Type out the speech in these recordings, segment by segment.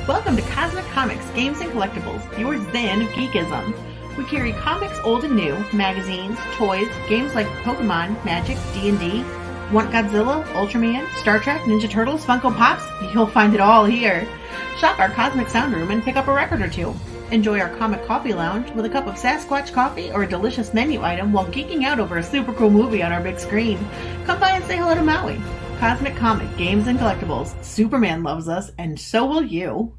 Welcome to Cosmic Comics, Games and Collectibles, your zen of geekism. We carry comics old and new, magazines, toys, games like Pokemon, Magic, D&D. Want Godzilla, Ultraman, Star Trek, Ninja Turtles, Funko Pops? You'll find it all here. Shop our Cosmic Sound Room and pick up a record or two. Enjoy our Comic Coffee Lounge with a cup of Sasquatch coffee or a delicious menu item while geeking out over a super cool movie on our big screen. Come by and say hello to Maui. Cosmic Comic, Games and Collectibles. Superman loves us, and so will you.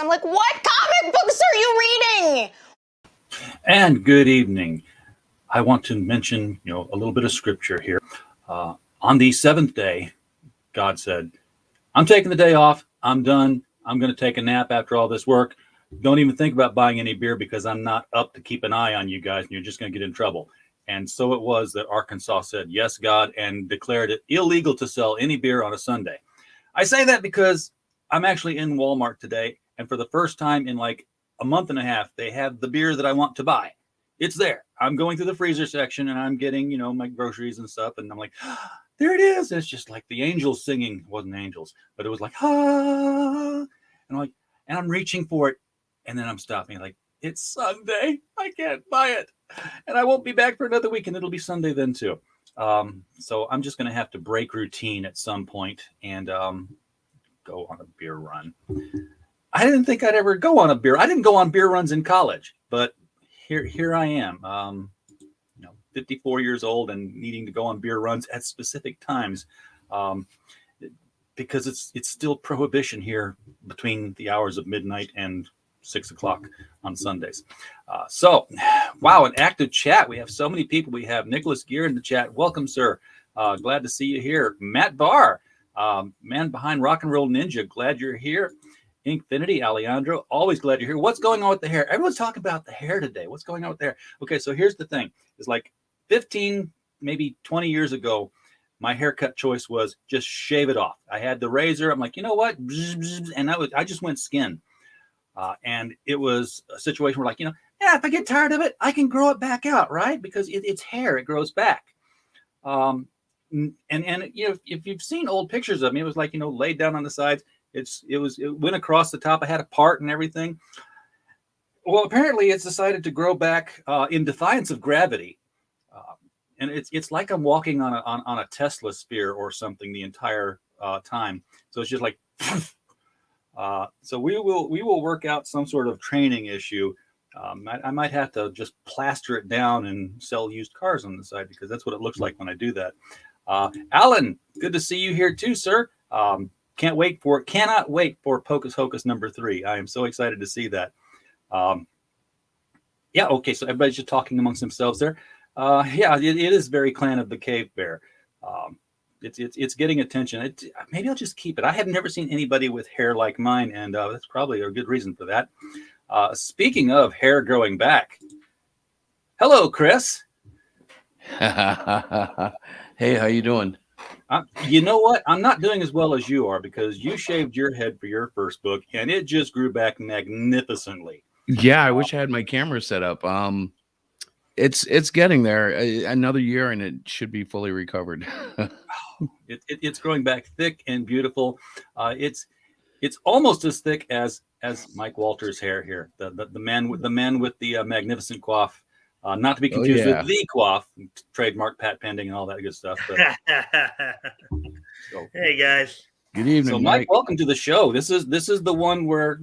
I'm like, what comic books are you reading? And good evening. I want to mention, a little bit of scripture here. On the seventh day, God said, I'm taking the day off. I'm done. I'm going to take a nap after all this work. Don't even think about buying any beer because I'm not up to keep an eye on you guys and you're just going to get in trouble. And so it was that Arkansas said, yes, God, and declared it illegal to sell any beer on a Sunday. I say that because I'm actually in Walmart today. And for the first time in like a month and a half, they have the beer that I want to buy. It's there. I'm going through the freezer section and I'm getting, my groceries and stuff. And I'm like, there it is. And it's just like the angels singing. It wasn't angels, but it was like, and I'm reaching for it. And then I'm stopping like, it's Sunday. I can't buy it. And I won't be back for another week and it'll be Sunday then too. So I'm just going to have to break routine at some point and go on a beer run. I didn't think I'd ever go on a beer. I didn't go on beer runs in college, but here I am, 54 years old and needing to go on beer runs at specific times, because it's still prohibition here between the hours of midnight and 6 o'clock on Sundays. So, wow, an active chat. We have so many people. We have Nicholas Gear in the chat. Welcome, sir. Glad to see you here. Matt Barr, man behind Rock and Roll Ninja. Glad you're here. Inkfinity, Alejandro, always glad you're here. What's going on with the hair? Everyone's talking about the hair today. What's going on with the hair? Okay, so here's the thing. It's like 15, maybe 20 years ago, my haircut choice was just shave it off. I had the razor. I'm like, you know what? And I just went skin. And it was a situation where like, if I get tired of it, I can grow it back out, right? Because it's hair. It grows back. And if you've seen old pictures of me, it was like, laid down on the sides. It went across the top. I had a part and everything. Well, apparently it's decided to grow back in defiance of gravity. And it's like I'm walking on a Tesla sphere or something the entire time. So it's just like, so we will work out some sort of training issue. I might have to just plaster it down and sell used cars on the side because that's what it looks like when I do that. Alan, good to see you here too, sir. Cannot wait for Pocus Hocus number 3. I am so excited to see that. Okay, so everybody's just talking amongst themselves there. It is very Clan of the Cave Bear. It's getting attention. Maybe I'll just keep it. I have never seen anybody with hair like mine, and that's probably a good reason for that. Speaking of hair growing back, hello, Chris. Hey, how you doing? You know what? I'm not doing as well as you are because you shaved your head for your first book and it just grew back magnificently. Yeah, I wish I had my camera set up. It's getting there. Another year and it should be fully recovered. It's growing back thick and beautiful. It's almost as thick as Mike Walter's hair here. The man with the magnificent coif. Not to be confused with the coif, trademark, pat pending, and all that good stuff. But, hey guys, good evening. So Mike, welcome to the show. This is the one where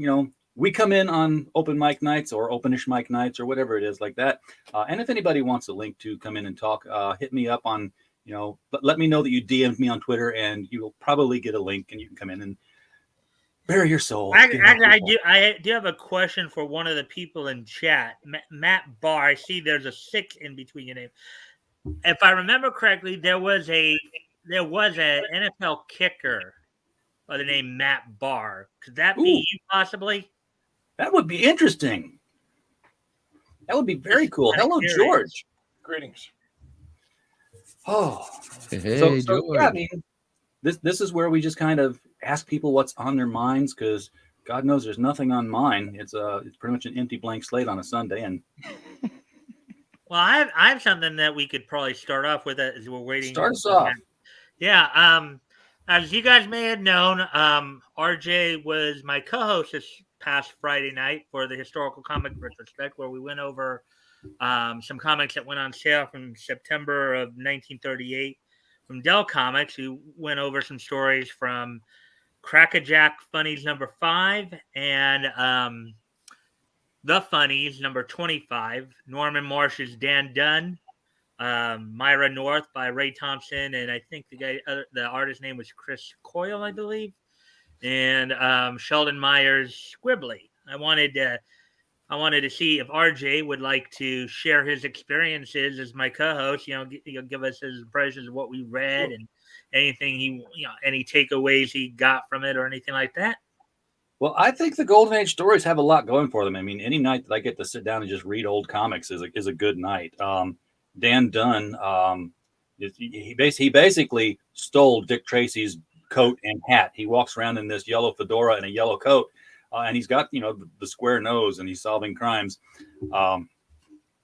we come in on open mic nights or openish mic nights or whatever it is like that. And if anybody wants a link to come in and talk, hit me up on let me know that you DM'd me on Twitter, and you will probably get a link, and you can come in and bury your soul. I do have a question for one of the people in chat. Matt Barr, I see there's a 6 in between your name. If I remember correctly, there was an NFL kicker by the name Matt Barr. Could that be you possibly? That would be interesting. That would be very cool. Kinda Hello, curious. George. Greetings. Oh, Hey, so George. yeah, I mean, this is where we just kind of ask people what's on their minds, because God knows there's nothing on mine. It's pretty much an empty blank slate on a Sunday, and Well, I have something that we could probably start off with as we're waiting. start us off. Yeah. As you guys may have known, RJ was my co-host this past Friday night for the Historical Comic Retrospect, where we went over some comics that went on sale from September of 1938 from Dell Comics. We went over some stories from Crackerjack Funnies number 5 and The Funnies number 25. Norman Marsh's Dan Dunn. Myra North by Ray Thompson, and I think the artist's name was Chris Coyle, I believe, and Sheldon Myers Squibbly. I wanted to see if RJ would like to share his experiences as my co-host. Give us his impressions of what we read and anything any takeaways he got from it or anything like that. Well, I think the Golden Age stories have a lot going for them. I mean, any night that I get to sit down and just read old comics is a good night. Dan Dunn, he basically stole Dick Tracy's coat and hat. He walks around in this yellow fedora and a yellow coat, and he's got the square nose, and he's solving crimes. And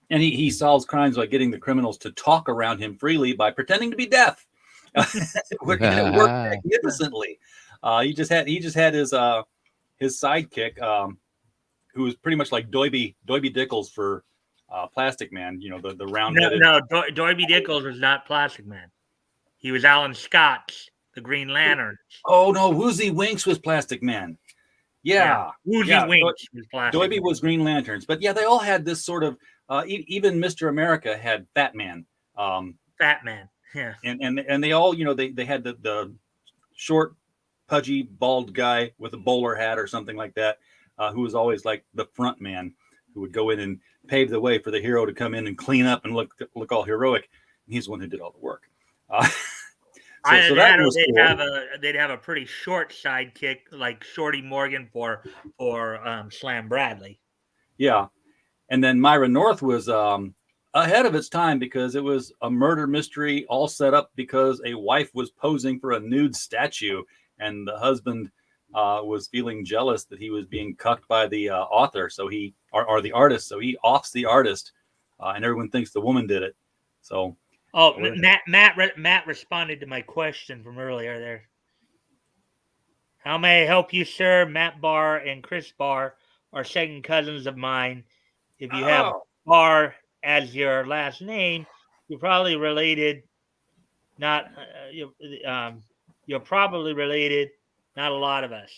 he solves crimes by getting the criminals to talk around him freely by pretending to be deaf. It worked magnificently. He just had his sidekick, who was pretty much like Doiby Dickles for Plastic Man, the round-headed. No, Doiby Dickles was not Plastic Man. He was Alan Scott's the Green Lantern. Oh no, Woozy Winks was Plastic Man. Yeah. Woozy Winks was Plastic Doiby Man. was Green Lanterns, but yeah, they all had this sort of. Even Mr. America had Fat Man. Fat Man. Yeah. And they all they had the short, pudgy, bald guy with a bowler hat or something like that, who was always like the front man, who would go in and pave the way for the hero to come in and clean up and look all heroic. And he's the one who did all the work. So that was cool. They'd have a pretty short sidekick like Shorty Morgan for Slam Bradley. Yeah, and then Myra North was ahead of its time because it was a murder mystery all set up because a wife was posing for a nude statue, and the husband was feeling jealous that he was being cucked by the author, so the artist. So he offs the artist, and everyone thinks the woman did it. So, Matt responded to my question from earlier there. How may I help you, sir? Matt Barr and Chris Barr are second cousins of mine. If you have Barr as your last name, you're probably related. You're probably related. Not a lot of us.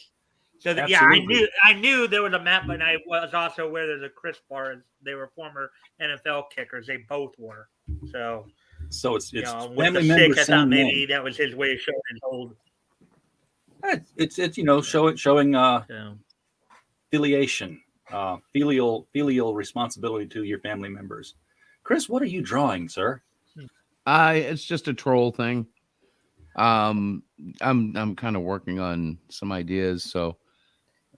So I knew there was a Matt, but I was also aware there's a Chris Barr. They were former NFL kickers. They both were. So it's family member. I thought maybe that was his way of showing his old. It's showing filiation, filial responsibility to your family members. Chris, what are you drawing, sir? It's just a troll thing. I'm kind of working on some ideas, so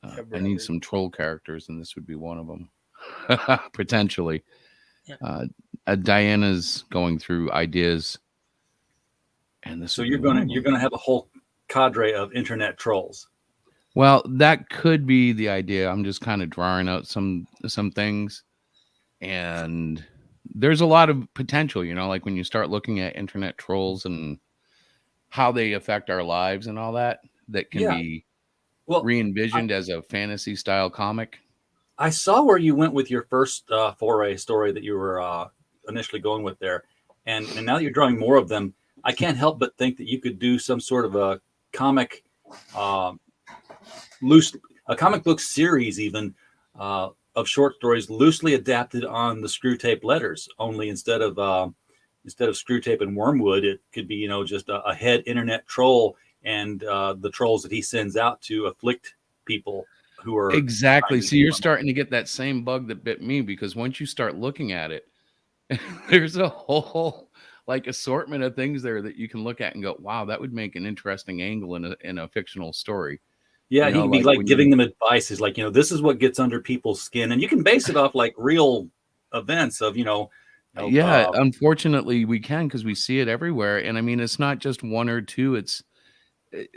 I need some troll characters, and this would be one of them, potentially. Yeah. Diana's going through ideas, and this. So you're gonna have a whole cadre of internet trolls. Well, that could be the idea. I'm just kind of drawing out some things, and there's a lot of potential. Like when you start looking at internet trolls and how they affect our lives and all that can be re-envisioned as a fantasy style comic. I saw where you went with your first foray story that you were initially going with there. And now that you're drawing more of them, I can't help but think that you could do some sort of a comic, a comic book series even of short stories loosely adapted on the Screw Tape letters, only instead of Screw Tape and Wormwood, it could be, just a head internet troll and the trolls that he sends out to afflict people who are exactly. So you're starting to get that same bug that bit me, because once you start looking at it, there's a whole assortment of things there that you can look at and go, wow, that would make an interesting angle in a fictional story. Yeah, he'd be giving them advice. Is this is what gets under people's skin, and you can base it off real events of Yeah, unfortunately we can, because we see it everywhere. And I mean, it's not just one or two. It's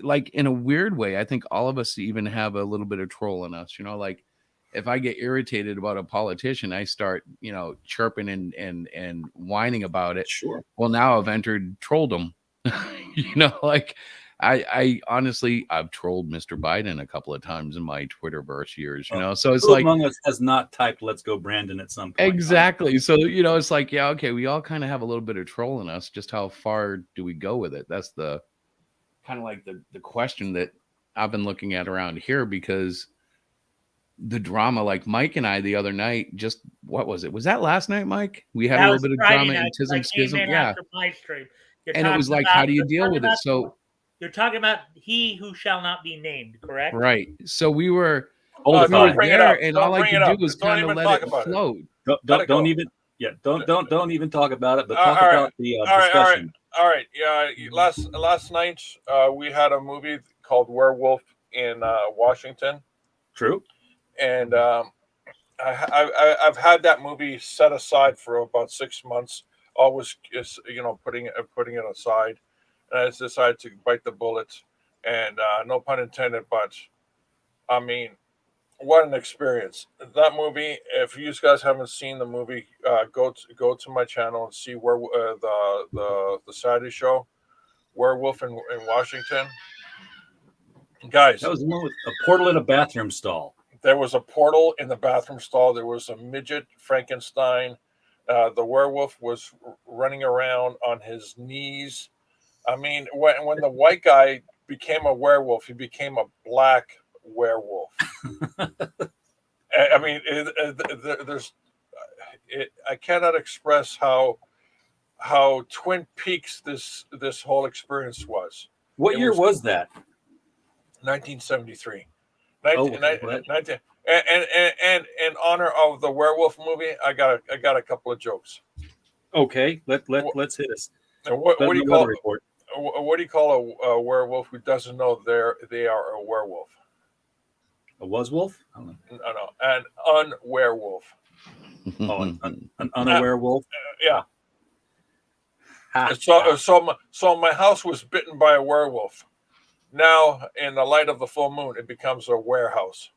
like, in a weird way, I think all of us even have a little bit of troll in us, like if I get irritated about a politician, I start, chirping and whining about it. Sure. Well, now I've entered trolldom. Like I honestly, I've trolled Mr. Biden a couple of times in my Twitterverse years, so it's who like, among us has not typed "Let's go Brandon" at some point? exactly. So, it's like, yeah, okay, we all kind of have a little bit of troll in us. Just how far do we go with it? That's the kind of like the question that I've been looking at around here, because the drama, like Mike and I the other night, just what was it? Was that last night, Mike? We had a little bit of drama and Tism Schism. Yeah. After my stream. And it was like, how do you deal with it? So you're talking about he who shall not be named, correct? Right. So we were Don't bring there, and all I could do was kind of let it float. Don't even talk about it, but talk about the discussion. All right. Yeah. Last night we had a movie called Werewolf in Washington. True. And I've had that movie set aside for about 6 months. Always, putting it aside, and I decided to bite the bullet. And no pun intended, but I mean, what an experience! That movie. If you guys haven't seen the movie, go to my channel and see where the Saturday show, Werewolf in Washington. Guys, that was the one with a portal in a bathroom stall. There was a portal in the bathroom stall. There was a midget Frankenstein. The werewolf was running around on his knees. I mean, when the white guy became a werewolf, he became a black werewolf. I mean, I cannot express how Twin Peaks this whole experience was. What year was that? 1973. Okay. And in honor of the werewolf movie, I got a couple of jokes. Okay, let's hit us. What do you call a werewolf who doesn't know they are a werewolf? A was-wolf? No, an unwerewolf. Oh, an unaware wolf. Yeah. So my house was bitten by a werewolf. Now, in the light of the full moon, it becomes a warehouse.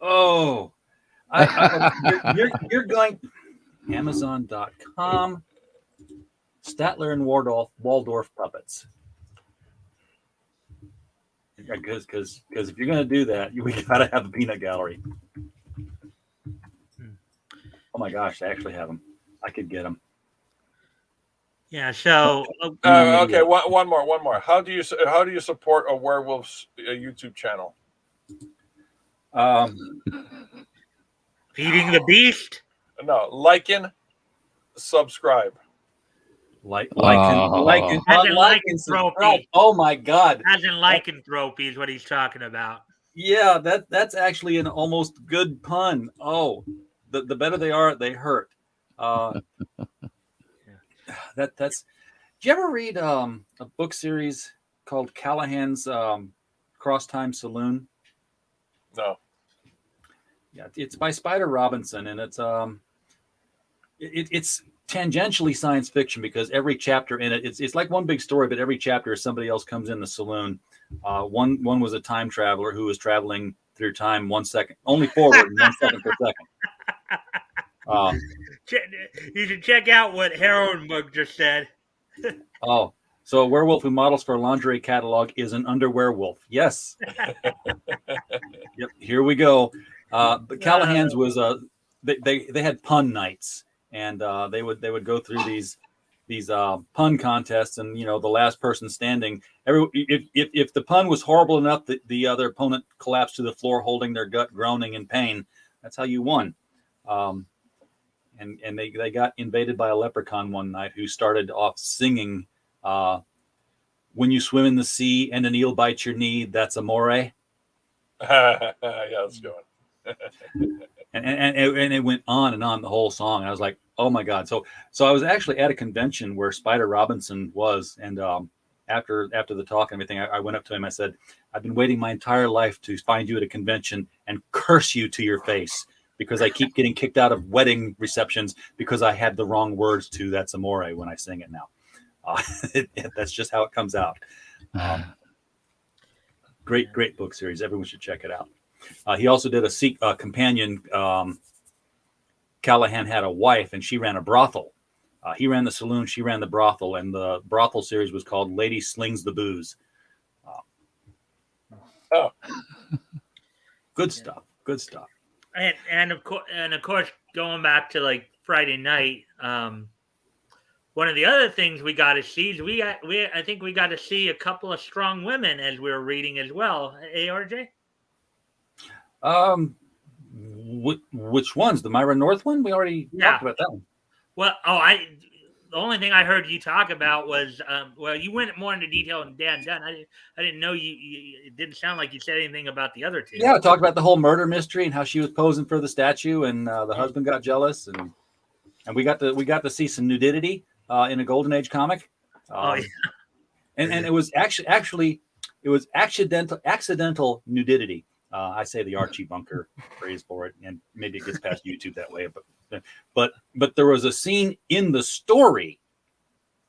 Oh, you're going Amazon.com, Statler and Waldorf puppets. Because if you're going to do that, we got to have a peanut gallery. Oh my gosh, I actually have them. I could get them. Yeah. So okay, one more. How do you support a werewolf's YouTube channel? Feeding the beast. No, liking, subscribe. Lycanthropy. Oh my God! As in lycanthropy is what he's talking about. Yeah, that's actually an almost good pun. Oh, the better they are, they hurt. That's. Did you ever read a book series called Callahan's Cross Time Saloon? No. Yeah, it's by Spider Robinson, and it's tangentially science fiction because every chapter in it's like one big story, but every chapter is somebody else comes in the saloon. One was a time traveler who was traveling through time 1 second, only forward 1 second per second. You should check out what Heroin Book just said. So a werewolf who models for a lingerie catalog is an underwear wolf. Yes. Yep. Here we go. But Callahan's was they had pun nights, and they would go through these pun contests, and the last person standing. If the pun was horrible enough that the other opponent collapsed to the floor, holding their gut, groaning in pain, that's how you won. And they got invaded by a leprechaun one night who started off singing, "When you swim in the sea and an eel bites your knee, that's amore." Yeah, that's good. and it went on and on the whole song. I was like, oh my God. So I was actually at a convention where Spider Robinson was, and after the talk and everything, I went up to him. I said, I've been waiting my entire life to find you at a convention and curse you to your face because I keep getting kicked out of wedding receptions because I had the wrong words to "That's Amore" when I sing it now. That's just how it comes out. Great book series. Everyone should check it out. He also did a companion. Callahan had a wife, and she ran a brothel. He ran the saloon, she ran the brothel, and the brothel series was called Lady Slings the Booze. Good stuff. Good stuff. And of course, going back to like Friday night, one of the other things we got to see is I think we got to see a couple of strong women as we were reading as well. ARJ? Which ones? The Myra North one? We already talked about that one. Well, the only thing I heard you talk about was you went more into detail than Dan Dunn. I didn't know you. It didn't sound like you said anything about the other two. Yeah, I talked about the whole murder mystery and how she was posing for the statue, and the husband got jealous, and we got to see some nudity in a Golden Age comic. And it was actually it was accidental nudity. I say the Archie Bunker phrase for it, and maybe it gets past YouTube that way. But there was a scene in the story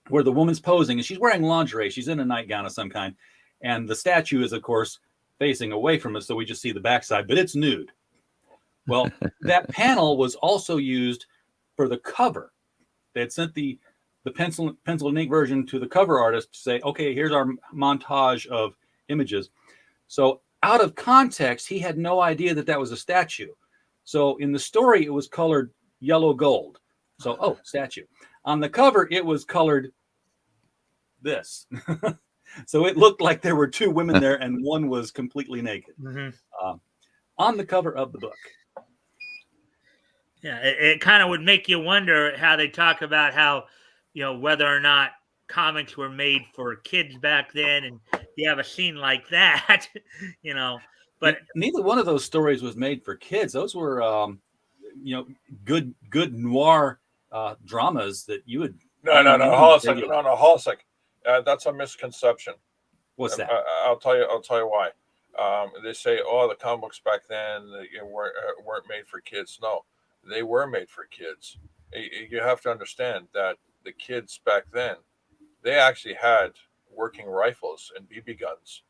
where the woman's posing and she's wearing lingerie. She's in a nightgown of some kind, and the statue is, of course, facing away from us, so we just see the backside, but it's nude. Well, that panel was also used for the cover. They had sent the pencil and ink version to the cover artist to say, okay, here's our montage of images. So out of context, he had no idea that was a statue. So in the story, it was colored yellow gold. So, statue. On the cover, it was colored this. So it looked like there were two women there and one was completely naked on the cover of the book. Yeah, it kind of would make you wonder how they talk about how, whether or not comics were made for kids back then, and you have a scene like that, but neither one of those stories was made for kids. Those were, good noir dramas that you would. Hold on a second. That's a misconception. What's that? I'll tell you why. They say, the comic books back then weren't made for kids. No, they were made for kids. You have to understand that the kids back then, they actually had working rifles and BB guns.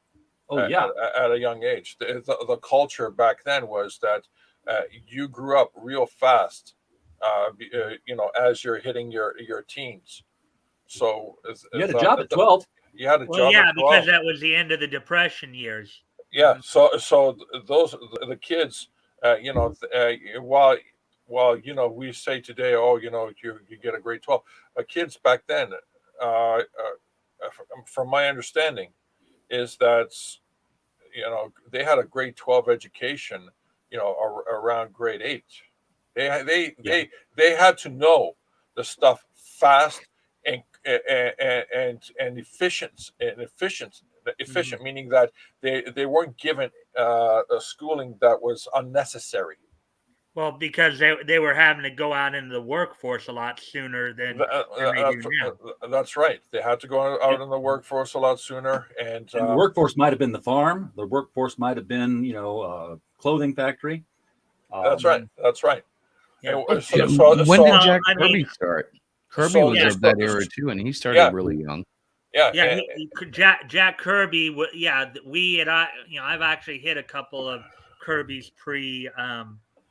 At a young age. The culture back then was that you grew up real fast, as you're hitting your teens. So you had a job at 12. You had a job at 12. Because that was the end of the Depression years. Yeah. So those the kids, while we say today, you get a grade 12. Kids back then, from my understanding, is that they had a grade 12 education, around grade 8. They had to know the stuff fast and efficient, meaning that they weren't given a schooling that was unnecessary. Well, because they were having to go out into the workforce a lot sooner than they do now. That's right. They had to go out in the workforce a lot sooner, and the workforce might have been the farm. The workforce might have been, a clothing factory. That's right. Yeah. When did Jack Kirby start? Kirby was of that era too, and he started really young. Yeah. Jack Kirby. I've actually hit a couple of Kirby's pre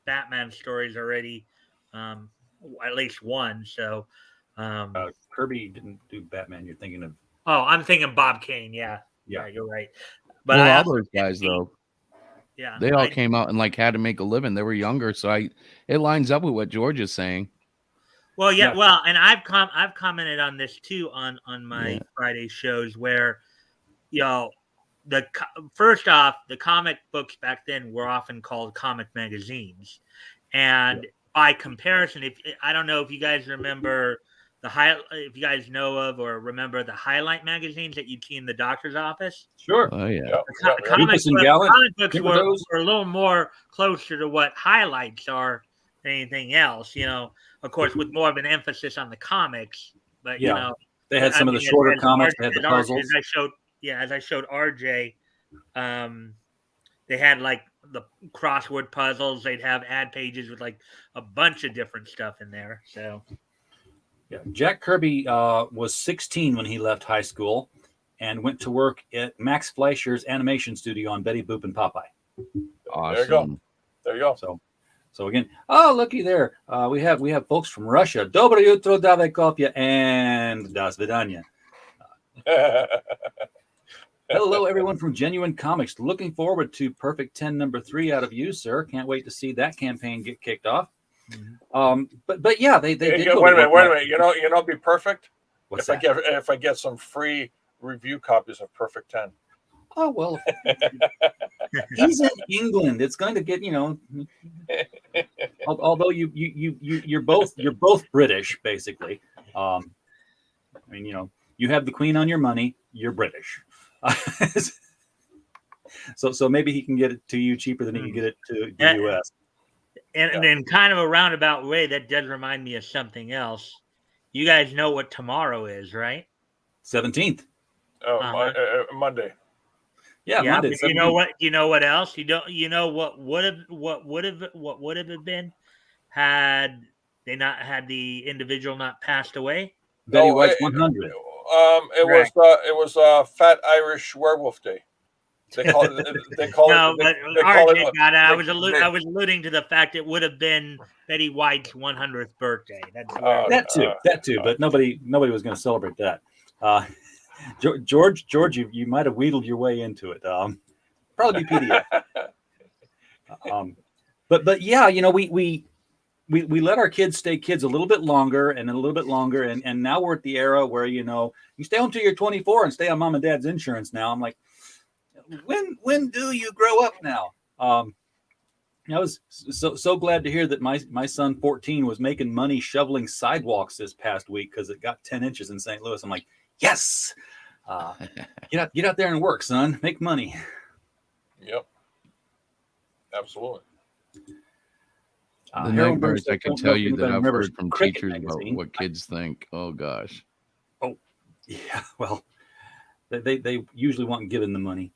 Batman stories already, at least one. So Kirby didn't do Batman. You're thinking of? Oh, I'm thinking Bob Kane. Yeah, you're right. But all those guys though, yeah, they all came out and had to make a living. They were younger, so it lines up with what George is saying. Well, yeah. Well, and I've commented on this too on my Friday shows where, first off, the comic books back then were often called comic magazines, and by comparison, I don't know if you guys remember if you guys know of or remember the highlight magazines that you'd see in the doctor's office. Sure. Oh yeah. Comic books were a little more closer to what highlights are than anything else. Of course, with more of an emphasis on the comics, but they had some of the shorter comics. They had the puzzles. As I showed RJ, they had the crossword puzzles. They'd have ad pages with like a bunch of different stuff in there. So Yeah, Jack Kirby was 16 when he left high school and went to work at Max Fleischer's animation studio on Betty Boop and Popeye. Awesome. There you go. There you go. So again, oh looky there, we have folks from Russia. Dobre jutro, dave kopya, and das vidanya. Hello, everyone from Genuine Comics. Looking forward to Perfect 10 number 3 out of you, sir. Can't wait to see that campaign get kicked off. But yeah, they did. Wait a minute. You know, it'd be perfect What's if I get some free review copies of Perfect 10. Oh well, he's in England. It's going to get, you know. Although you're both British, basically. I mean, you know, you have the Queen on your money. You're British. So maybe he can get it to you cheaper than he can get it to the U.S. And in kind of a roundabout way, that does remind me of something else. You guys know what tomorrow is, right? 17th. Oh, Monday. Yeah, Monday. You know what? You know what else? You know what would have been had they not had the individual not passed away? Betty White's 100. It was Fat Irish Werewolf Day. They call it. I was alluding to the fact it would have been Betty White's 100th birthday. That's that too. But nobody was going to celebrate that. George, you might have wheedled your way into it. Probably PDF. But yeah, you know, we let our kids stay kids a little bit longer and a little bit longer, and now we're at the era where, you know, you stay until you're 24 and stay on mom and dad's insurance now. I'm like, when do you grow up now? I was so glad to hear that my son 14 was making money shoveling sidewalks this past week because it got 10 inches in St. Louis. I'm like, yes, get out there and work, son. Make money. Yep, absolutely. The nightmares I can tell you that I've heard from teachers about what kids think. Oh gosh. Oh yeah. Well, they usually want given the money.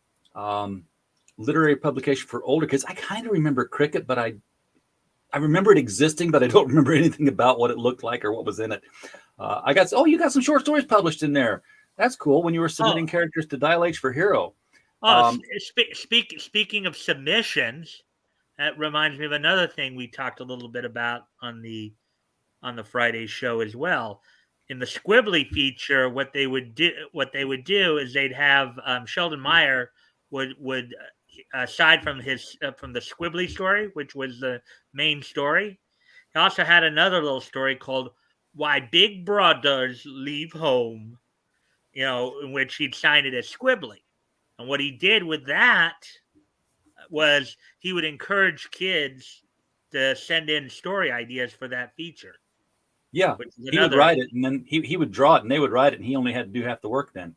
Literary publication for older kids. I kind of remember Cricket, but I remember it existing, but I don't remember anything about what it looked like or what was in it. You got some short stories published in there. That's cool. When you were submitting characters to Dial H for Hero. Speaking of submissions, that reminds me of another thing we talked a little bit about on the Friday show as well. In the Squibbly feature, what they would do is they'd have Sheldon Meyer would aside from from the Squibbly story, which was the main story, he also had another little story called "Why Big Brothers Leave Home," you know, in which he'd sign it as Squibbly. And what he did with that was he would encourage kids to send in story ideas for that feature. Yeah, he would write it, and then he would draw it, and they would write it, and he only had to do half the work then.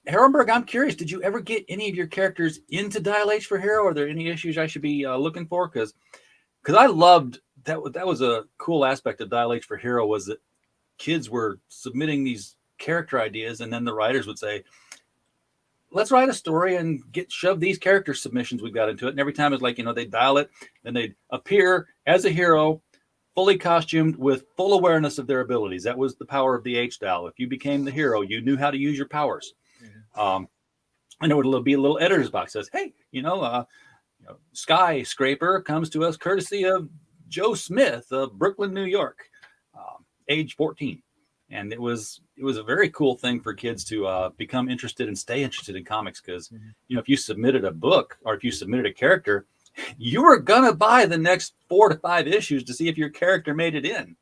Herrenberg, I'm curious, did you ever get any of your characters into Dial H for Hero? Are there any issues I should be looking for? Because I loved that. That was a cool aspect of Dial H for Hero, was that kids were submitting these character ideas, and then the writers would say, let's write a story and shove these character submissions we've got into it. And every time it's like, you know, they'd dial it, then they'd appear as a hero, fully costumed with full awareness of their abilities. That was the power of the H dial. If you became the hero, you knew how to use your powers. And it would be a little editor's box that says, hey, Skyscraper comes to us courtesy of Joe Smith of Brooklyn, New York, age 14. And it was a very cool thing for kids to become interested and stay interested in comics, because you know, if you submitted a book or if you submitted a character, you were gonna buy the next 4 to 5 issues to see if your character made it in.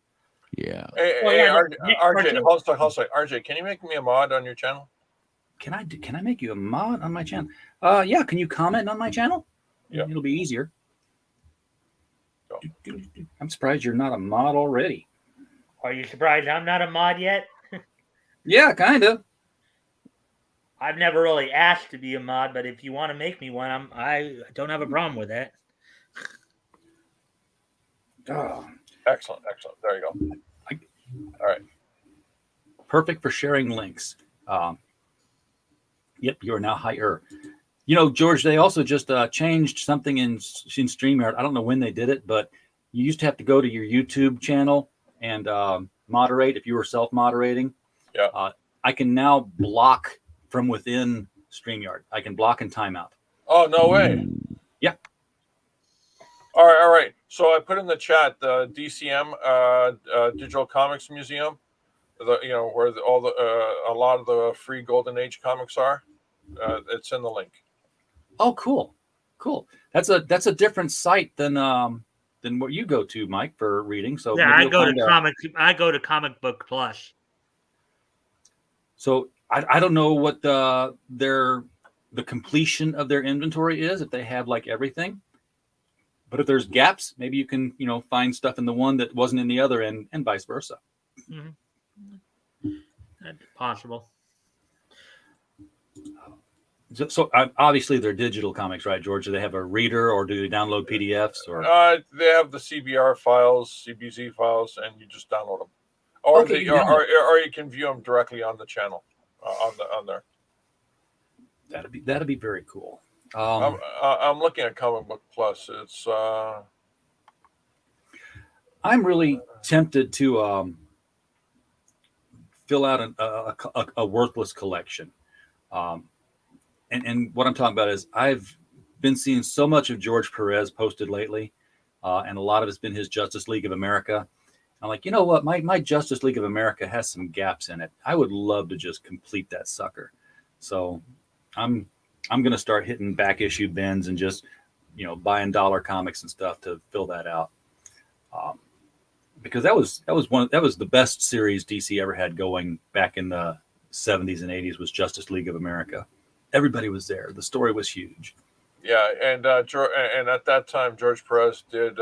Yeah. Hey, RJ, hold on. RJ, can you make me a mod on your channel? Can I make you a mod on my channel? Yeah. Can you comment on my channel? Yeah, it'll be easier. I'm surprised you're not a mod already. Are you surprised I'm not a mod yet? Yeah, kind of. I've never really asked to be a mod, but if you want to make me one, I don't have a problem with that. Oh. Excellent. There you go. All right. Perfect for sharing links. Yep, you are now higher. George, they also just changed something in StreamYard. I don't know when they did it, but you used to have to go to your YouTube channel and moderate if you were self-moderating. Yeah. I can now block from within StreamYard. I can block and timeout. Oh, no way. Yeah. All right. So I put in the chat the DCM, Digital Comics Museum, where a lot of the free Golden Age comics are. It's in the link. Oh, cool. That's a different site than what you go to, Mike, for reading. So yeah, maybe I go to Comic Book Plus. So I don't know what the completion of their inventory is, if they have like everything. But if there's gaps, maybe you can find stuff in the one that wasn't in the other, and vice versa. Mm-hmm. That's possible. So obviously they're digital comics, right, George? Do they have a reader, or do they download PDFs? Or they have the CBR files, CBZ files, and you just download them, or Okay, or you can view them directly on the channel, on there. That'd be very cool. I'm looking at Comic Book Plus. It's I'm really tempted to fill out a worthless collection. And what I'm talking about is I've been seeing so much of George Perez posted lately, and a lot of it's been his Justice League of America. I'm like, you know what? My Justice League of America has some gaps in it. I would love to just complete that sucker. So I'm going to start hitting back issue bins and just, buying dollar comics and stuff to fill that out. Because that was the best series DC ever had going back in the 70s and 80s was Justice League of America. Everybody was there. The story was huge. Yeah, and at that time George Perez did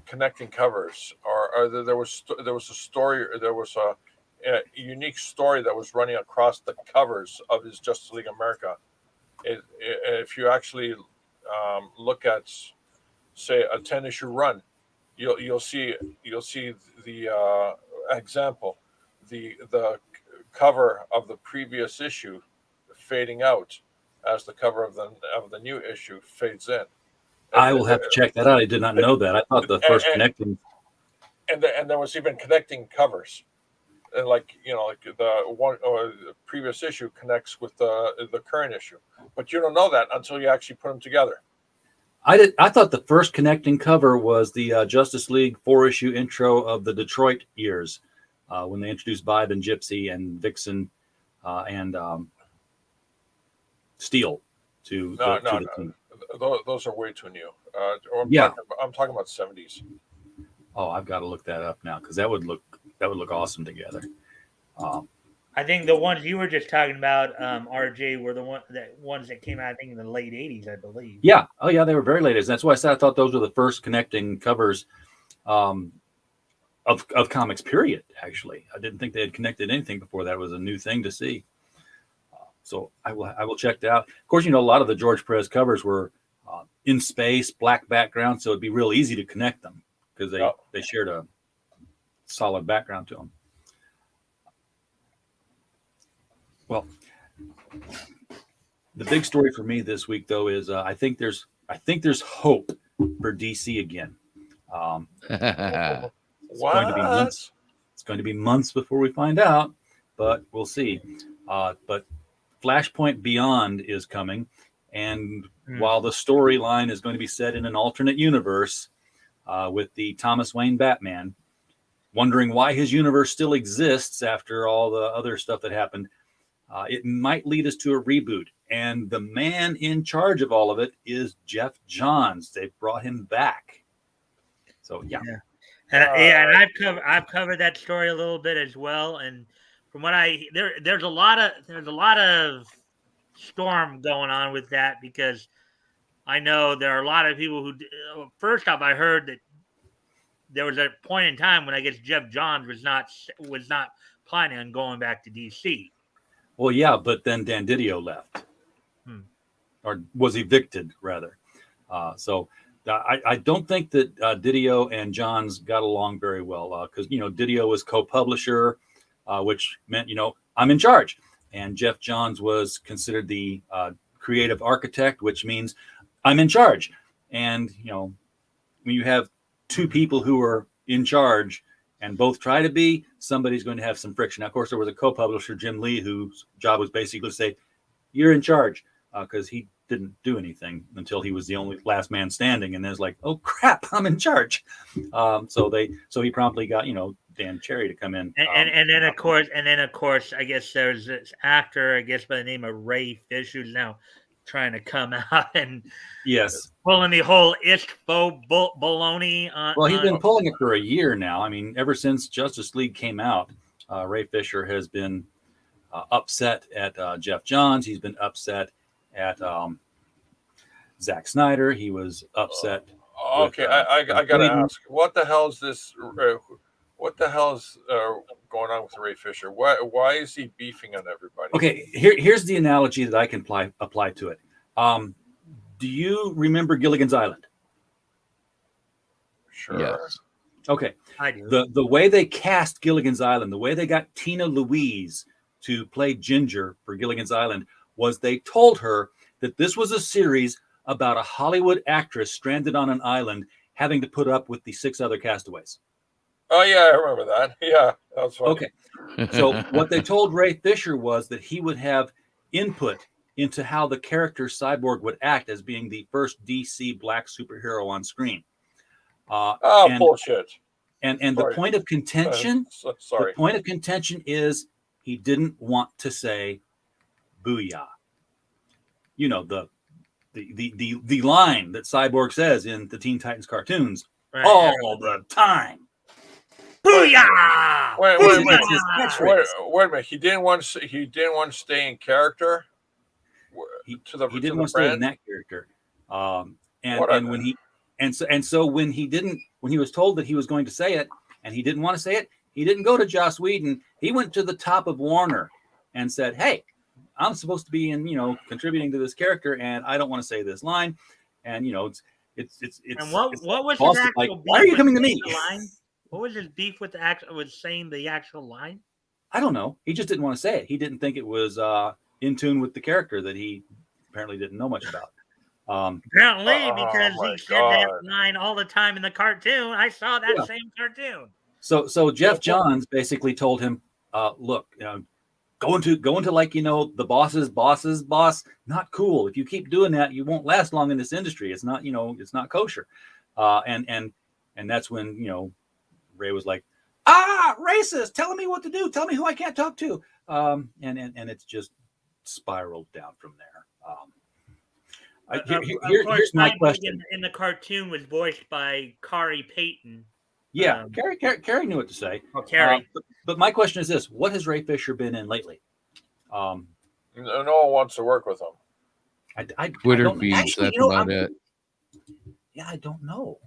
connecting covers, or there was a story. There was a unique story that was running across the covers of his Justice League America. If you actually look at, say, a 10-issue run, you'll see the example, the cover of the previous issue fading out as the cover of the new issue fades in. I will have to check that out. I did not know that. I thought the first connecting, and there was even connecting covers, and like the one or the previous issue connects with the current issue, but you don't know that until you actually put them together. I thought the first connecting cover was the Justice League 4-issue intro of the Detroit years, when they introduced Vibe and Gypsy and Vixen and Steel to the team. Those are way too new. I'm talking about 70s. Oh, I've got to look that up now, because that would look awesome together. I think the ones you were just talking about, RJ, were the ones that came out, I think, in the late 80s, I believe. Yeah. Oh, yeah, they were very late. That's why I said I thought those were the first connecting covers of comics, period, actually. I didn't think they had connected anything before. That was a new thing to see. So I will check that out. Of course, a lot of the George Perez covers were in space, black background, so it'd be real easy to connect them because they shared a solid background to them. Well, the big story for me this week, though, is I think there's hope for DC again. It's going to be months before we find out, but we'll see. But Flashpoint Beyond is coming, and while the storyline is going to be set in an alternate universe with the Thomas Wayne Batman, wondering why his universe still exists after all the other stuff that happened, it might lead us to a reboot. And the man in charge of all of it is Jeff Johns. They brought him back. So yeah. And I've covered that story a little bit as well. And from what there's a lot of storm going on with that, because I know there are a lot of people who, first off, I heard that there was a point in time when I guess Jeff Johns was not planning on going back to DC. Well, yeah, but then Dan Didio left, or was evicted rather. So I don't think that Didio and Johns got along very well, because Didio was co-publisher, which meant I'm in charge, and Jeff Johns was considered the creative architect, which means I'm in charge. And, when you have two people who are in charge and both try to be, somebody's going to have some friction. Now, of course, there was a co-publisher, Jim Lee, whose job was basically to say, you're in charge, because he didn't do anything until he was the only last man standing. And then it's like, oh crap, I'm in charge. So he promptly got, Dan Cherry to come in. And then of course, I guess there's this actor, I guess by the name of Ray Fish, who's now trying to come out and yes, pulling the whole ISTFO baloney. Well, he's been pulling it for a year now. I mean, ever since Justice League came out, Ray Fisher has been upset at Jeff Johns. He's been upset at Zack Snyder. He was upset. Okay, I gotta ask, what the hell is this? What the hell is going on with Ray Fisher? Why is he beefing on everybody? Okay, here's the analogy that I can apply to it. Do you remember Gilligan's Island? Sure. Yes. Okay. I do. The way they cast Gilligan's Island, the way they got Tina Louise to play Ginger for Gilligan's Island, was they told her that this was a series about a Hollywood actress stranded on an island having to put up with the 6 other castaways. Oh yeah, I remember that. Yeah, that was funny. Okay. So what they told Ray Fisher was that he would have input into how the character Cyborg would act as being the first DC black superhero on screen. Bullshit. And the point of contention, sorry. the point of contention is he didn't want to say "booyah." The line that Cyborg says in the Teen Titans cartoons all the time. Booyah! Wait a It's minute. his catchphrase. Wait a minute. He didn't want to stay in character. He didn't want to stay in that character. So when he was told that he was going to say it and he didn't want to say it, he didn't go to Joss Whedon. He went to the top of Warner and said, "Hey, I'm supposed to be contributing to this character, and I don't want to say this line." And it's. And what was his Boston, actual like, beef? why are you coming to me? What was his beef with saying the actual line? I don't know. He just didn't want to say it. He didn't think it was in tune with the character that he apparently didn't know much about. Apparently, because he said God. that line all the time in the cartoon. I saw that same cartoon. So Jeff Johns basically told him, "Look, go into like the boss's boss. Not cool. If you keep doing that, you won't last long in this industry. It's not it's not kosher." And that's when Ray was like, racist, telling me what to do, tell me who I can't talk to. And it's just spiraled down from there. Here's my question. In the cartoon was voiced by Kari Payton. Yeah, Carrie knew what to say. Oh, Carrie. But my question is this: what has Ray Fisher been in lately? No one wants to work with him. Twitter feeds, that's about it. Yeah, I don't know.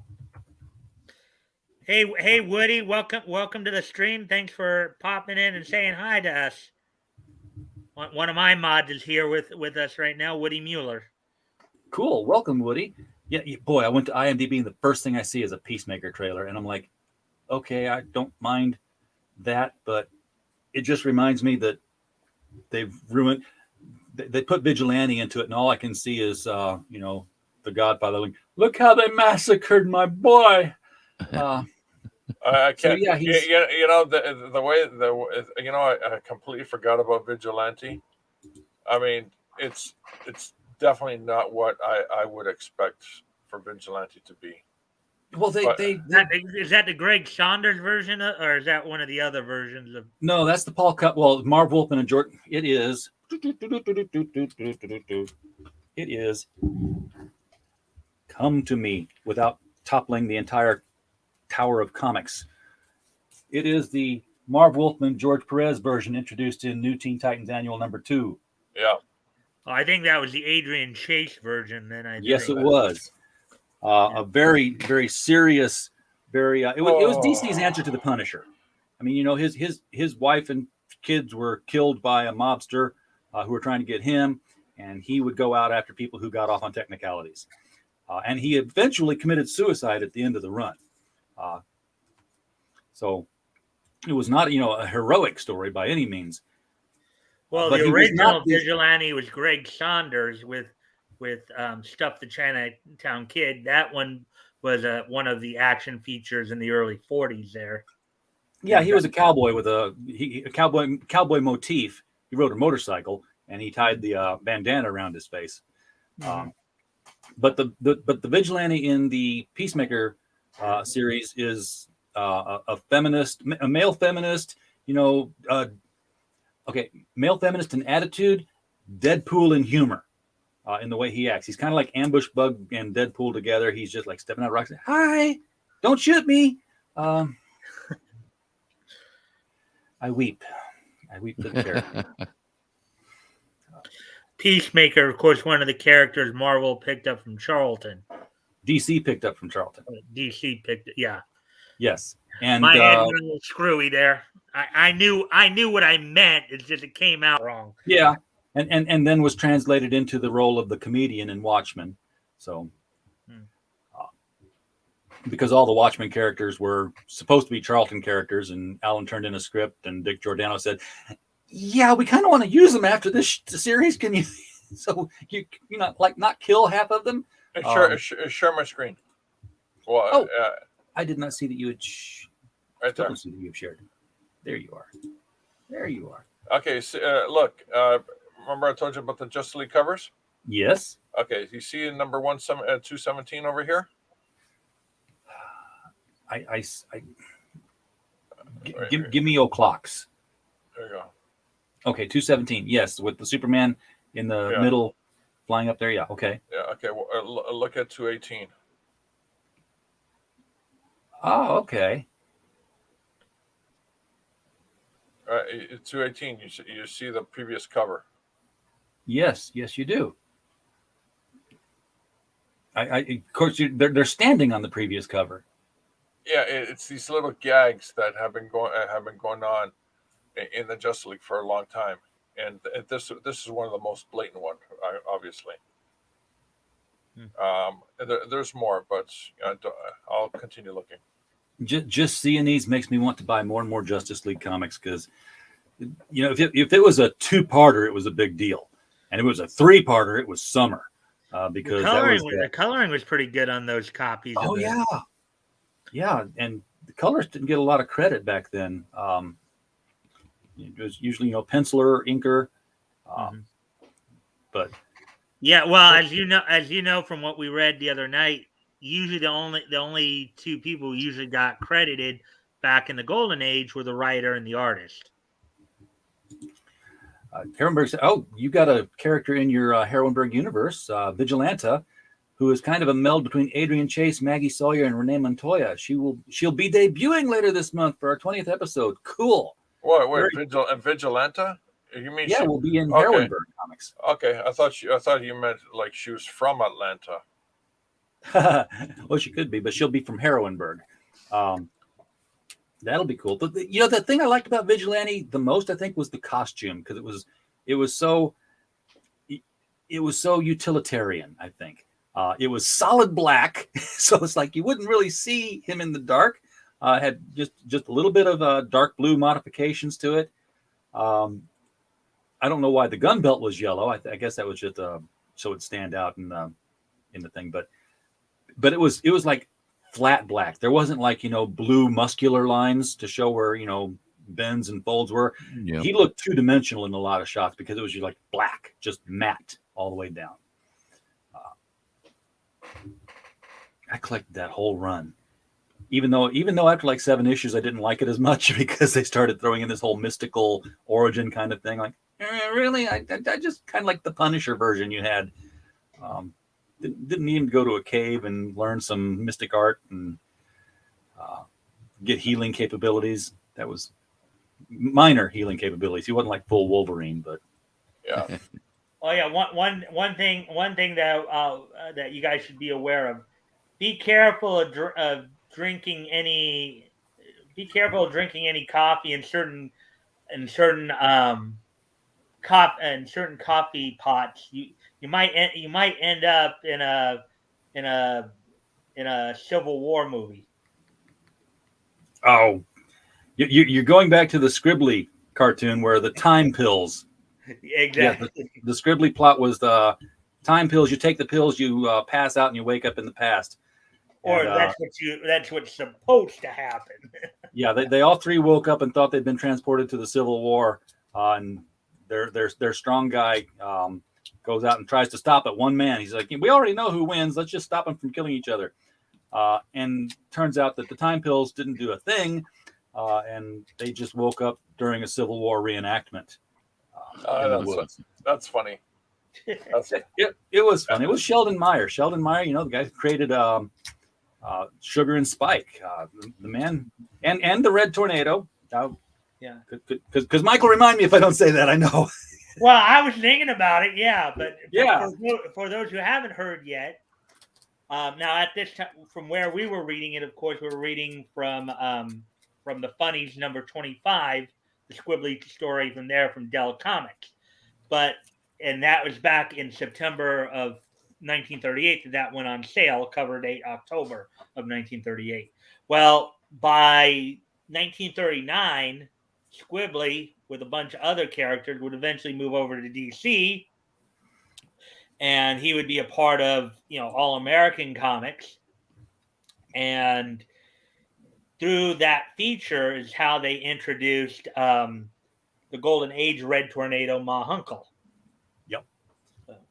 Hey, Woody, welcome to the stream. Thanks for popping in and saying hi to us. One of my mods is here with us right now, Woody Mueller. Cool, welcome, Woody. Yeah, boy, I went to IMDb and the first thing I see is a Peacemaker trailer, and I'm like, okay, I don't mind that, but it just reminds me that they've ruined. They put Vigilante into it, and all I can see is the Godfather. Like, look how they massacred my boy. I can't. So, yeah, the way I completely forgot about Vigilante. I mean, it's definitely not what I would expect for Vigilante to be. Well, is that the Greg Saunders version, or is that one of the other versions of? No, that's the Paul Cut. Well, Marv Wolfman and Jordan. It is. It is. Come to me without toppling the entire Tower of Comics. It is the Marv Wolfman, George Perez version introduced in New Teen Titans Annual number 2. Yeah. Oh, I think that was the Adrian Chase version. Then Yes, it was. A very, very serious, very. It was DC's answer to the Punisher. I mean, his wife and kids were killed by a mobster who were trying to get him, and he would go out after people who got off on technicalities. And he eventually committed suicide at the end of the run. So it was not, a heroic story by any means. Well, but the he was not original Vigilante was Greg Saunders with Stuff the Chinatown Kid. That one was one of the action features in the early 40s there. Yeah, he was a cowboy with a cowboy motif. He rode a motorcycle and he tied the bandana around his face. But the vigilante in the Peacemaker series is a feminist, a male feminist. Male feminist in attitude, Deadpool in humor. In the way he acts, he's kind of like Ambush Bug and Deadpool together. He's just like stepping out of rocks. Hi, don't shoot me. I weep for the character. Peacemaker, of course, one of the characters Marvel picked up from Charlton. DC picked up from Charlton. DC picked it, yeah. Yes, and my head went a little screwy there. I knew what I meant. It's just it came out wrong. Yeah, and then was translated into the role of the comedian in Watchmen. So, because all the Watchmen characters were supposed to be Charlton characters, and Alan turned in a script, and Dick Giordano said, "Yeah, we kind of want to use them after this series. Can you? So you not kill half of them?" Share my screen. Well, I did not see that you had. Right there. See that you have shared. There you are. There you are. Okay. So, look. Remember I told you about the Justice League covers? Yes. Okay. You see in number 217 over here? Give me your clocks. There you go. Okay, 217. Yes, with the Superman in the middle flying up there. Yeah. Okay. Yeah. Okay. Well, look at 218. Oh, okay. 218. You see the previous cover. Yes, you do. Of course, they're standing on the previous cover. Yeah, it's these little gags that have been going on in the Justice League for a long time, and this is one of the most blatant ones, obviously. There's more, but I'll continue looking. Just seeing these makes me want to buy more and more Justice League comics because, if it was a 2-parter, it was a big deal, and if it was a 3-parter, it was summer, because the coloring was pretty good on those copies. Oh yeah, and the colors didn't get a lot of credit back then. It was usually penciler, inker, but yeah. Well, as you know from what we read the other night, usually the only 2 people who usually got credited back in the Golden Age were the writer and the artist. Herrenberg said, "Oh, you got a character in your Herrenberg universe, Vigilanta, who is kind of a meld between Adrian Chase, Maggie Sawyer, and Renee Montoya. She'll be debuting later this month for our 20th episode. Cool. Wait, Vigilanta? You mean? Yeah, we'll be in Herrenberg comics. Okay, I thought you meant like she was from Atlanta. Well, she could be, but she'll be from Herrenberg. That'll be cool. But the thing I liked about Vigilante the most, I think, was the costume because it was so utilitarian. I think it was solid black, so it's like you wouldn't really see him in the dark. Had just a little bit of dark blue modifications to it. I don't know why the gun belt was yellow. I guess that was just so it'd stand out in the thing, but it was like flat black. There wasn't like blue muscular lines to show where bends and folds were. Yep. He looked 2-dimensional in a lot of shots because it was just like black, just matte all the way down. I collected that whole run, even though after like 7 issues I didn't like it as much because they started throwing in this whole mystical origin kind of thing. Like, really, I just kind of like the Punisher version you had. Didn't even go to a cave and learn some mystic art and get healing capabilities. That was minor healing capabilities. He wasn't like full Wolverine, but yeah. Oh yeah, one thing that you guys should be aware of: be careful of drinking any coffee in certain coffee pots. You might end up in a Civil War movie. Oh, you're going back to the Scribbly cartoon where the time pills Exactly. Yeah, the Scribbly plot was the time pills. You take the pills, you pass out, and you wake up in the past. Or And, that's what's supposed to happen. yeah, they all three woke up and thought they'd been transported to the Civil War, and their strong guy goes out and tries to stop it. One man, he's like, we already know who wins. Let's just stop them from killing each other. And turns out that the time pills didn't do a thing, and they just woke up during a Civil War reenactment. That's funny. It was fun. It was Sheldon Meyer. Sheldon Meyer, the guy who created Sugar and Spike, the man, and the Red Tornado. Yeah. Because Michael, remind me if I don't say that. I know. Well, I was thinking about it, yeah, but Yeah. For those who haven't heard yet, now at this time, from where we were reading it, of course, we were reading from the Funnies number 25, the Squibbly story from Dell Comics, and that was back in September of 1938 that went on sale, cover date October of 1938. Well, by 1939, Squibbly, with a bunch of other characters, would eventually move over to DC, and he would be a part of, All American Comics. And through that feature is how they introduced the Golden Age Red Tornado Ma Hunkel. Yep.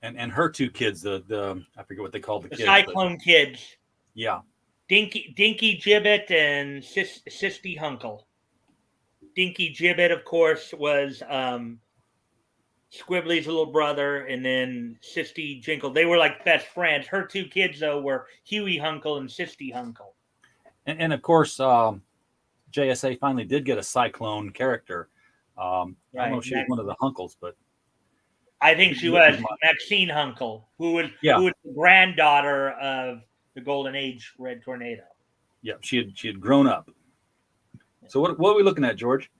And her two kids, the I forget what they called the kids. Cyclone kids. Yeah. Dinky Gibbet and Sisty Hunkel. Dinky Gibbet, of course, was Squibbly's little brother, and then Sisty Jinkle. They were like best friends. Her two kids, though, were Huey Hunkel and Sisty Hunkel. And of course, JSA finally did get a Cyclone character. I don't know if she was one of the Hunkles, but I think she was Maxine Hunkel, who was the granddaughter of the Golden Age Red Tornado. Yeah, she had grown up. So what are we looking at, George?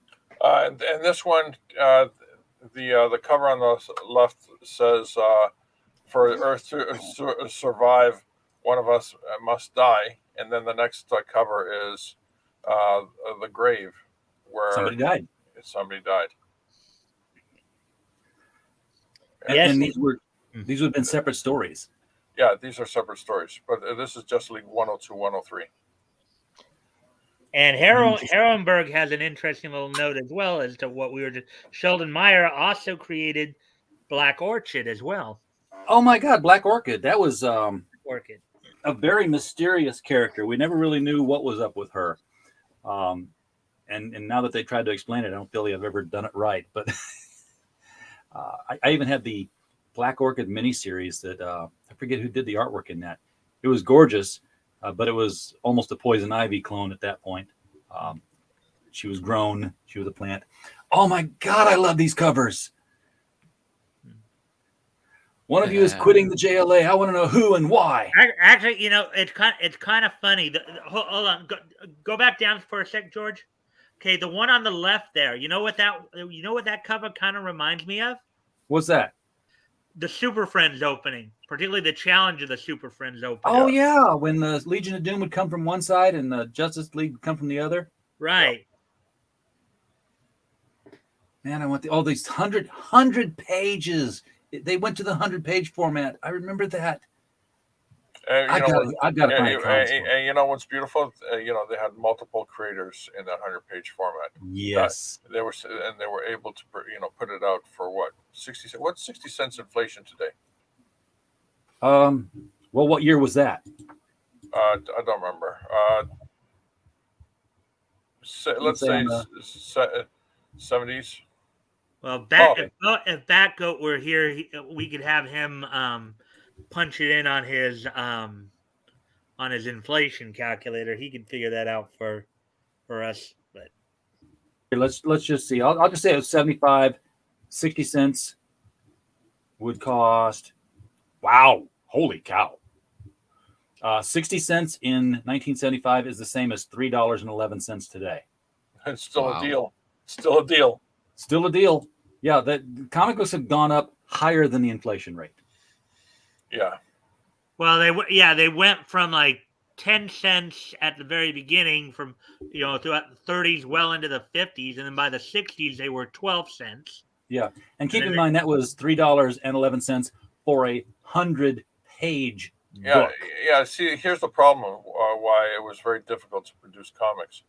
And this one, the cover on the left says, "For Earth to survive, one of us must die." And then the next cover is the grave where somebody died. And these would have been separate stories. Yeah, these are separate stories, but this is Justice League 102, 103. And Herrenberg has an interesting little note as well as to what we were just. Sheldon Meyer also created Black Orchid as well. Oh my God, Black Orchid! That was Orchid, a very mysterious character. We never really knew what was up with her. And now that they tried to explain it, I don't feel like I've ever done it right. But I even had the Black Orchid miniseries that I forget who did the artwork in that. It was gorgeous. But it was almost a Poison Ivy clone at that point. She was grown. She was a plant. Oh my God, I love these covers. One of you is quitting the JLA. I want to know who and why. Actually, it's kind of funny. Hold on, go back down for a sec, George. Okay, the one on the left there. You know what that cover kind of reminds me of? What's that? The Super Friends opening, particularly the challenge of the Super Friends opening. Oh yeah, when the Legion of Doom would come from one side and the Justice League would come from the other. Right. Man, I want all these 100 pages. They went to the 100-page format. I remember that. I've got to find it. And you know what's beautiful? They had multiple creators in that 100-page format. Yes. They were able to put it out for what? 60 cents. What's 60 cents inflation today? Well, what year was that? I don't remember. Let's say 70s. Well, if Batgoat were here, we could have him punch it in on his inflation calculator. He could figure that out for us. But let's just see. I'll just say it was 75, 60 cents would cost. Wow, holy cow! 60 cents in 1975 is the same as $3.11 today. It's still a deal. Still a deal. Still a deal. Yeah, the comic books have gone up higher than the inflation rate. Yeah. Well, they went from like 10 cents at the very beginning, from throughout the 30s, well into the 50s, and then by the 60s they were 12 cents. Yeah, and keep And in then mind that was $3.11 for 100-page Yeah, book. yeah. See, here's the problem why it was very difficult to produce comics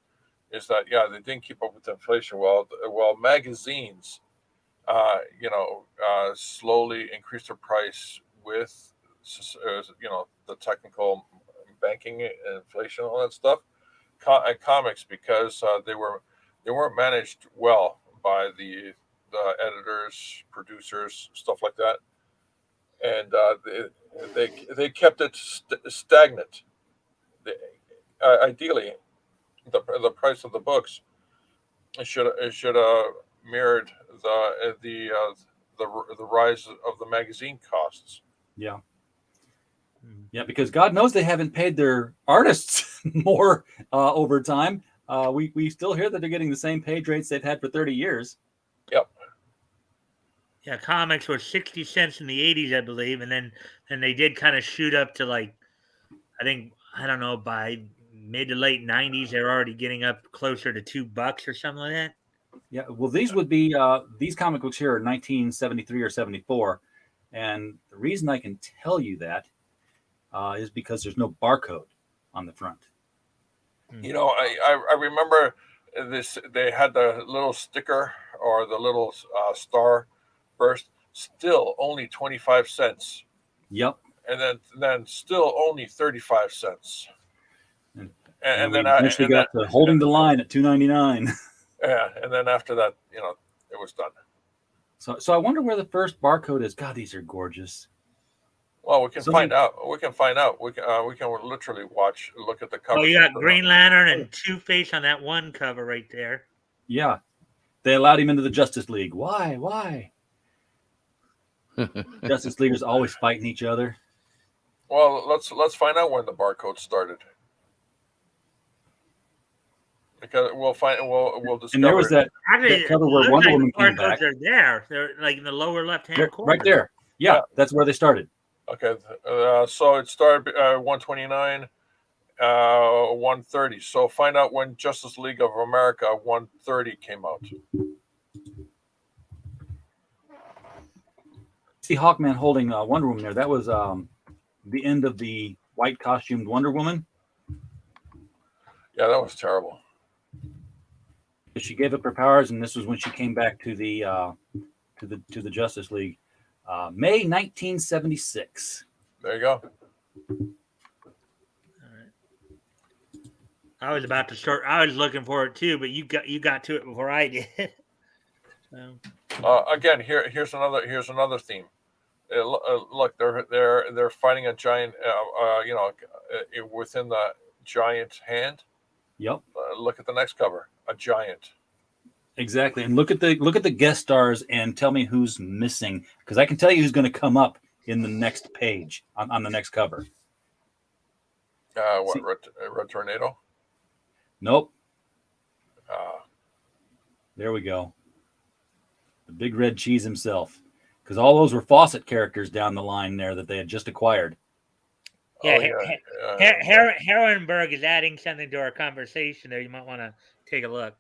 is that they didn't keep up with inflation. Well, magazines, slowly increased their price with the technical banking, inflation, all that stuff. Comics, because they weren't managed well by the editors, producers, stuff like that, and they kept it stagnant. They, ideally, the price of the books it should mirrored the rise of the magazine costs. Yeah. Yeah, because God knows they haven't paid their artists more over time. We still hear that they're getting the same page rates they've had for 30 years. Yep. Yeah, comics were 60 cents in the 80s, I believe, and then they did kind of shoot up to like, I don't know, by mid to late 90s they're already getting up closer to $2 or something like that. Yeah, well, these would be these comic books here are 1973 or 74, and the reason I can tell you that is because there's no barcode on the front. I remember this. They had the little sticker or the little star burst. Still only 25 cents. Yep. And then still only 35 cents. And then eventually got to holding the line at $2.99. Yeah, and then after that, it was done. So I wonder where the first barcode is. God, these are gorgeous. Well, we can find out. We can find out. We can literally look at the cover. Oh, you got Green Lantern and Two-Face on that one cover right there. Yeah, they allowed him into the Justice League. Why? Justice Leaguers always fighting each other. Well, let's find out when the barcode started. Because we'll discover. And there was that cover where Wonder Woman came back. They're like in the lower left-hand corner. Right there. Yeah, that's where they started. Okay, so it started 129, 130. So find out when Justice League of America 130 came out. See Hawkman holding Wonder Woman there. That was the end of the white costumed Wonder Woman. Yeah, that was terrible. She gave up her powers, and this was when she came back to the Justice League, May 1976. There you go. All right. I was about to start. I was looking for it too, but you got to it before I did. So. Again, here's another theme. Look, they're fighting a giant, within the giant hand. Yep. Look at the next cover, a giant. Exactly, and look at the guest stars and tell me who's missing, because I can tell you who's going to come up in the next page on the next cover. Red Tornado? Nope. There we go. The big red cheese himself, because all those were Fawcett characters down the line there that they had just acquired. Yeah, Herrenberg is adding something to our conversation there. You might want to take a look.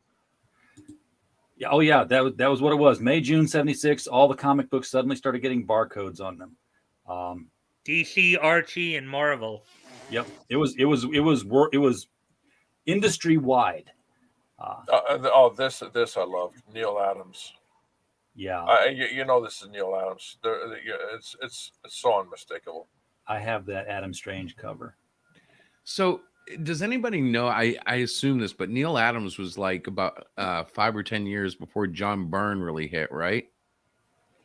Yeah, oh yeah, that was what it was. May, June 76, all the comic books suddenly started getting barcodes on them. DC, Archie, and Marvel. Yep, it was industry wide. This I loved, Neil Adams. Yeah, this is Neil Adams. It's so unmistakable. I have that Adam Strange cover. So does anybody know? I assume this, but Neil Adams was like about 5 or 10 years before John Byrne really hit, right?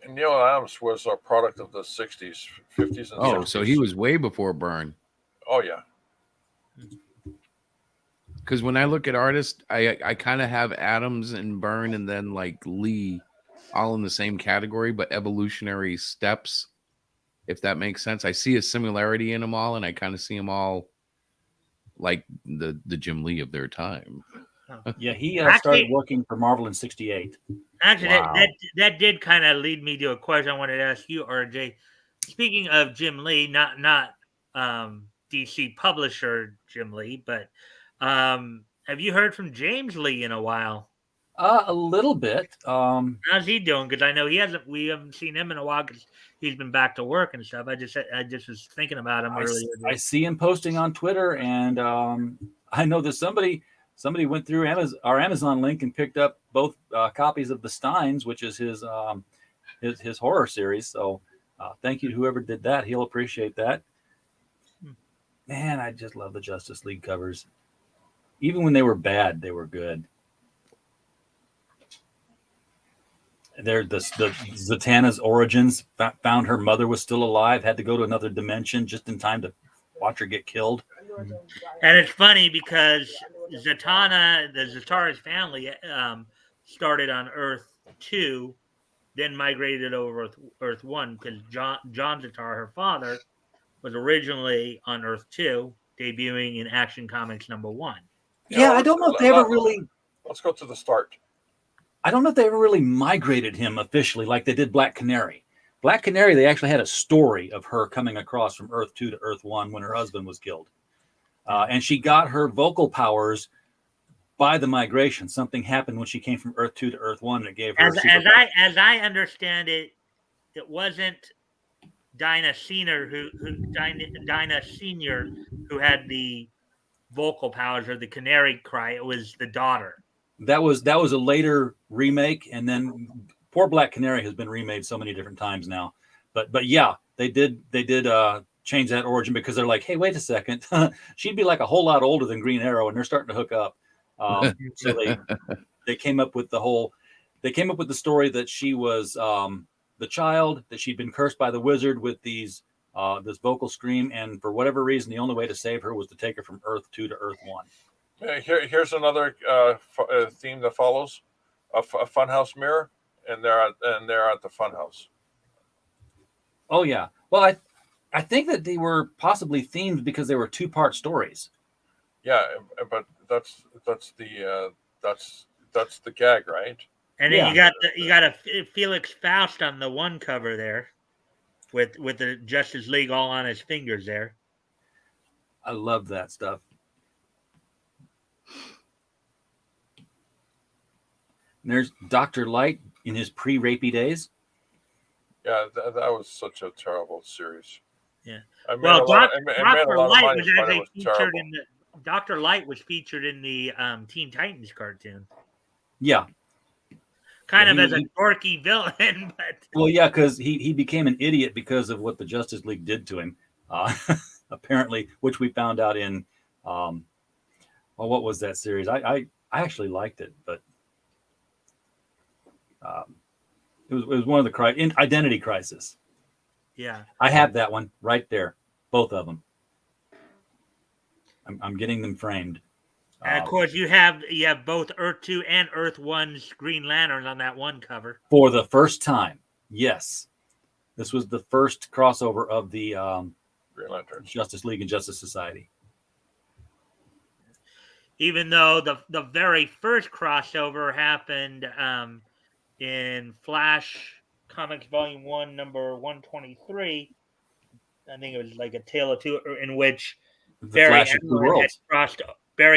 And Neil Adams was a product of the 60s, 50s, and 60s. So he was way before Byrne. Oh, yeah. Because when I look at artists, I kind of have Adams and Byrne and then like Lee all in the same category, but evolutionary steps, if that makes sense. I see a similarity in them all, and I kind of see them all like the Jim Lee of their time. Yeah, he started working for Marvel in '68. Actually, wow. that did kind of lead me to a question I wanted to ask you, RJ. Speaking of Jim Lee, not DC publisher Jim Lee, but have you heard from James Lee in a while? A little bit. How's he doing? Because I know we haven't seen him in a while because he's been back to work and stuff. I just was thinking about him earlier. I see him posting on Twitter, and I know that somebody went through our Amazon link and picked up both copies of the Steins, which is his horror series. So thank you to whoever did that. He'll appreciate that. Man, I just love the Justice League covers. Even when they were bad, they were good. The Zatanna's origins, found her mother was still alive, had to go to another dimension just in time to watch her get killed. And it's funny because Zatanna, the Zatara's family, started on Earth 2, then migrated over Earth 1 because John Zatara, her father, was originally on Earth 2, debuting in Action Comics #1. Yeah, I don't know if they ever really. Let's go to the start. I don't know if they ever really migrated him officially like they did Black Canary. Black Canary, they actually had a story of her coming across from Earth 2 to Earth 1 when her husband was killed. And she got her vocal powers by the migration. Something happened when she came from Earth 2 to Earth 1 and it gave her as I understand it, it wasn't Dinah Senior who had the vocal powers or the canary cry. It was the daughter. That was a later remake, and then poor Black Canary has been remade so many different times now. But yeah, they did change that origin because they're like, hey, wait a second, she'd be like a whole lot older than Green Arrow, and they're starting to hook up. So they came up with the story that she was the child, that she'd been cursed by the wizard with this vocal scream, and for whatever reason, the only way to save her was to take her from Earth 2 to Earth 1. Here's another theme that follows: a funhouse mirror, and they're at the funhouse. Oh yeah, well I think that they were possibly themed because they were 2-part stories. Yeah, but that's the gag, right? And then you got a Felix Faust on the one cover there, with the Justice League all on his fingers there. I love that stuff. And there's Dr. Light in his pre-rapey days. Yeah, that was such a terrible series. Yeah. Dr. Light was actually featured in Dr. Light was featured in the Teen Titans cartoon. Yeah. Kind of as a dorky villain, but well, yeah, because he became an idiot because of what the Justice League did to him, apparently, which we found out in what was that series? I actually liked it, but it was one of the Identity Crisis. Yeah, I have that one right there, both of them. I'm getting them framed. And of course, you have both Earth 2 and Earth 1's Green Lanterns on that one cover. For the first time, yes. This was the first crossover of the Green Lanterns, Justice League and Justice Society. Even though the very first crossover happened in Flash Comics Volume 1, number 123. I think it was like a Tale of Two, in which Barry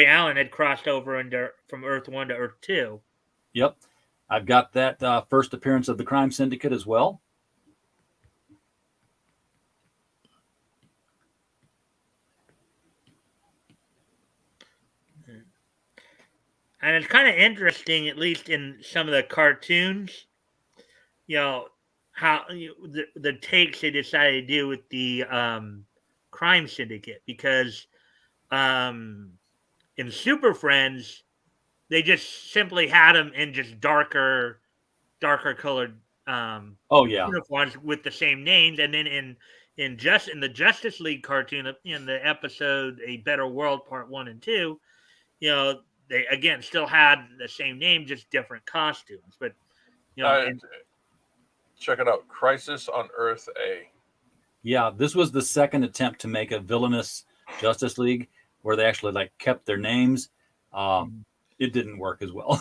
Allen had crossed over from Earth 1 to Earth 2. Yep. I've got that first appearance of the Crime Syndicate as well. And it's kind of interesting, at least in some of the cartoons, how the takes they decided to do with the Crime Syndicate, because in Super Friends, they just simply had them in just darker colored uniforms with the same names, and then in the Justice League cartoon, in the episode A Better World Part 1 and 2, they again still had the same name, just different costumes. But check it out, Crisis on Earth A. Yeah, this was the second attempt to make a villainous Justice League where they actually kept their names. It didn't work as well.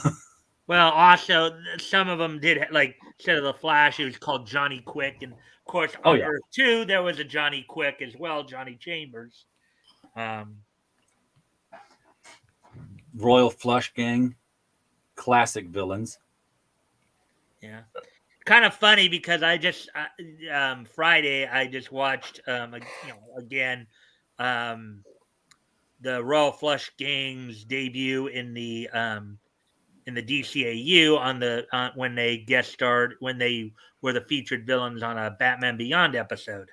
Well, also some of them did, instead of the Flash, it was called Johnny Quick, and of course on Earth 2 there was a Johnny Quick as well, Johnny Chambers. Royal Flush Gang. classic villains. Yeah. Kind of funny because I just Friday I just watched again the Royal Flush Gang's debut in the DCAU on the when they guest starred when they were the featured villains on a Batman Beyond episode.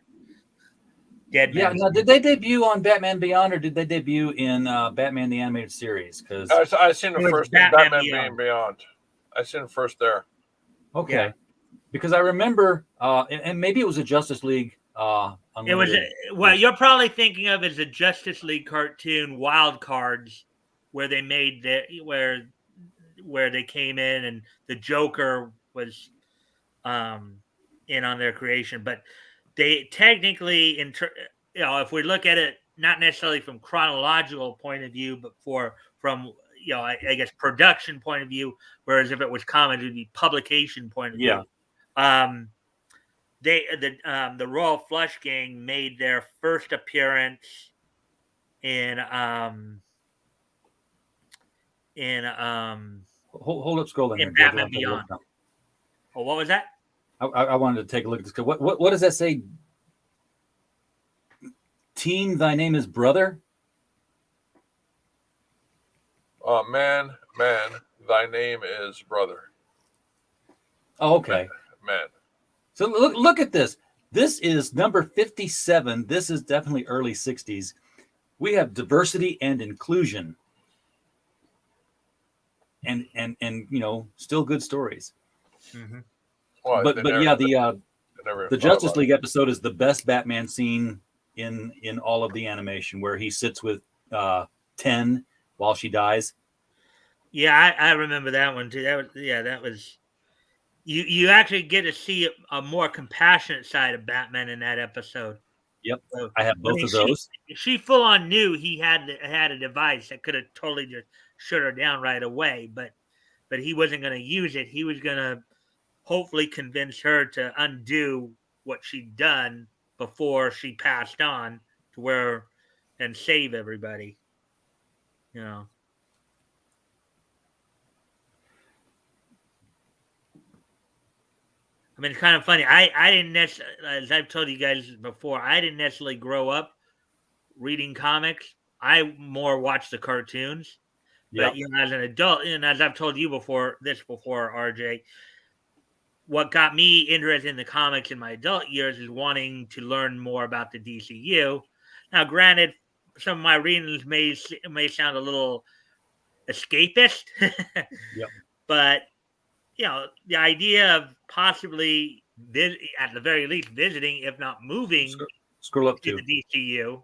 Yeah, now did they debut on Batman Beyond, or did they debut in Batman the Animated Series? Because I seen the first in Batman Beyond. I seen it first there. Okay, Yeah. because I remember, and maybe it was a Justice League. It was what you're probably thinking of as a Justice League cartoon, Wild Cards, where they made where they came in and the Joker was in on their creation, but they technically, if we look at it not necessarily from chronological point of view, but from I guess production point of view, whereas if it was common, it would be publication point of view. The Royal Flush Gang made their first appearance in hold up, scrolling in Batman Beyond. Oh, what was that? I wanted to take a look at this. What does that say? Team, thy name is brother. Man, thy name is brother. Oh, okay. Man. So look at this. This is number 57. This is definitely early 60s. We have diversity and inclusion. And still good stories. Mm-hmm. Well, the Justice League episode is the best Batman scene in all of the animation, where he sits with 10 while she dies. Yeah, I remember that one too. That was you actually get to see a more compassionate side of Batman in that episode. Yep, so, I have both of those. She full on knew he had a device that could have totally just shut her down right away, but he wasn't going to use it. He was going to hopefully convince her to undo what she'd done before she passed on and save everybody. I mean, it's kind of funny. I didn't necessarily, as I've told you guys before, I didn't necessarily grow up reading comics. I more watched the cartoons. But as an adult, and as I've told you before, RJ, what got me interested in the comics in my adult years is wanting to learn more about the DCU. Now, granted, some of my readings may sound a little escapist, but the idea of possibly, at the very least, visiting, if not moving, scroll up to the DCU,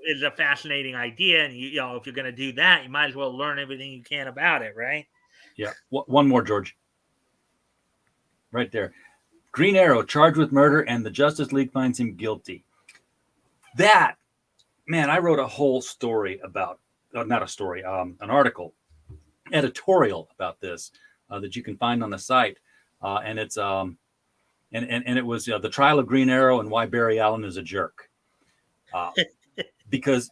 is a fascinating idea. And if you're going to do that, you might as well learn everything you can about it, right? Yeah. One more, George. Right there. Green Arrow charged with murder, and the Justice League finds him guilty. That, man, I wrote a whole story about, not a story, an article, editorial about this that you can find on the site. And it's and it was the trial of Green Arrow and why Barry Allen is a jerk. Because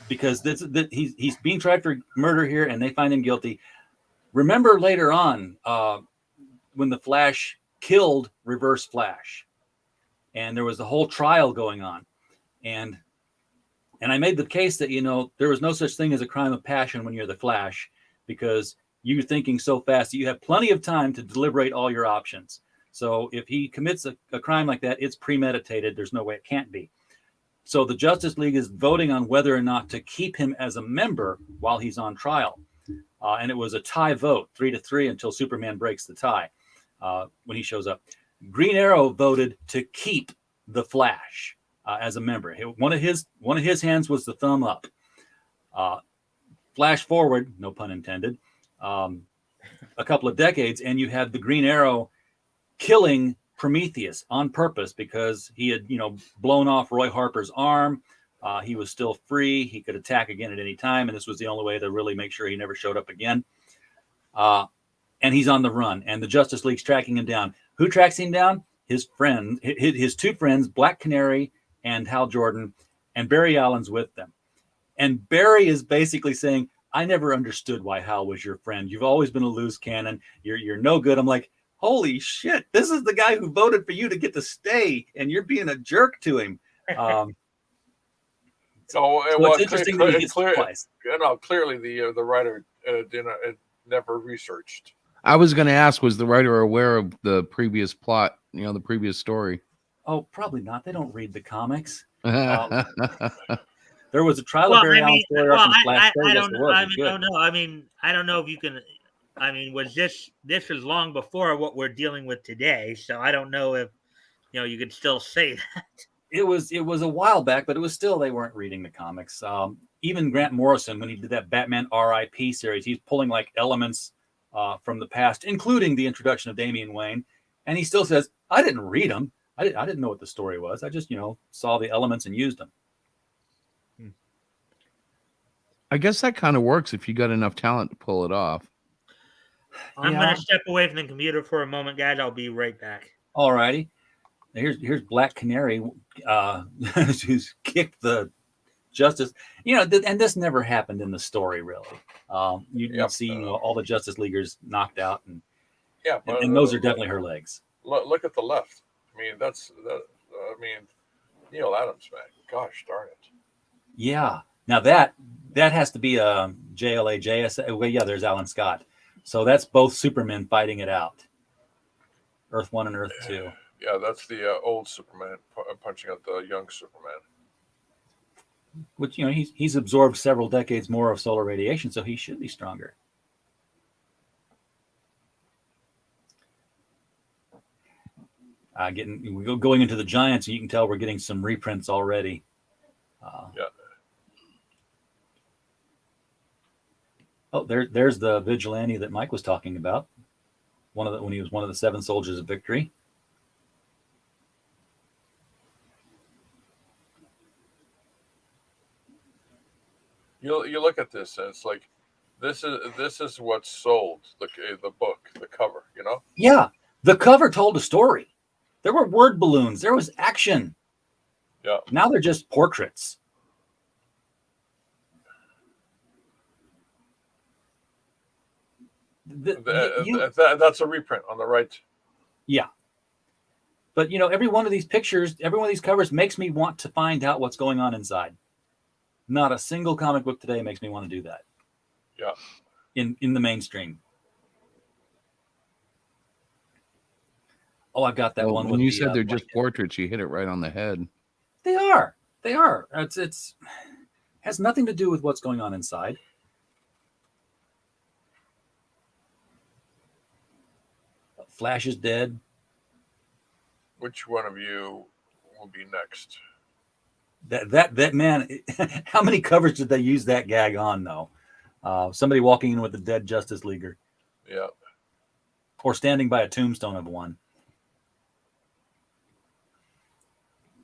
he's being tried for murder here, and they find him guilty. Remember later on when the Flash killed Reverse Flash, and there was the whole trial going on, and I made the case that there was no such thing as a crime of passion when you're the Flash, because you're thinking so fast that you have plenty of time to deliberate all your options. So if he commits a crime like that, it's premeditated. There's no way it can't be. So the Justice League is voting on whether or not to keep him as a member while he's on trial. And it was a tie vote, 3-3, until Superman breaks the tie when he shows up. Green Arrow voted to keep the Flash as a member. One of his hands was the thumb up. Flash forward, no pun intended, a couple of decades, and you had the Green Arrow killing Prometheus on purpose because he had, blown off Roy Harper's arm. He was still free. He could attack again at any time, and this was the only way to really make sure he never showed up again. And he's on the run, and the Justice League's tracking him down. Who tracks him down? His friend, his two friends, Black Canary and Hal Jordan, and Barry Allen's with them. And Barry is basically saying, I never understood why Hal was your friend. You've always been a loose cannon. You're no good. I'm like, holy shit, this is the guy who voted for you to get to stay, and you're being a jerk to him. So it's interesting that he gets twice. Clearly the writer never researched. I was going to ask, was the writer aware of the previous plot, the previous story? Oh, probably not. They don't read the comics. I There was a trial of Barry Allen story arc in Flash. I don't know. I don't know if you can. I mean, was this was long before what we're dealing with today? So I don't know if you could still say that. It was a while back, but it was still they weren't reading the comics. Even Grant Morrison, when he did that Batman R.I.P. series, he's pulling like elements from the past, including the introduction of Damian Wayne, and he still says, "I didn't read them. I didn't know what the story was. I just saw the elements and used them." guess that kind of works if you got enough talent to pull it off. I'm going to step away from the computer for a moment, guys. I'll be right back. All righty. Here's Black Canary, who's kicked the Justice. And this never happened in the story, really. You'd see all the Justice Leaguers knocked out, and those are definitely her legs. Look at the left. I mean, Neil Adams, man. Gosh darn it. Yeah. Now that has to be a JLA, JSA. Well, yeah, there's Alan Scott. So that's both Supermen fighting it out. Earth 1 and Earth 2. Yeah, that's the old Superman punching out the young Superman. Which, he's absorbed several decades more of solar radiation, so he should be stronger. Going into the Giants, you can tell we're getting some reprints already. Oh, there's the vigilante that Mike was talking about. When he was one of the 7 soldiers of victory. You look at this and it's like, this is what's sold. The book, the cover, Yeah, the cover told a story. There were word balloons. There was action. Yeah. Now they're just portraits. That's a reprint on the right. Yeah. But, every one of these pictures, every one of these covers makes me want to find out what's going on inside. Not a single comic book today makes me want to do that. Yeah. In the mainstream. Oh, I've got that one. When you said they're just portraits, you hit it right on the head. They are. It's has nothing to do with what's going on inside. Flash is dead. Which one of you will be next? That man. How many covers did they use that gag on, though? Somebody walking in with a dead Justice Leaguer. Yeah. Or standing by a tombstone of one.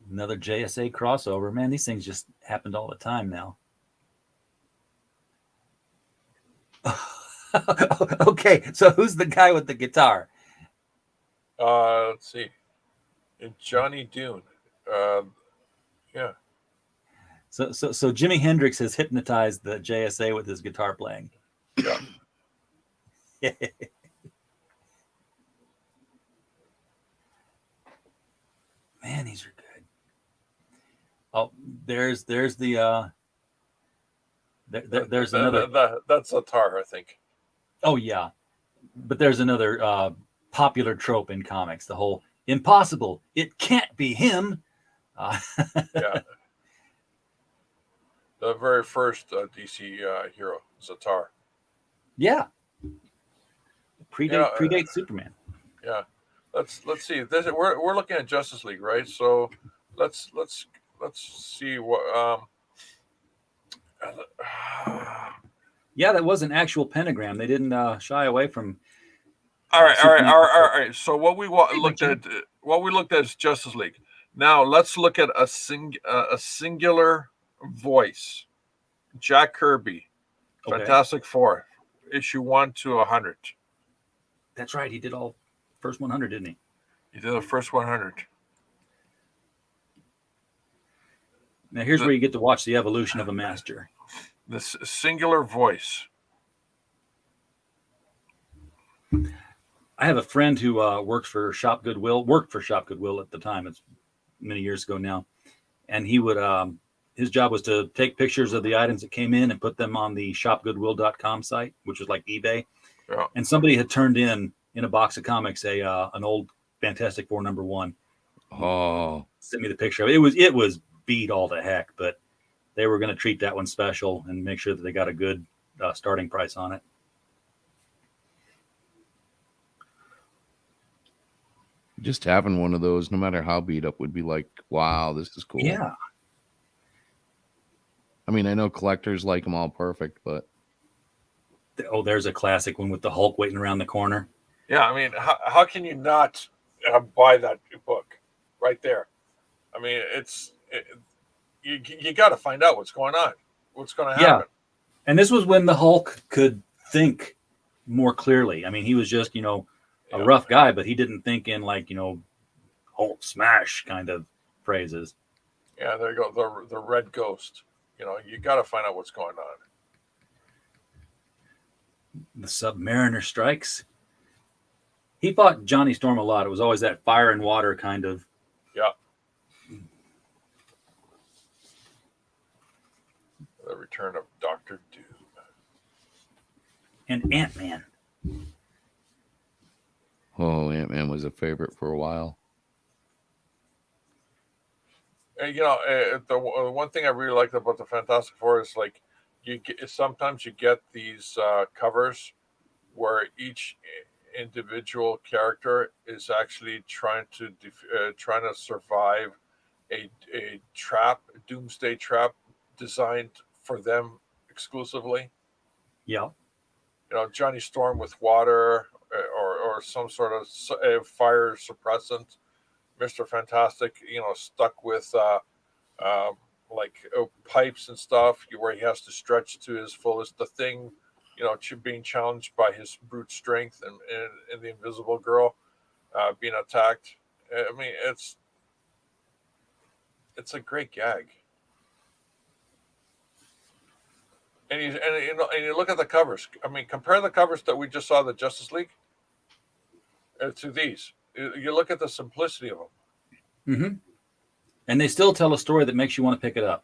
Another JSA crossover. Man, these things just happened all the time now. Okay, so who's the guy with the guitar? Let's see. Johnny Dune. Yeah. So Jimi Hendrix has hypnotized the JSA with his guitar playing. Yeah. Man, these are good. Oh, there's the there's another. That's a tar, I think. Oh yeah, but there's another popular trope in comics: the whole impossible. It can't be him. Yeah. The very first DC hero, Zatar. Yeah. Predates Superman. Yeah. Let's see. We're looking at Justice League, right? So let's see what. Yeah, that was an actual pentagram. They didn't shy away from. All right. So what we looked at is Justice League. Now let's look at a singular voice. Jack Kirby, Okay. Fantastic Four, issue 1 to 100. That's right. He did all first 100, didn't he? He did the first 100. Now here's where you get to watch the evolution of a master. This singular voice. I have a friend who worked for Shop Goodwill at the time. It's many years ago now. And he would, his job was to take pictures of the items that came in and put them on the shopgoodwill.com site, which was like eBay. Yeah. And somebody had turned in a box of comics, an old Fantastic Four #1. Oh, Sent me the picture of it. It was beat all to heck, but they were going to treat that one special and make sure that they got a good starting price on it. just having one of those, no matter how beat up, would be like, wow, this is cool. Yeah. I mean, I know collectors like them all perfect, but Oh, there's a classic one with the Hulk waiting around the corner. Yeah, I mean, how can you not buy that book right there? I mean, you got to find out what's going on, what's going to happen. Yeah. And this was when the Hulk could think more clearly. I mean, he was just, a rough guy, but he didn't think in like, Hulk smash kind of phrases. Yeah, there you go. The Red Ghost. You got to find out what's going on. The Submariner strikes. He fought Johnny Storm a lot. It was always that fire and water kind of. Yeah. The return of Dr. Doom. And Ant-Man. oh, Ant-Man was a favorite for a while. The one thing I really liked about the Fantastic Four is like sometimes you get these covers where each individual character is actually trying to survive a doomsday trap designed for them exclusively. Yeah. Johnny Storm with water or some sort of fire suppressant. Mr. Fantastic, stuck with pipes and stuff where he has to stretch to his fullest. The Thing, being challenged by his brute strength, and the Invisible Girl being attacked. I mean, it's a great gag. And you look at the covers. I mean, compare the covers that we just saw, the Justice League, to these. You look at the simplicity of them. Mm-hmm. And they still tell a story that makes you want to pick it up.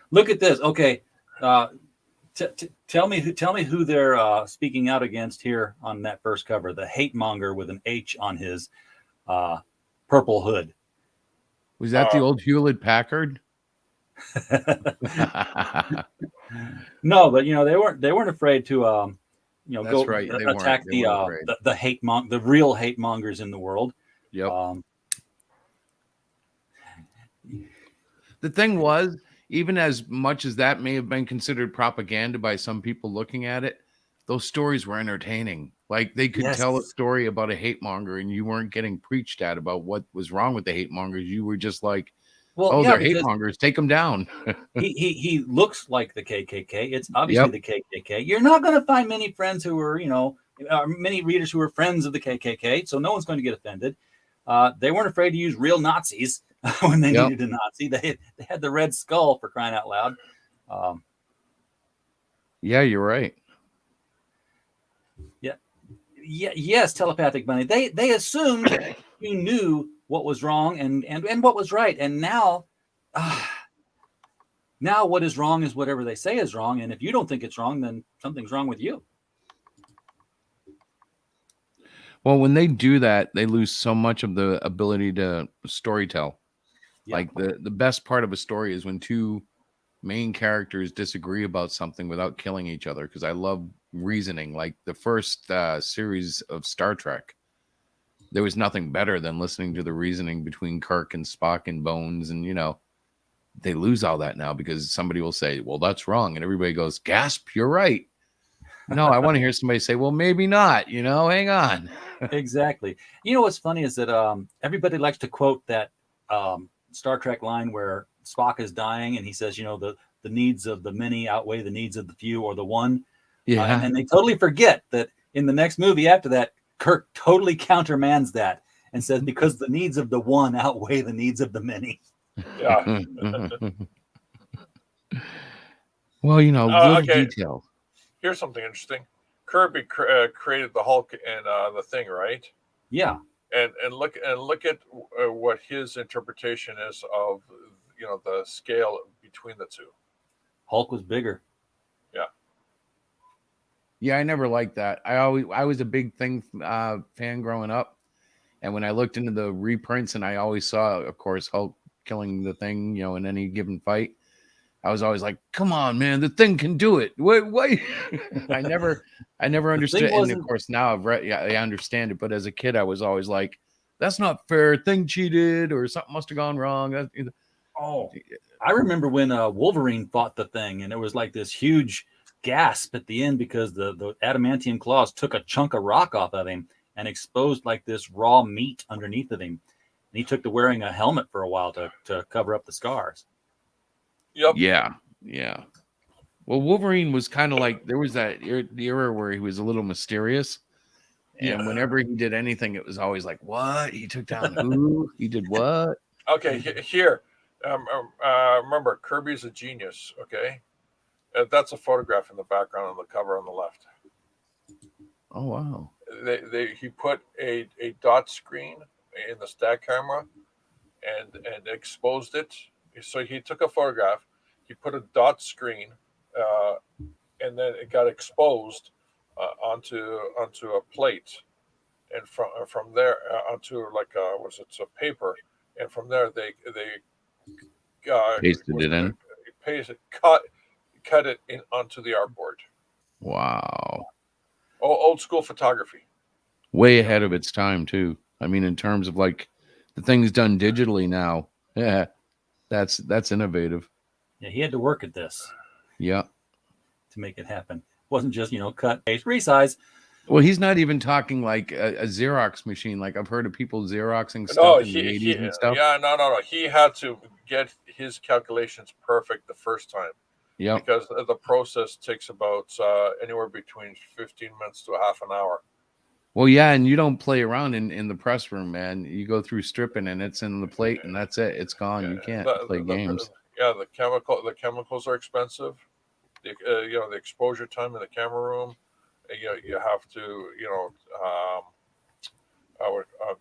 Look at this. Okay, tell me who they're speaking out against here on that first cover. The hate monger with an H on his purple hood. Was that the old Hewlett Packard? No, but they weren't afraid to That's go right. attack the hate the real hate mongers in the world. Yep. The thing was, even as much as that may have been considered propaganda by some people looking at it, those stories were entertaining. Like they could tell a story about a hate monger, and you weren't getting preached at about what was wrong with the hate mongers. You were just like, they're hate mongers. Take them down. he looks like the KKK. It's obviously the KKK. You're not going to find many friends who are, many readers who are friends of the KKK. So no one's going to get offended. They weren't afraid to use real Nazis when they needed a Nazi. They had the Red Skull, for crying out loud. Yeah, you're right. Yes, telepathic bunny. They assumed you knew what was wrong and what was right. And now what is wrong is whatever they say is wrong. And if you don't think it's wrong, then something's wrong with you. Well, when they do that, they lose so much of the ability to storytell. Yeah. Like the best part of a story is when two main characters disagree about something without killing each other. Because I love reasoning. Like the first series of Star Trek, there was nothing better than listening to the reasoning between Kirk and Spock and Bones. And, they lose all that now because somebody will say, well, that's wrong. And everybody goes, gasp, you're right. No, I want to hear somebody say, well, maybe not, hang on. Exactly. What's funny is that everybody likes to quote that Star Trek line where Spock is dying and he says, the needs of the many outweigh the needs of the few or the one. Yeah. And they totally forget that in the next movie after that, Kirk totally countermands that and says, because the needs of the one outweigh the needs of the many. Yeah. Well, little Okay, detail. here's something interesting. Kirby created the Hulk and the Thing, right? Yeah. And look at what his interpretation is of the scale between the two. Hulk was bigger. Yeah. Yeah, I never liked that. I was a big Thing fan growing up, and when I looked into the reprints, and I always saw, of course, Hulk killing the Thing, in any given fight. I was always like, "Come on, man, the Thing can do it." Wait. I never The Thing understood. And of wasn't. course, now I understand it. But as a kid, I was always like, "That's not fair. Thing cheated, or something must have gone wrong." Oh, I remember when Wolverine fought the Thing, and it was like this huge gasp at the end because the adamantium claws took a chunk of rock off of him and exposed like this raw meat underneath of him. And he took to wearing a helmet for a while to cover up the scars. Yep. Yeah. Well, Wolverine was kind of like, there was the era where he was a little mysterious, and Yeah. whenever he did anything, it was always like, "What? He took down who? He did what?" Okay. Here. Remember, Kirby's a genius. Okay. That's a photograph in the background on the cover on the left. Oh wow! He put a dot screen in the stack camera and exposed it. So he took a photograph. He put a dot screen, and then it got exposed onto a plate, and from there onto like was it a paper, and from there they Pasted it in. cut it in onto the artboard. Wow! Old school photography. Way ahead of its time too. I mean, in terms of like the things done digitally now. Yeah, that's innovative. Yeah, he had to work at this Yeah. to make it happen. It wasn't just cut, paste, resize. Well, he's not even talking like a Xerox machine. Like I've heard of people Xeroxing stuff No, in the 80s and stuff. yeah, no. He had to get his calculations perfect the first time. Yeah. Because the process takes about anywhere between 15 minutes to a half an hour. Well, yeah, and you don't play around in the press room, man. You go through stripping, and it's in the plate, and that's it. It's gone. You can't play games. The chemicals are expensive. The exposure time in the camera room. You have to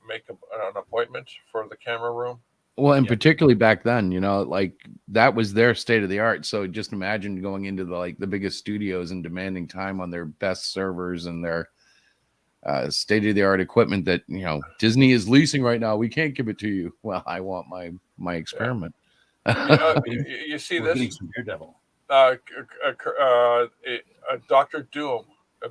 make an appointment for the camera room. Well, and particularly back then, like that was their state of the art. So just imagine going into the biggest studios and demanding time on their best servers and their state of the art equipment that Disney is leasing right now. We can't give it to you. Well, I want my experiment. You see this? Daredevil. Dr. Doom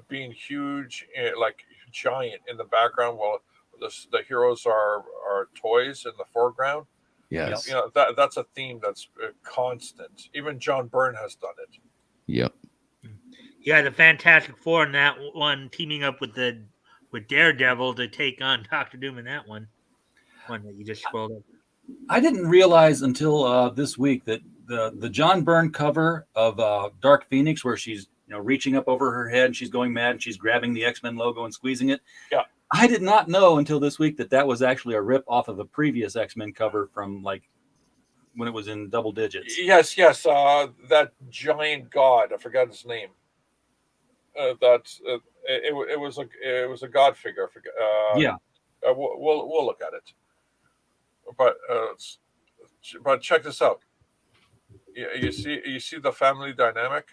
being huge, like giant in the background, while the heroes are toys in the foreground. Yes. That's a theme that's constant. Even John Byrne has done it. Yep. Yeah, the Fantastic Four in that one teaming up with Daredevil to take on Doctor Doom in that one that you just scrolled up. I didn't realize until this week that the John Byrne cover of Dark Phoenix, where she's reaching up over her head and she's going mad and she's grabbing the X-Men logo and squeezing it. Yeah. I did not know until this week that was actually a rip off of a previous X-Men cover from like when it was in double digits. Yes. That giant god, I forgot his name. It was a god figure. Yeah. We'll look at it. But check this out. You see the family dynamic.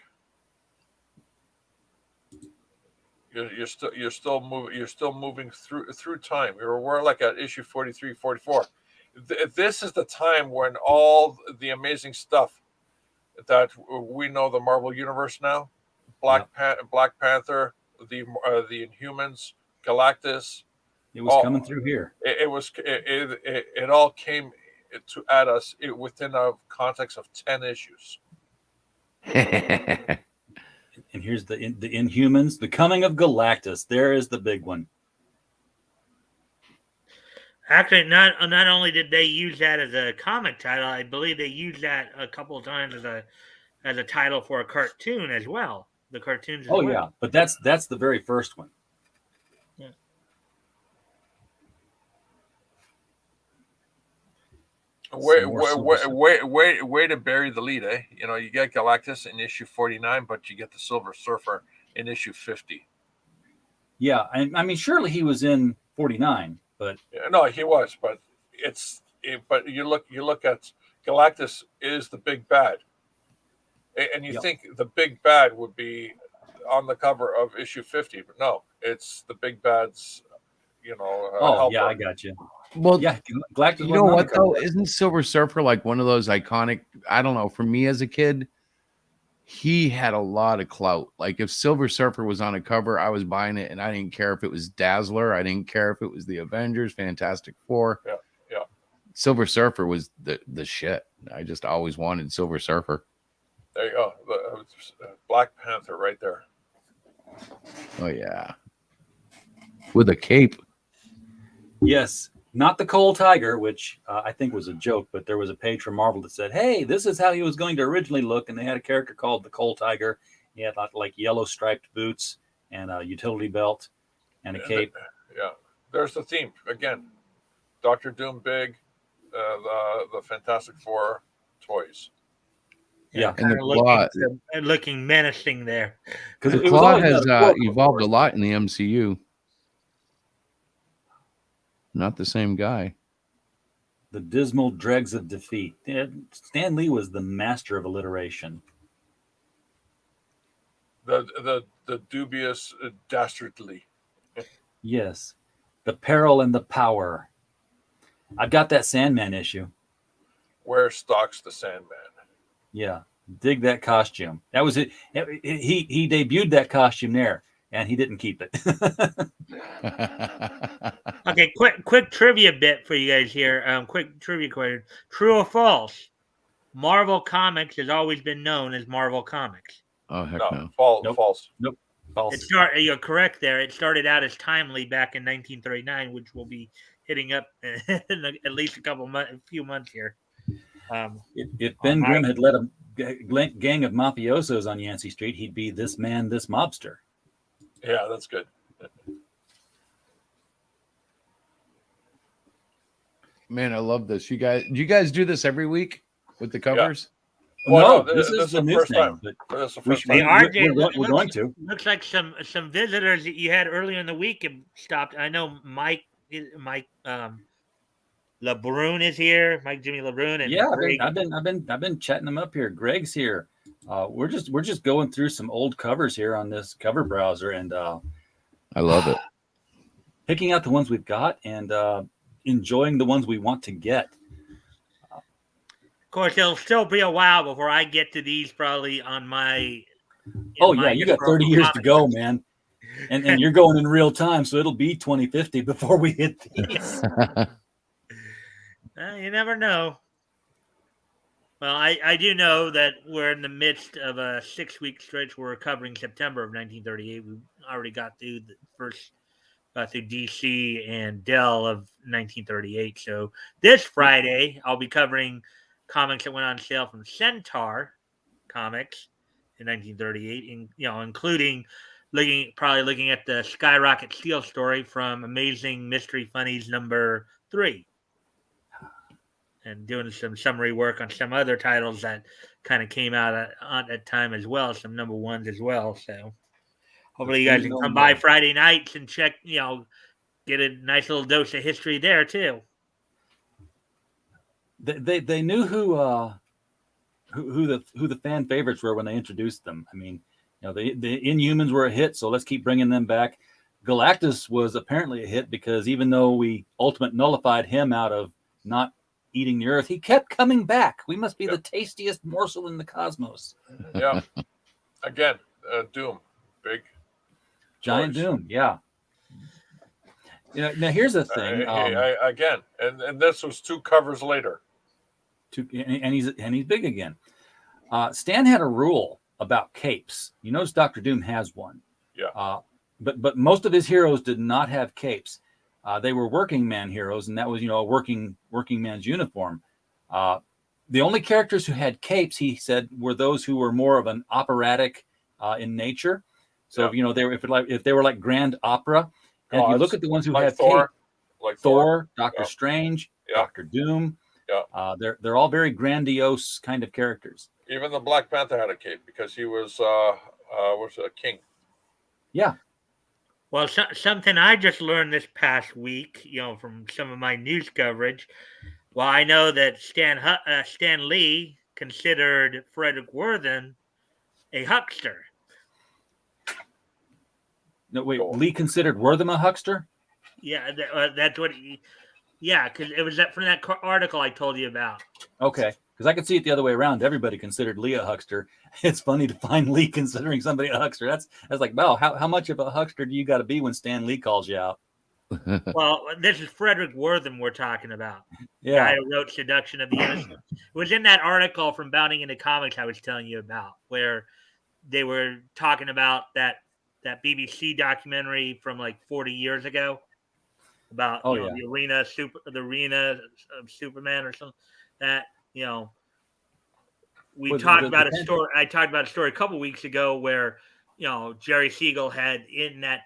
You're still moving through time. We're like at issue 43, 44. This is the time when all the amazing stuff that we know the Marvel Universe now, Black Panther, the Inhumans, Galactus. It was coming through here. It all came to at us within a context of 10 issues. And here's the Inhumans, the coming of Galactus. There is the big one. Actually, not only did they use that as a comic title, I believe they used that a couple of times as a title for a cartoon as well. The cartoons. As well. Yeah, but that's the very first one. Yeah. Way, some more way, Silver way, Surfer. way to bury the lead, eh? You know, you get Galactus in issue 49, but you get the Silver Surfer in issue 50. Yeah, and I mean, surely he was in 49, but Yeah, no, he was, but but you look at Galactus is the big bad, and you yep. think the big bad would be on the cover of issue 50, but no, it's the big bad's, Oh, yeah, helper. I got you. Well, Yeah, Galactus you know wasn't on the what though? cover. Isn't Silver Surfer like one of those iconic? I don't know. For me as a kid, he had a lot of clout. Like if Silver Surfer was on a cover, I was buying it, and I didn't care if it was Dazzler. I didn't care if it was the Avengers, Fantastic Four. Yeah, yeah. Silver Surfer was the shit. I just always wanted Silver Surfer. There you go, Black Panther right there. Oh yeah, with a cape. Yes, not the Coal Tiger, which I think was a joke, but there was a page from Marvel that said, hey, this is how he was going to originally look. And they had a character called the Coal Tiger. He had like yellow striped boots and a utility belt and a cape. Yeah, there's the theme again. Doctor Doom big, the Fantastic Four toys. Yeah. And the Claw, looking menacing there. Because the Claw has evolved a lot in the MCU. Not the same guy. The dismal dregs of defeat. Stan Lee was the master of alliteration. The dubious dastardly. Yes. The peril and the power. I've got that Sandman issue. Where stalks the Sandman? Yeah. Dig that costume. That was it. He debuted that costume there, and he didn't keep it. Okay, quick trivia bit for you guys here. Quick trivia question. True or false? Marvel Comics has always been known as Marvel Comics. Oh heck No, no. False. Nope. False. You're correct there. It started out as Timely back in 1939, which will be hitting up in at least a few months here. If Ben Grimm had led a gang of mafiosos on Yancey Street, he'd be this man, this mobster. Yeah, that's good. Man, I love this. Do you guys do this every week with the covers? Well, no, this is the new first thing. time. But This is the we first should, time. we're going to. Looks like some visitors that you had earlier in the week have stopped. I know Mike LeBrun is here. Mike Jimmy LeBrun and Yeah, Greg. I've been chatting them up here. Greg's here. We're just going through some old covers here on this cover browser, and I love it. Picking out the ones we've got and enjoying the ones we want to get. Of course, it'll still be a while before I get to these. Probably on my. You got 30 years to go, man. And you're going in real time, so it'll be 2050 before we hit these. You never know. Well, I do know that we're in the midst of a 6-week stretch where we're covering September of 1938. We already got through the first through DC and Dell of 1938. So this Friday, I'll be covering comics that went on sale from Centaur Comics in 1938, and including looking at the Skyrocket Steel story from Amazing Mystery Funnies number 3. And doing some summary work on some other titles that kind of came out at that time as well, some number ones as well. So hopefully you guys can come by Friday nights and check, get a nice little dose of history there too. They knew who the fan favorites were when they introduced them. I mean, the Inhumans were a hit, so let's keep bringing them back. Galactus was apparently a hit because even though we ultimate nullified him out of not eating the earth, he kept coming back. We must be the tastiest morsel in the cosmos. Yeah. Again, Doom, big giant toys. Doom. Yeah. Now here's the thing. Again, and this was 2 covers later. And he's big again. Stan had a rule about capes. You notice Dr. Doom has one. Yeah. But most of his heroes did not have capes. They were working man heroes, and that was a working man's uniform. The only characters who had capes, he said, were those who were more of an operatic in nature. So if they were like grand opera, and if you look at the ones who had Thor, capes, Thor, Doctor Strange, Yeah. Doctor Doom, Yeah. They're all very grandiose kind of characters. Even the Black Panther had a cape because he was a king. Yeah. Well, something I just learned this past week, from some of my news coverage. Well, I know that Stan Lee considered Frederick Worthen a huckster. No, wait. Go on. Lee considered Wortham a huckster? Yeah, that's what he. Yeah, because it was from that article I told you about. Okay, because I could see it the other way around. Everybody considered Lee a huckster. It's funny to find Lee considering somebody a huckster. That's like, well, how much of a huckster do you got to be when Stan Lee calls you out? Well, this is Frederick Wortham we're talking about. The Yeah. guy who wrote Seduction of the Innocent. It was in that article from Bounding into Comics I was telling you about, where they were talking about that BBC documentary from like 40 years ago about the arena of Superman or something. That we talked about a story. I talked about a story a couple weeks ago where Jerry Siegel had in that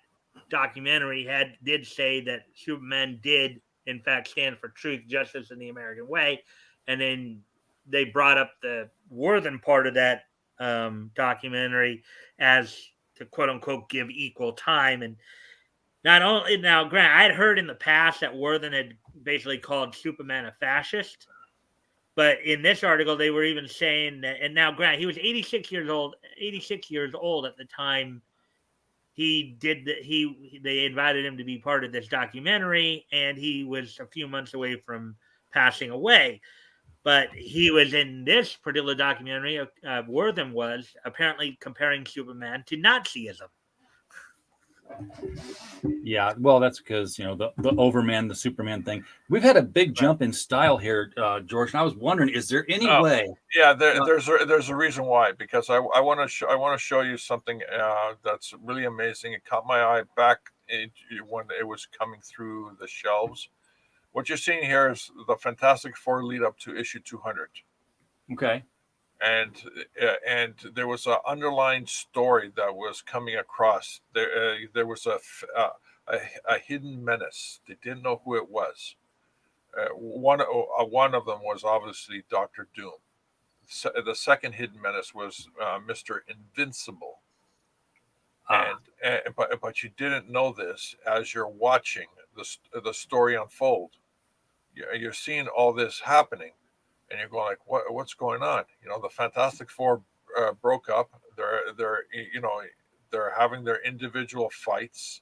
documentary did say that Superman did in fact stand for truth, justice, and the American way, and then they brought up the Worthen part of that documentary as to quote unquote give equal time. And not only now, Grant, I had heard in the past that Worthen had basically called Superman a fascist. But in this article, they were even saying that, and now, Grant, he was 86 years old. 86 years old at the time he did they invited him to be part of this documentary, and he was a few months away from passing away. But he was in this particular documentary. Wortham was apparently comparing Superman to Nazism. Yeah, well, that's because the Overman, the Superman thing. We've had a big jump in style here, George. And I was wondering, is there any way? Yeah, there's a reason why. Because I want to show you something that's really amazing. It caught my eye back when it was coming through the shelves. What you're seeing here is the Fantastic Four lead up to issue 200. Okay. And there was an underlying story that was coming across. There was a hidden menace. They didn't know who it was. One of them was obviously Doctor Doom. The second hidden menace was Mr. Invincible. But you didn't know this as you're watching the story unfold. You're seeing all this happening. And you're going like, what's going on? The Fantastic Four broke up. They're having their individual fights.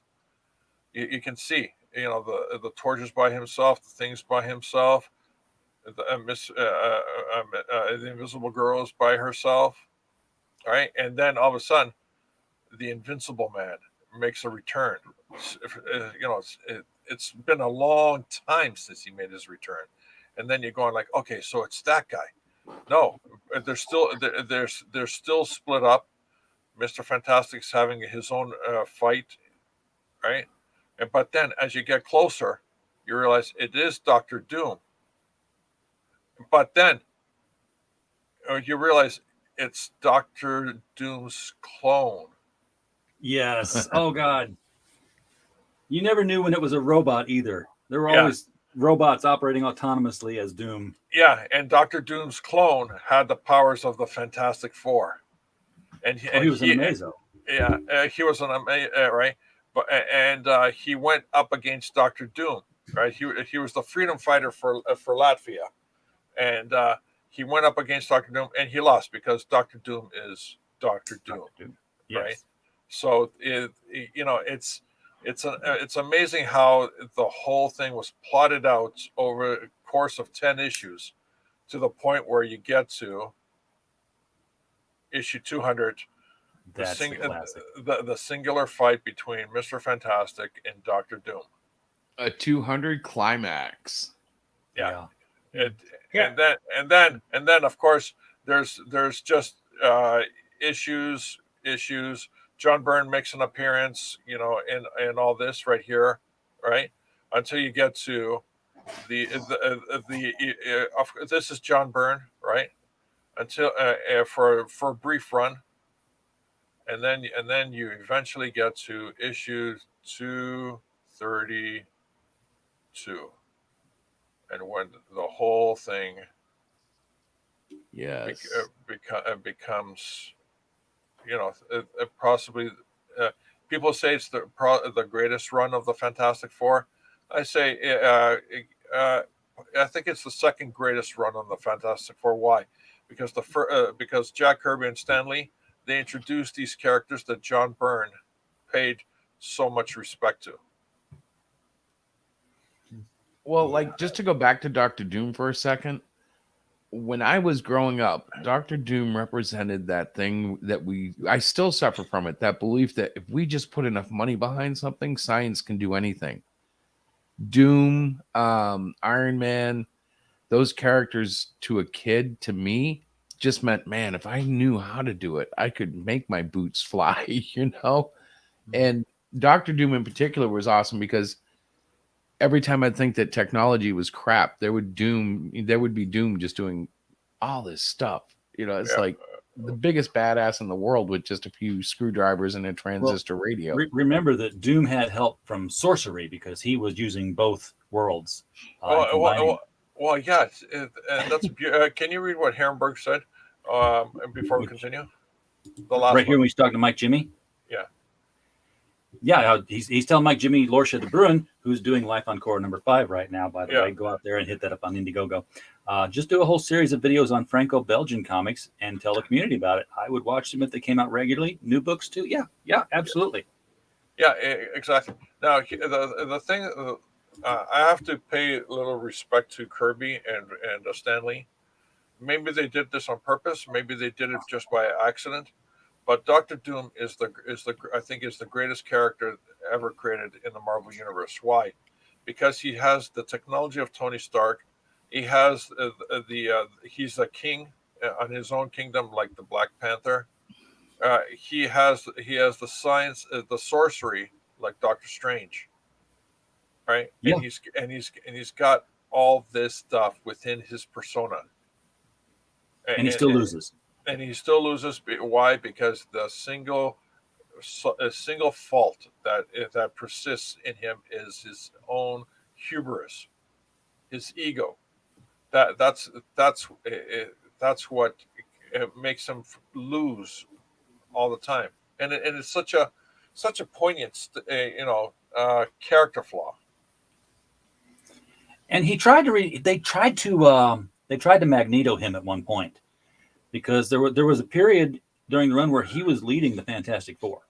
You can see, the Torches by himself, the Things by himself, the Invisible Girl is by herself, right? And then all of a sudden, the Invincible Man makes a return. It's been a long time since he made his return. And then you're going like, okay, so it's that guy. No, they're still split up. Mr. Fantastic's having his own fight, right? But then as you get closer, you realize it is Doctor Doom. But then you realize it's Doctor Doom's clone. Yes. Oh God. You never knew when it was a robot either. There were always robots operating autonomously as Doom. Yeah, and Doctor Doom's clone had the powers of the Fantastic Four, and he was an Amazo. Yeah, he was an Amazo, right? But he went up against Doctor Doom, right? He was the freedom fighter for Latvia, and he went up against Doctor Doom, and he lost because Doctor Doom is Doctor Doom, yes. Right? So it's amazing how the whole thing was plotted out over a course of 10 issues to the point where you get to issue 200. That's the classic. The singular fight between Mr. Fantastic and Doctor Doom. A 200 climax. Yeah. And then of course there's just issues. John Byrne makes an appearance, in all this right here, right? Until you get to this is John Byrne, right? Until for a brief run, and then you eventually get to issue 232, and when the whole thing Yes. becomes, possibly. People say it's the greatest run of the Fantastic Four. I say, I think it's the second greatest run on the Fantastic Four. Why? Because because Jack Kirby and Stan Lee, they introduced these characters that John Byrne paid so much respect to. Well, like, just to go back to Doctor Doom for a second, when I was growing up, Doctor Doom represented that thing that I still suffer from it, that belief that if we just put enough money behind something, science can do anything. Doom, Iron Man, those characters to a kid, to me, just meant, man, if I knew how to do it, I could make my boots fly, you know? And Doctor Doom in particular was awesome because every time I'd think that technology was crap, there would be Doom just doing all this stuff. You know, it's like the biggest badass in the world with just a few screwdrivers and a transistor radio. Remember that Doom had help from sorcery because he was using both worlds. Well, yeah, and that's. Can you read what Herrenberg said before we continue? The last right here when he's talking to Mike Jimmy. Yeah, he's telling Mike Jimmy Lorsha the Bruin, who's doing Life on Core number 5 right now, by the way. Go out there and hit that up on Indiegogo. Just do a whole series of videos on Franco-Belgian comics and tell the community about it. I would watch them if they came out regularly. New books too. Yeah, absolutely. Yeah, exactly. Now, the thing, I have to pay a little respect to Kirby and Stan Lee. Maybe they did this on purpose. Maybe they did it just by accident. But Doctor Doom is the greatest character ever created in the Marvel Universe. Why? Because he has the technology of Tony Stark. He has he's a king on his own kingdom, like the Black Panther. He has the science, the sorcery, like Doctor Strange. Right? Yeah. And he's got all this stuff within his persona. And he still loses. And he still loses. Why? Because the single fault that persists in him is his own hubris, his ego. That's what makes him lose all the time. And it's such a poignant character flaw. And he tried to they tried to Magneto him at one point. Because there was a period during the run where he was leading the Fantastic Four.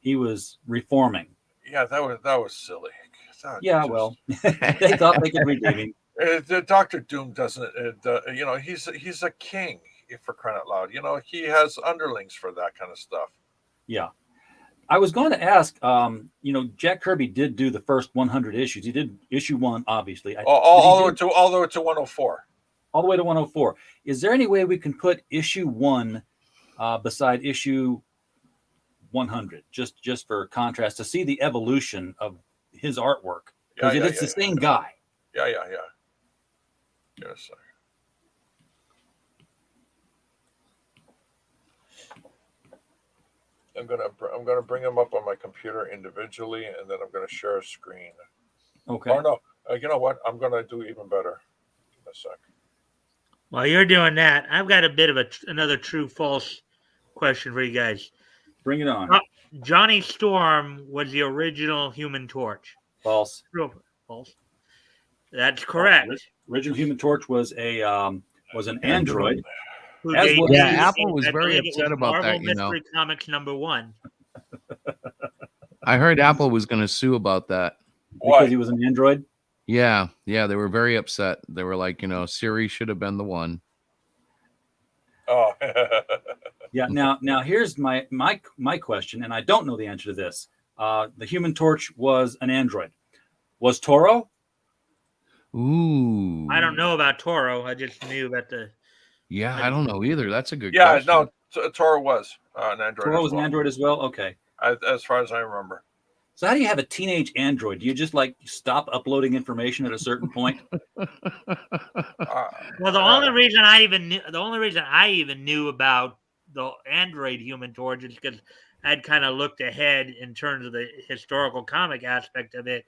He was reforming. Yeah, that was silly. Well, they thought they could redeem him. Doctor Doom doesn't. He's a king, for crying out loud. He has underlings for that kind of stuff. Yeah, I was going to ask. Jack Kirby did do the first 100 issues. He did issue 1, obviously. All the way to 104. All the way to 104. Is there any way we can put issue 1 beside issue 100, just for contrast, to see the evolution of his artwork? Because it's the same guy. Yeah. Yes. I'm gonna bring them up on my computer individually, and then I'm gonna share a screen. Okay. Oh no! You know what? I'm gonna do even better. Give me a sec. While you're doing that, I've got a bit of another true-false question for you guys. Bring it on. Johnny Storm was the original Human Torch. False. False. That's correct. Original Human Torch was an android. Apple was very upset about that. Mystery Comics #1. I heard Apple was going to sue about that because he was an android. Yeah, they were very upset. They were like, Siri should have been the one. Oh. Yeah. Now here's my question, and I don't know the answer to this. The Human Torch was an android. Was Toro? Ooh. I don't know about Toro. I just knew about the. Yeah, I don't know either. That's a good question. Yeah, no, Toro was an android. Toro was an android as well? Okay. As far as I remember. So how do you have a teenage android? Do you just stop uploading information at a certain point? Well, the only reason I even knew about the Android Human Torch is because I'd kind of looked ahead in terms of the historical comic aspect of it,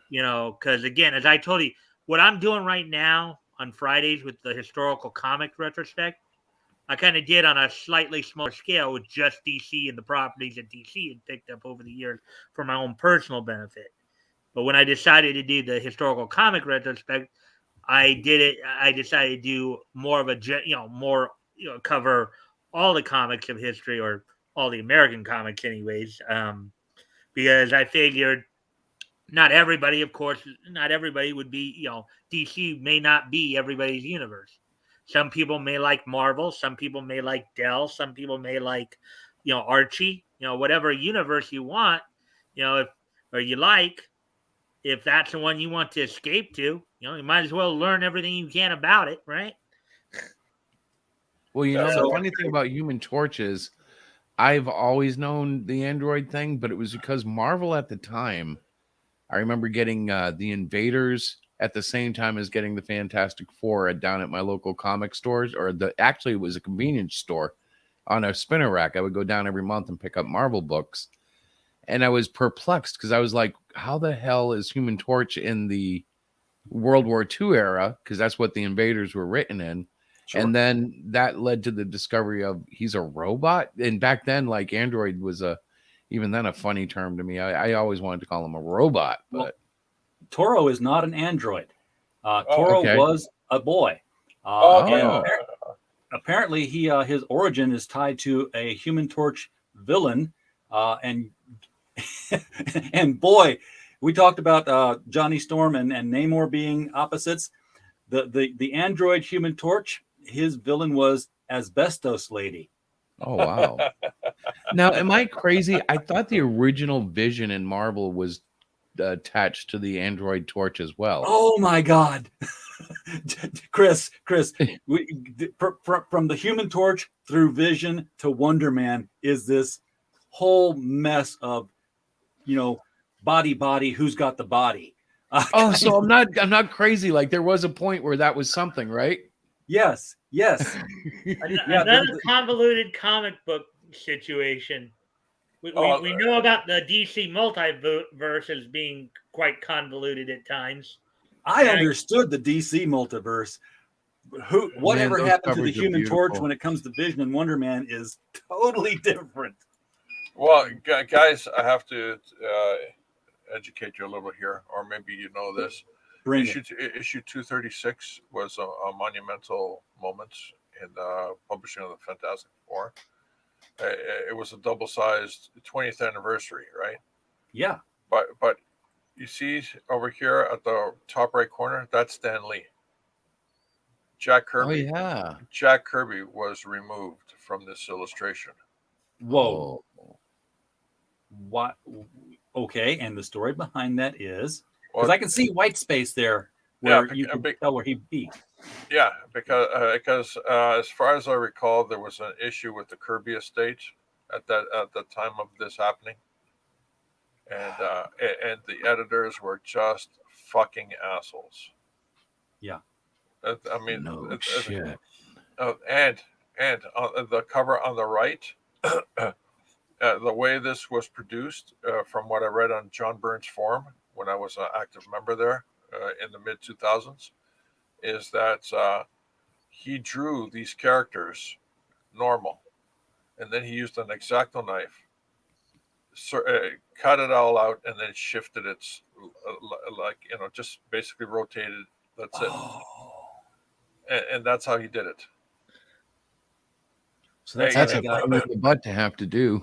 because again, as I told you, what I'm doing right now on Fridays with the historical comic retrospect, I kind of did on a slightly smaller scale with just DC and the properties that DC had picked up over the years for my own personal benefit. But when I decided to do the historical comic retrospect, I did it. I decided to do more of a, cover all the comics of history, or all the American comics, anyways. Because I figured not everybody, of course, not everybody would be, DC may not be everybody's universe. Some people may like Marvel, some people may like Dell, some people may like, Archie, whatever universe you want, if or you like, if that's the one you want to escape to, you might as well learn everything you can about it, right? Well, Yeah, the so- funny thing about Human Torch is I've always known the android thing, but it was because Marvel at the time, I remember getting the Invaders at the same time as getting the Fantastic Four down at my local comic stores, or actually it was a convenience store on a spinner rack. I would go down every month and pick up Marvel books. And I was perplexed because I was like, how the hell is Human Torch in the World War II era? Because that's what the Invaders were written in. Sure. And then that led to the discovery of he's a robot. And back then, like, android was even then a funny term to me. I always wanted to call him a robot, but Well, Toro is not an android. Toro okay. was a boy. Okay. And apparently, his origin is tied to a Human Torch villain, and and boy, we talked about Johnny Storm and Namor being opposites. The android Human Torch, his villain was Asbestos Lady. Oh, wow. Now, am I crazy? I thought the original Vision in Marvel was attached to the android Torch as well. Oh my God, Chris, from the Human Torch through Vision to Wonder Man is this whole mess of, body, who's got the body. So I'm not crazy. Like, there was a point where that was something, right? Yes. Another convoluted comic book situation. We know about the DC multiverse as being quite convoluted at times. I understood the DC multiverse. Whatever those happened to the covers are Human Torch beautiful. when it comes to Vision and Wonder Man is totally different. Well, guys, I have to educate you a little here, or maybe you know this. Issue 236 was a monumental moment in the publishing of the Fantastic Four. It was a double-sized 20th anniversary, right? Yeah. But you see over here at the top right corner, that's Stan Lee. Jack Kirby. Oh, yeah. Jack Kirby was removed from this illustration. Whoa. Oh. What? Okay, and the story behind that is because I can see white space there where you can tell where he'd be. Yeah, because as far as I recall, there was an issue with the Kirby estate at the time of this happening, and the editors were just fucking assholes. Yeah, I mean, No shit. And the cover on the right, the way this was produced, from what I read on John Byrne's forum when I was an active member there in the mid 2000s, is that he drew these characters normal, and then he used an X-Acto knife, cut it all out, and then shifted it, just basically rotated. That's it, and that's how he did it. So That's a pain in the butt to have to do.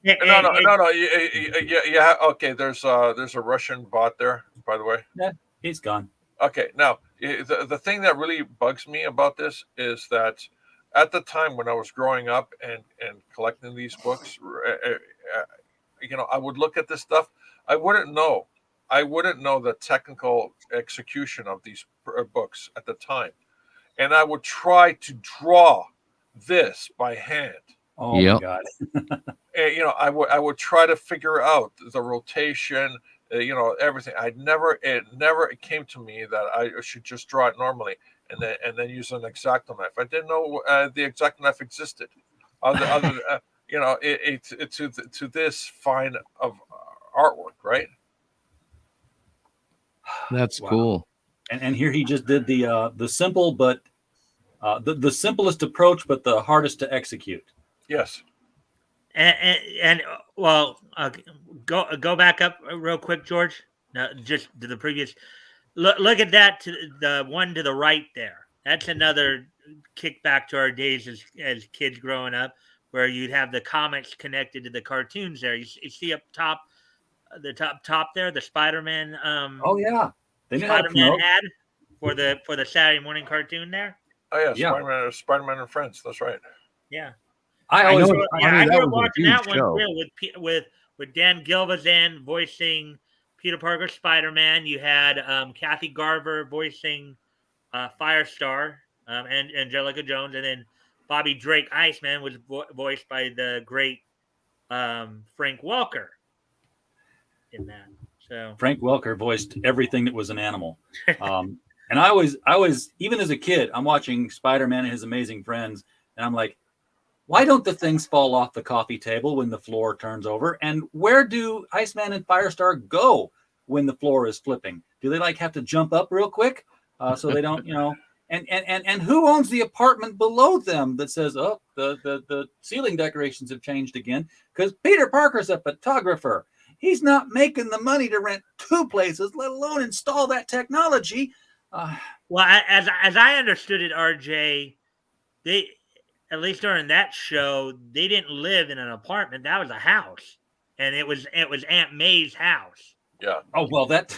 No. Yeah. Okay. There's a Russian bot there, by the way. Yeah, he's gone. Okay. Now, the thing that really bugs me about this is that at the time when I was growing up and collecting these books, I would look at this stuff. I wouldn't know the technical execution of these books at the time, and I would try to draw this by hand. Oh my God. And, I would try to figure out the rotation, everything. It never came to me that I should just draw it normally and then use an X-Acto knife. I didn't know the X-Acto knife existed. To this fine of artwork, right? That's Wow. cool. And here he just did the simple but the simplest approach, but the hardest to execute. Yes. And well, go back up real quick, George. No, just to the previous. Look at that, to the one to the right there. That's another kickback to our days as kids growing up, where you'd have the comics connected to the cartoons. There, you see up top, the top there, the Spider-Man. Oh yeah, they knew how to Spider-Man promote. ad for the Saturday morning cartoon there. Oh yeah, Yeah. Spider-Man and Friends. That's right. Yeah. I know always it's funny, I that grew up was a watching huge that one show. too, with Dan Gilvezan voicing Peter Parker Spider-Man. You had Kathy Garver voicing Firestar and Angelica Jones, and then Bobby Drake Iceman was voiced by the great Frank Welker in that. So Frank Welker voiced everything that was an animal. And I always, even as a kid, I'm watching Spider-Man and His Amazing Friends, and I'm like, why don't the things fall off the coffee table when the floor turns over? And where do Iceman and Firestar go when the floor is flipping? Do they like have to jump up real quick so they don't, And who owns the apartment below them that says, oh, the ceiling decorations have changed again? Because Peter Parker's a photographer. He's not making the money to rent two places, let alone install that technology. well, as I understood it, RJ, they, at least during that show, they didn't live in an apartment. That was a house, and it was Aunt May's house. Yeah. Oh well, that.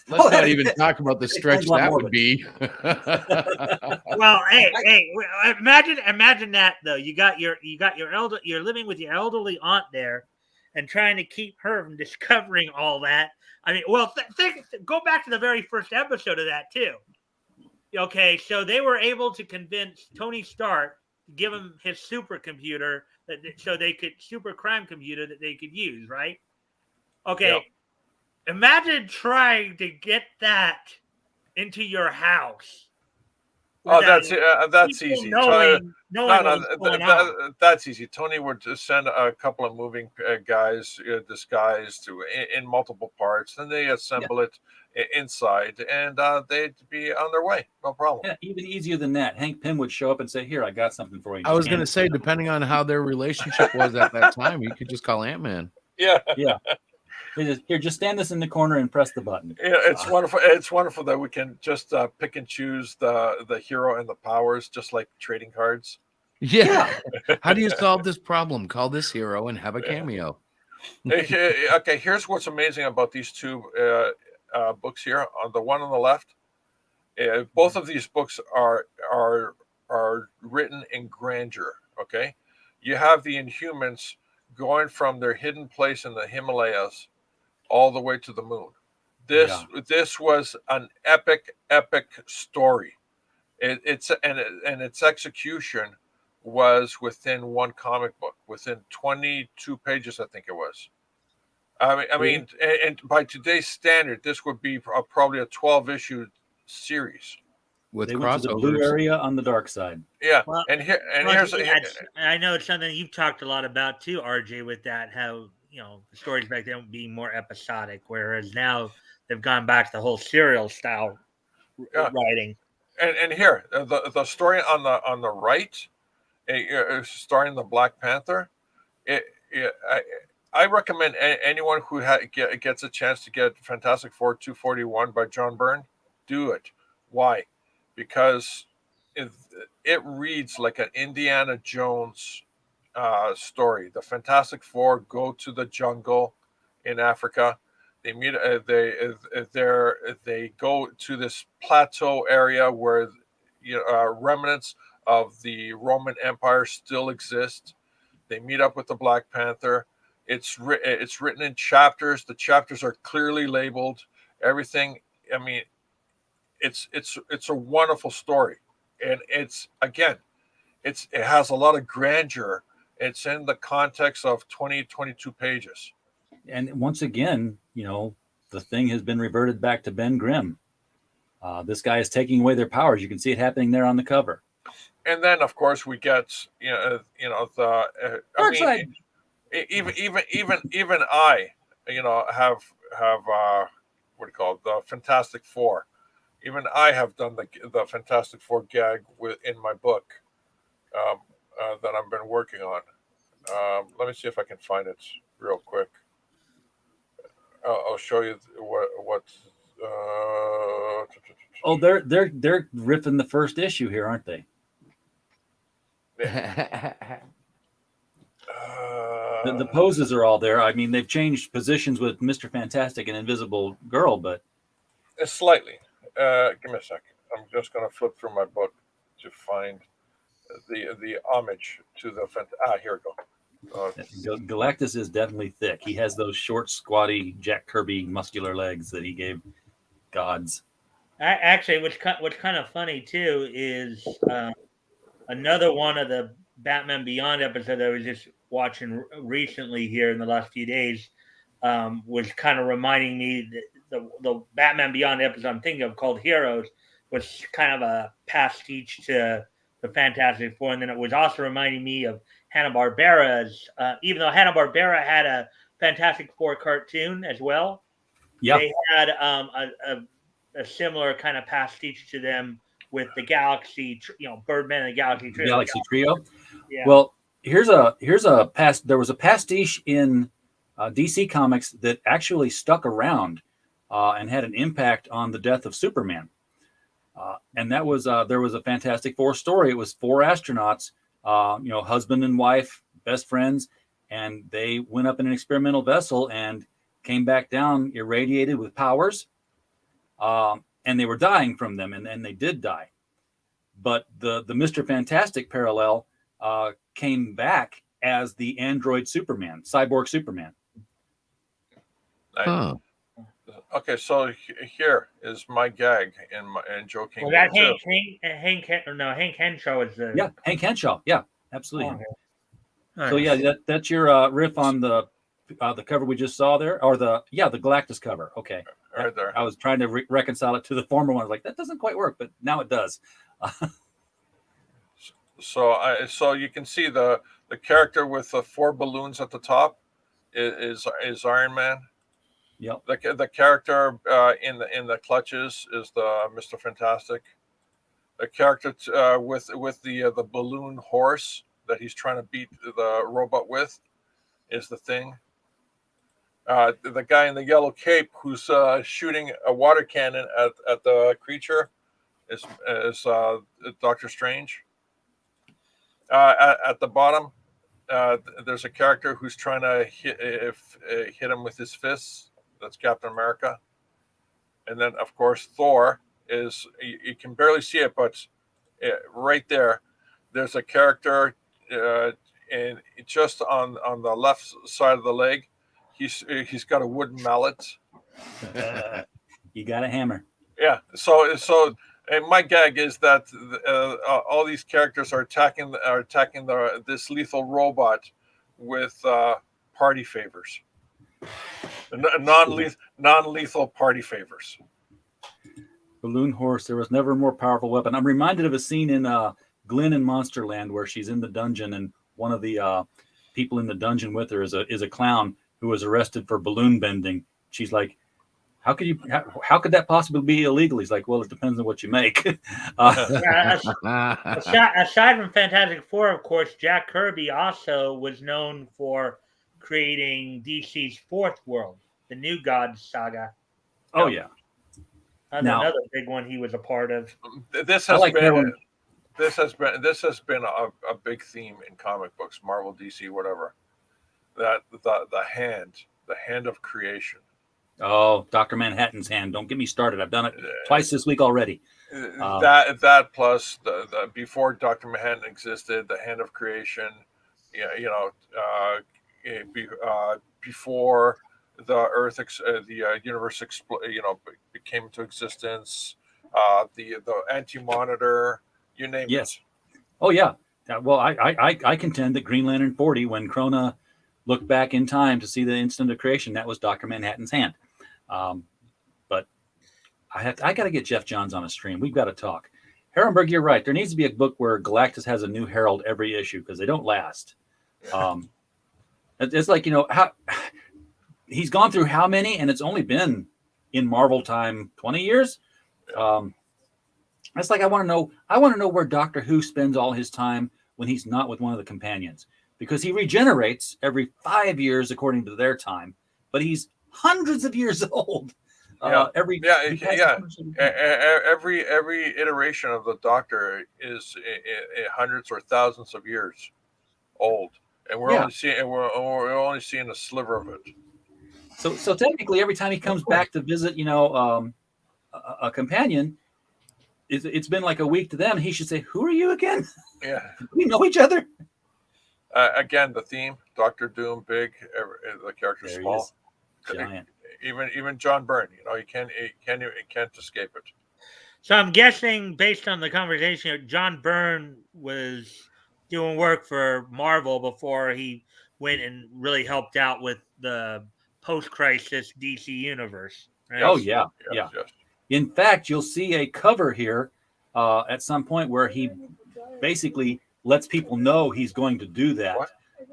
Let's not even talk about the stretch that would be. Well, hey, imagine that though. You got your you're living with your elderly aunt there, and trying to keep her from discovering all that. I mean, well, go back to the very first episode of that too. Okay, so they were able to convince Tony Stark to give him his supercomputer super crime computer that they could use, right? Okay. Yeah. Imagine trying to get that into your house. Oh, that's easy. Knowing what's going on. That's easy. Tony would just send a couple of moving guys disguised in multiple parts, and they assemble it inside, and they'd be on their way. No problem. Yeah, even easier than that. Hank Pym would show up and say, "Here, I got something for you." I was going to say, depending on how their relationship was at that time, you could just call Ant-Man. Yeah. Yeah. Here, just stand this in the corner and press the button. Yeah, it's wonderful. It's wonderful that we can just pick and choose the hero and the powers, just like trading cards. Yeah. How do you solve this problem? Call this hero and have a cameo. Okay, here's what's amazing about these two books here. On the one on the left, both of these books are written in grandeur. Okay, you have the Inhumans going from their hidden place in the Himalayas all the way to the moon. This was an epic story. Its execution was within one comic book, within 22 pages, I think it was. I mean, and by today's standard, this would be probably a 12-issue series with they went to the blue area on the dark side. Yeah, well, here's I know it's something you've talked a lot about too, RJ, with that, how the stories back then being more episodic, whereas now they've gone back to the whole serial style writing. And here, the story on the right, starring the Black Panther, I recommend anyone who gets a chance to get Fantastic Four 241 by John Byrne, do it. Why? Because it reads like an Indiana Jones story. The Fantastic Four go to the jungle in Africa. They meet. They go to this plateau area where remnants of the Roman Empire still exist. They meet up with the Black Panther. It's written in chapters. The chapters are clearly labeled. Everything. I mean, it's a wonderful story, and it has a lot of grandeur. It's in the context of 22 pages. And once again, the thing has been reverted back to Ben Grimm. This guy is taking away their powers. You can see it happening there on the cover. And then, of course, we get the dark side. Even I, have what do you call it, the Fantastic Four. even I have done the Fantastic Four gag in my book that I've been working on. Let me see if I can find it real quick. I'll show you what. Oh, they're ripping the first issue here, aren't they? The poses are all there. I mean, they've changed positions with Mr. Fantastic and Invisible Girl, but slightly. Give me a second. I'm just going to flip through my book to find the homage to the. Here we go. Galactus is definitely thick. He has those short, squatty Jack Kirby muscular legs that he gave gods. Actually, what's kind of funny too is another one of the Batman Beyond episodes I was just watching recently here in the last few days was kind of reminding me that the Batman Beyond episode I'm thinking of called Heroes was kind of a pastiche to the Fantastic Four, and then it was also reminding me of Hanna-Barbera's. Even though Hanna-Barbera had a Fantastic Four cartoon as well, they had a similar kind of pastiche to them with the Galaxy, Birdman and the Galaxy Trio. Galaxy Trio. Yeah. Well, there was a pastiche in DC Comics that actually stuck around and had an impact on the death of Superman. And that was there was a Fantastic Four story. It was 4 astronauts, husband and wife, best friends, and they went up in an experimental vessel and came back down irradiated with powers. And they were dying from them, and they did die. But the Mr. Fantastic parallel came back as the android Superman, cyborg Superman. Huh. Okay, so here is my gag in Joe King. Well, that Hank Henshaw is the Hank Henshaw. Yeah, absolutely. Oh, so yeah, that's your riff on the cover we just saw there, or the Galactus cover. Okay, right there. I was trying to reconcile it to the former one. I was like, that doesn't quite work, but now it does. So you can see the character with the 4 balloons at the top is Iron Man. Yep. The character in the clutches is the Mr. Fantastic. The character with the balloon horse that he's trying to beat the robot with is the Thing. The guy in the yellow cape who's shooting a water cannon at the creature is Doctor Strange. At the bottom, there's a character who's trying to hit him with his fists. That's Captain America. And then, of course, Thor is, you can barely see it, but right there, there's a character and just on the left side of the leg, he's got a wooden mallet. You got a hammer. Yeah. So and my gag is that all these characters are attacking this lethal robot with party favors, non-lethal party favors. Balloon horse. There was never a more powerful weapon. I'm reminded of a scene in Glenn in Monsterland where she's in the dungeon and one of the people in the dungeon with her is a clown who was arrested for balloon bending. She's like, how could that possibly be illegal? He's like, well, it depends on what you make. aside from Fantastic Four, of course, Jack Kirby also was known for creating DC's 4th world, the New Gods saga. Oh yeah, another big one he was a part of. This has been a big theme in comic books, Marvel, DC, whatever. That the hand of creation. Oh, Dr. Manhattan's hand. Don't get me started. I've done it twice this week already. That plus the before Dr. Manhattan existed, the hand of creation, before the Earth, the universe, came into existence, the Anti-Monitor, you name it. Oh yeah. Well, I contend that Green Lantern 40, when Krona looked back in time to see the instant of creation, that was Dr. Manhattan's hand. But I got to get Jeff Johns on a stream. We've got to talk. Herrenberg, you're right. There needs to be a book where Galactus has a new Herald every issue because they don't last. It's like, how he's gone through how many, and it's only been in Marvel time 20 years. It's like I want to know where Doctor Who spends all his time when he's not with one of the companions, because he regenerates every 5 years according to their time, but he's hundreds of years old. Every iteration of the Doctor is hundreds or thousands of years old, and we're only seeing a sliver of it. So technically, every time he comes back to visit, a companion, it's been like a week to them. He should say, "Who are you again?" Yeah, we know each other. Again, the theme: Doctor Doom, big. The character small, giant. Even John Byrne, he can't escape it. So I'm guessing, based on the conversation, John Byrne was doing work for Marvel before he went and really helped out with the post-crisis DC universe. Right? Oh yeah. In fact, you'll see a cover here at some point where he basically lets people know he's going to do that.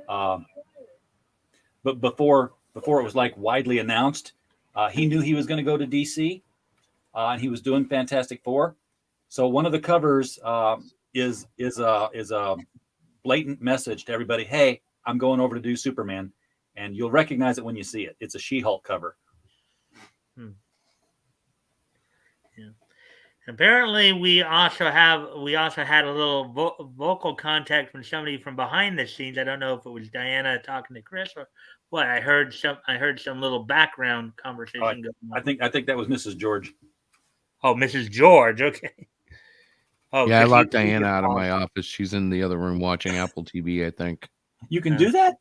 But before it was like widely announced, he knew he was going to go to DC, and he was doing Fantastic Four. So one of the covers is a blatant message to everybody: "Hey, I'm going over to do Superman," and you'll recognize it when you see it. It's a She-Hulk cover. Yeah. Apparently, we also had a little vocal contact from somebody from behind the scenes. I don't know if it was Diana talking to Chris or what. I heard some little background conversation going on. I think that was Mrs. George. Oh, Mrs. George. Okay. Oh, yeah, I locked Diana out of my office. She's in the other room watching Apple TV, I think. You can do that?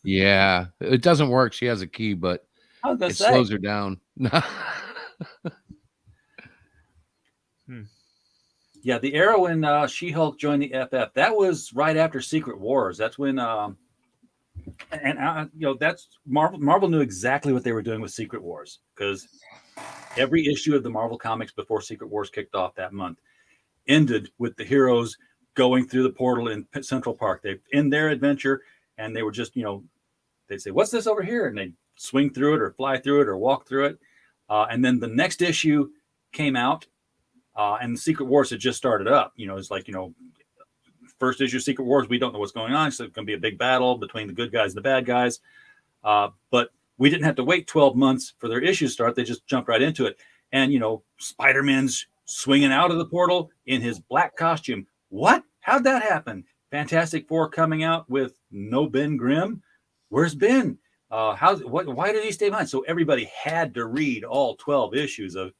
Yeah. It doesn't work. She has a key, but it slows her down. Yeah, the era when She-Hulk joined the FF, that was right after Secret Wars. That's when, that's Marvel knew exactly what they were doing with Secret Wars, because every issue of the Marvel comics before Secret Wars kicked off that month ended with the heroes going through the portal in Central Park. They end their adventure, and they were just, they'd say, "What's this over here?" And they'd swing through it or fly through it or walk through it. And then the next issue came out, and the Secret Wars had just started up. It's like, first issue of Secret Wars, we don't know what's going on. So it's going to be a big battle between the good guys and the bad guys. But we didn't have to wait 12 months for their issue to start. They just jumped right into it. And, Spider-Man's swinging out of the portal in his black costume. What? How'd that happen? Fantastic Four coming out with no Ben Grimm. Where's Ben? Why did he stay behind? So everybody had to read all 12 issues of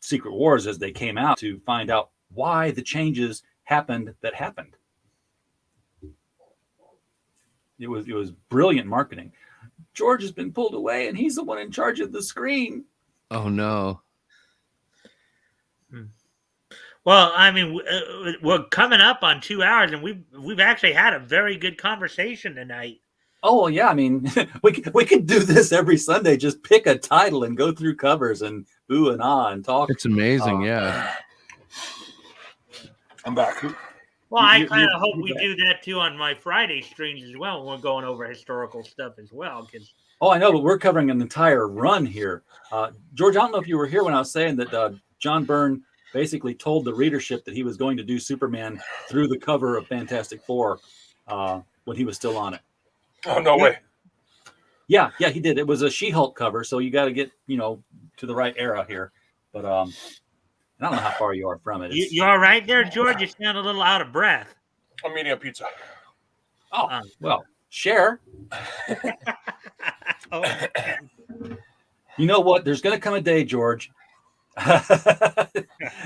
Secret Wars as they came out to find out why the changes happened that happened. It was brilliant marketing. George has been pulled away, and he's the one in charge of the screen. Oh no. Well, I mean, we're coming up on 2 hours, and we've actually had a very good conversation tonight. Oh yeah, I mean, we could do this every Sunday. Just pick a title and go through covers and ooh and ah and talk. It's amazing, yeah. I'm back. Well, I kind of hope we do that too on my Friday streams as well. We're going over historical stuff as well. Oh, I know, but we're covering an entire run here. George, I don't know if you were here when I was saying that John Byrne basically told the readership that he was going to do Superman through the cover of Fantastic Four when he was still on it. Oh, no way. Yeah, he did. It was a She-Hulk cover, so you got to get, to the right era here. But I don't know how far you are from it. You all right there, George? You sound a little out of breath. I'm eating a pizza. Oh, well, share. You know what? There's going to come a day, George.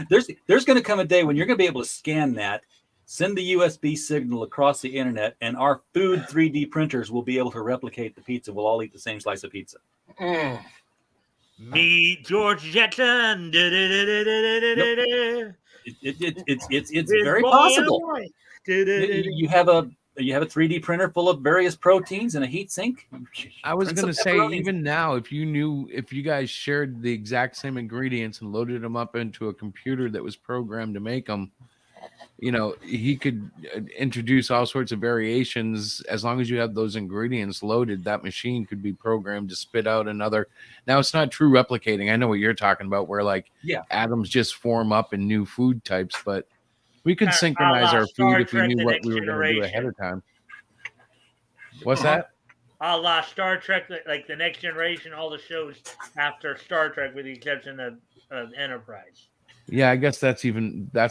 There's going to come a day when you're going to be able to scan that, send the USB signal across the internet, and our food 3D printers will be able to replicate the pizza. We'll all eat the same slice of pizza. Meet George Jetson. It's very possible. You have a 3D printer full of various proteins and a heat sink. I was going to say, even now, if you guys shared the exact same ingredients and loaded them up into a computer that was programmed to make them, he could introduce all sorts of variations. As long as you have those ingredients loaded, that machine could be programmed to spit out another. Now, it's not true replicating. I know what you're talking about, where like atoms just form up in new food types, but we could synchronize our food Star if we Trek: knew The what Next we were going to do ahead Generation. of time. What's that? A la Star Trek, like The Next Generation, all the shows after Star Trek, with the exception of Enterprise. Yeah, I guess that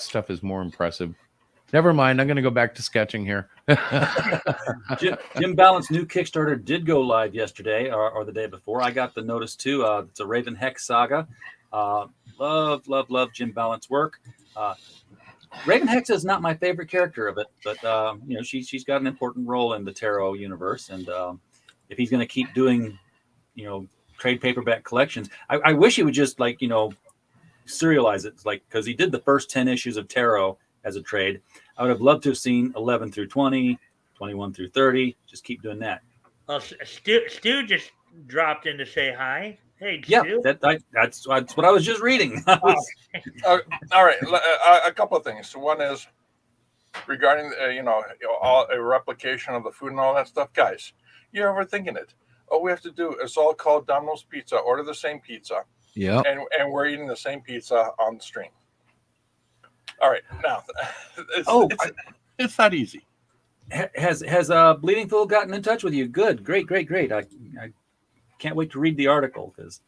stuff is more impressive. Never mind. I'm going to go back to sketching here. Jim Balance new Kickstarter did go live yesterday or the day before. I got the notice too. It's a Raven Hex saga. Love Jim Balance work. Raven Hex is not my favorite character of it, but she's got an important role in the tarot universe, and if he's going to keep doing trade paperback collections, I wish he would just serialize it, because he did the first 10 issues of tarot as a trade. I would have loved to have seen 11 through 20, 21 through 30. Just keep doing that. Well, Stu just dropped in to say hi. Hey, Yeah, Stu. that's what I was just reading. All right, a couple of things. One is regarding a replication of the food and all that stuff. Guys, you're overthinking it. All we have to do is all call Domino's Pizza, order the same pizza, and we're eating the same pizza on the stream. All right, now it's not easy. Has Bleeding Fool gotten in touch with you? Good, great. I can't wait to read the article, because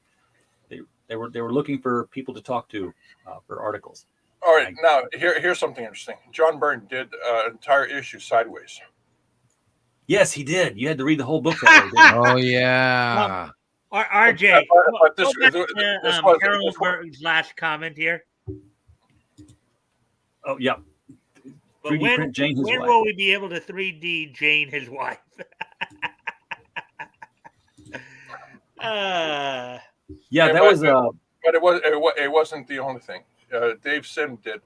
they were looking for people to talk to for articles. All right, now here's something interesting. John Byrne did an entire issue sideways. Yes, he did. You had to read the whole book that way, didn't you? Oh yeah. RJ, But this was Harold Burton's last comment here. Oh yeah. But 3D print Jane, his when wife. will we be able to 3D Jane, his wife? Yeah, that was. But it wasn't the only thing. Dave Sim did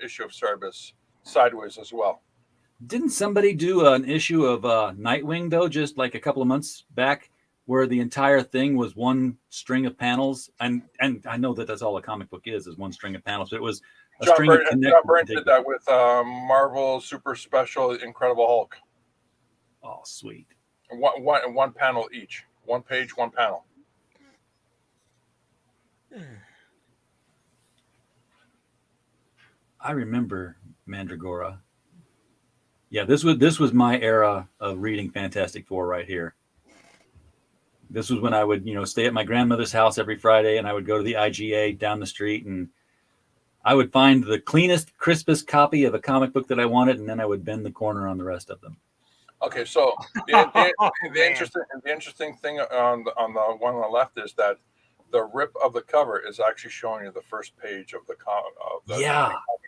issue of Service sideways as well. Didn't somebody do an issue of Nightwing though, just like a couple of months back, where the entire thing was one string of panels? And I know that that's all a comic book is one string of panels. But it was a John string Byrne, of connected. John Byrne did that with Marvel Super Special Incredible Hulk. Oh, sweet. One panel each. One page, one panel. I remember Mandragora. Yeah, this was my era of reading Fantastic Four right here. This was when I would, stay at my grandmother's house every Friday, and I would go to the IGA down the street, and I would find the cleanest, crispest copy of a comic book that I wanted, and then I would bend the corner on the rest of them. Okay, so the interesting thing on the one on the left is that the rip of the cover is actually showing you the first page of the comic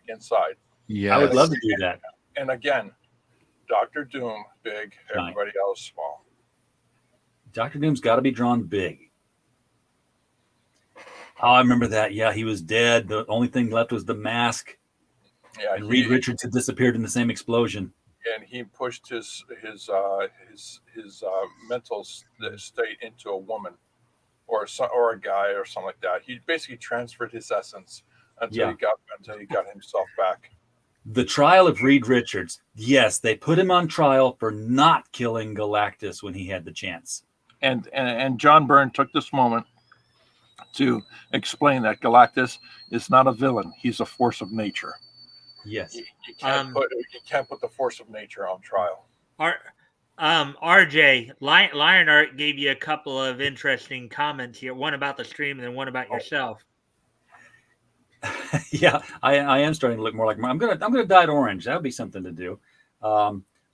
inside. Yeah, I would love to do that. And again, Dr. Doom big, everybody else small. Dr. Doom's got to be drawn big. Oh, I remember that. Yeah, he was dead. The only thing left was the mask. Yeah, and Reed Richards had disappeared in the same explosion. And he pushed his mental state into a woman, or a guy, or something like that. He basically transferred his essence until he got himself back. The trial of Reed Richards. Yes, they put him on trial for not killing Galactus when he had the chance. And John Byrne took this moment to explain that Galactus is not a villain; he's a force of nature. Yes, you can't put the force of nature on trial. RJ, Lionheart gave you a couple of interesting comments here. One about the stream, and then one about yourself. Yeah, I am starting to look more like I'm gonna dye it orange. That would be something to do.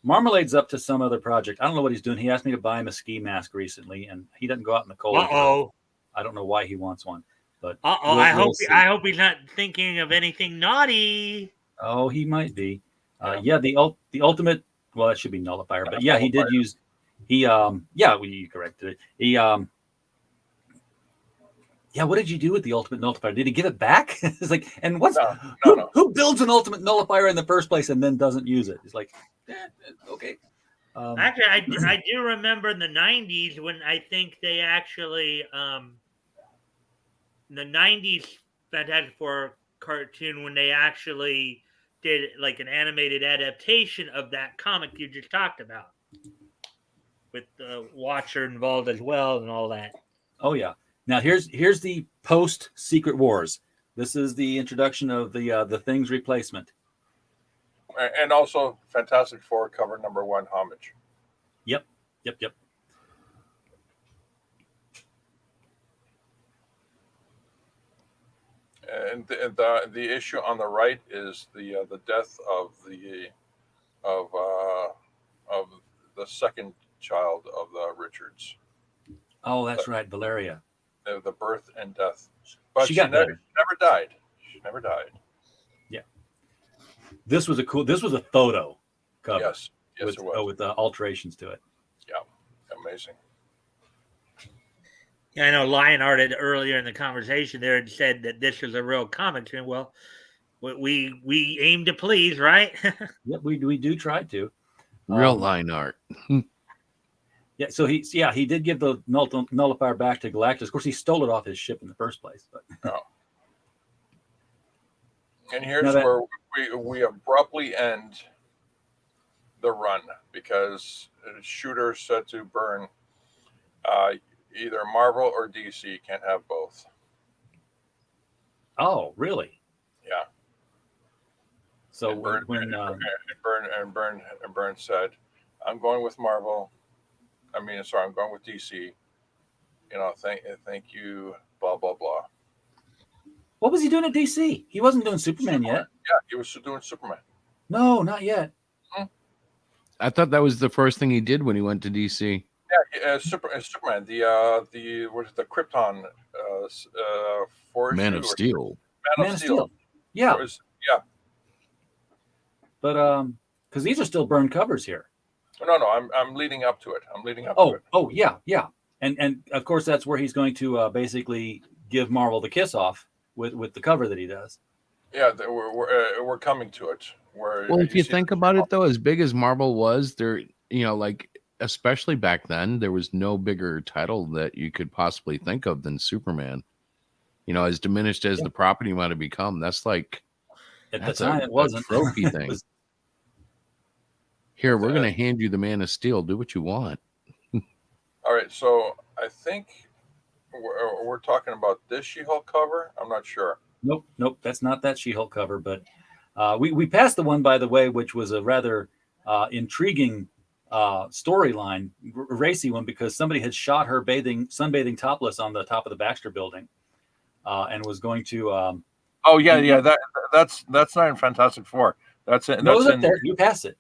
Marmalade's up to some other project. I don't know what he's doing. He asked me to buy him a ski mask recently, and he doesn't go out in the cold. I don't know why he wants one, but I hope he's not thinking of anything naughty. Oh, he might be. The ultimate. Well, that should be nullifier, but yeah, he did use. You corrected it. He Yeah, what did you do with the ultimate nullifier? Did he give it back? It's like, and who builds an ultimate nullifier in the first place and then doesn't use it? It's like, okay. Actually, I do remember in the 90s when I think they actually, the 90s Fantastic Four cartoon, when they actually did like an animated adaptation of that comic you just talked about, with the Watcher involved as well and all that. Oh yeah. Now here's the post Secret Wars. This is the introduction of the Thing's replacement. And also Fantastic Four cover #1 homage. Yep. And the issue on the right is the death of the second child of the Richards. Oh, that's right, Valeria. The birth and death, but She got better. never died. She never died. Yeah. This was a photo cover. Yes, with, it was. with alterations to it. Yeah, amazing. Yeah, I know Lionheart had earlier in the conversation there had said that this was a real comic. And well, we aim to please, right? Yep, we do try to. Real line art. Yeah, so he did give the nullifier back to Galactus. Of course, he stole it off his ship in the first place. But And here's where we abruptly end the run, because Shooter said to Byrne, either Marvel or DC, can't have both. Oh, really? Yeah. So and Byrne, when Byrne said, "I'm going with Marvel. I'm going with DC. Thank you. Blah blah blah." what was he doing at DC? He wasn't doing Superman yet. Yeah, he was doing Superman. No, not yet. I thought that was the first thing he did when he went to DC. Yeah, Superman. The what is the Krypton? Force Man of Steel. Man of Steel. Yeah, Yeah. but because these are still burned covers here. No. I'm leading up to it. To it. Oh, yeah. And of course that's where he's going to basically give Marvel the kiss off with the cover that he does. Yeah, we're coming to it. Well, if you think about it, though, as big as Marvel was, there, like especially back then, there was no bigger title that you could possibly think of than Superman. As diminished as the property might have become, that's like At the time, it wasn't a trophy thing. Here, we're going to hand you the Man of Steel. Do what you want. All right, so I think we're talking about this She-Hulk cover. I'm not sure. Nope. That's not that She-Hulk cover, but we passed the one, by the way, which was a rather intriguing storyline, racy one, because somebody had shot her sunbathing topless on the top of the Baxter building, and was going to. That's not in Fantastic Four. That's it. No, that's there. You passed it.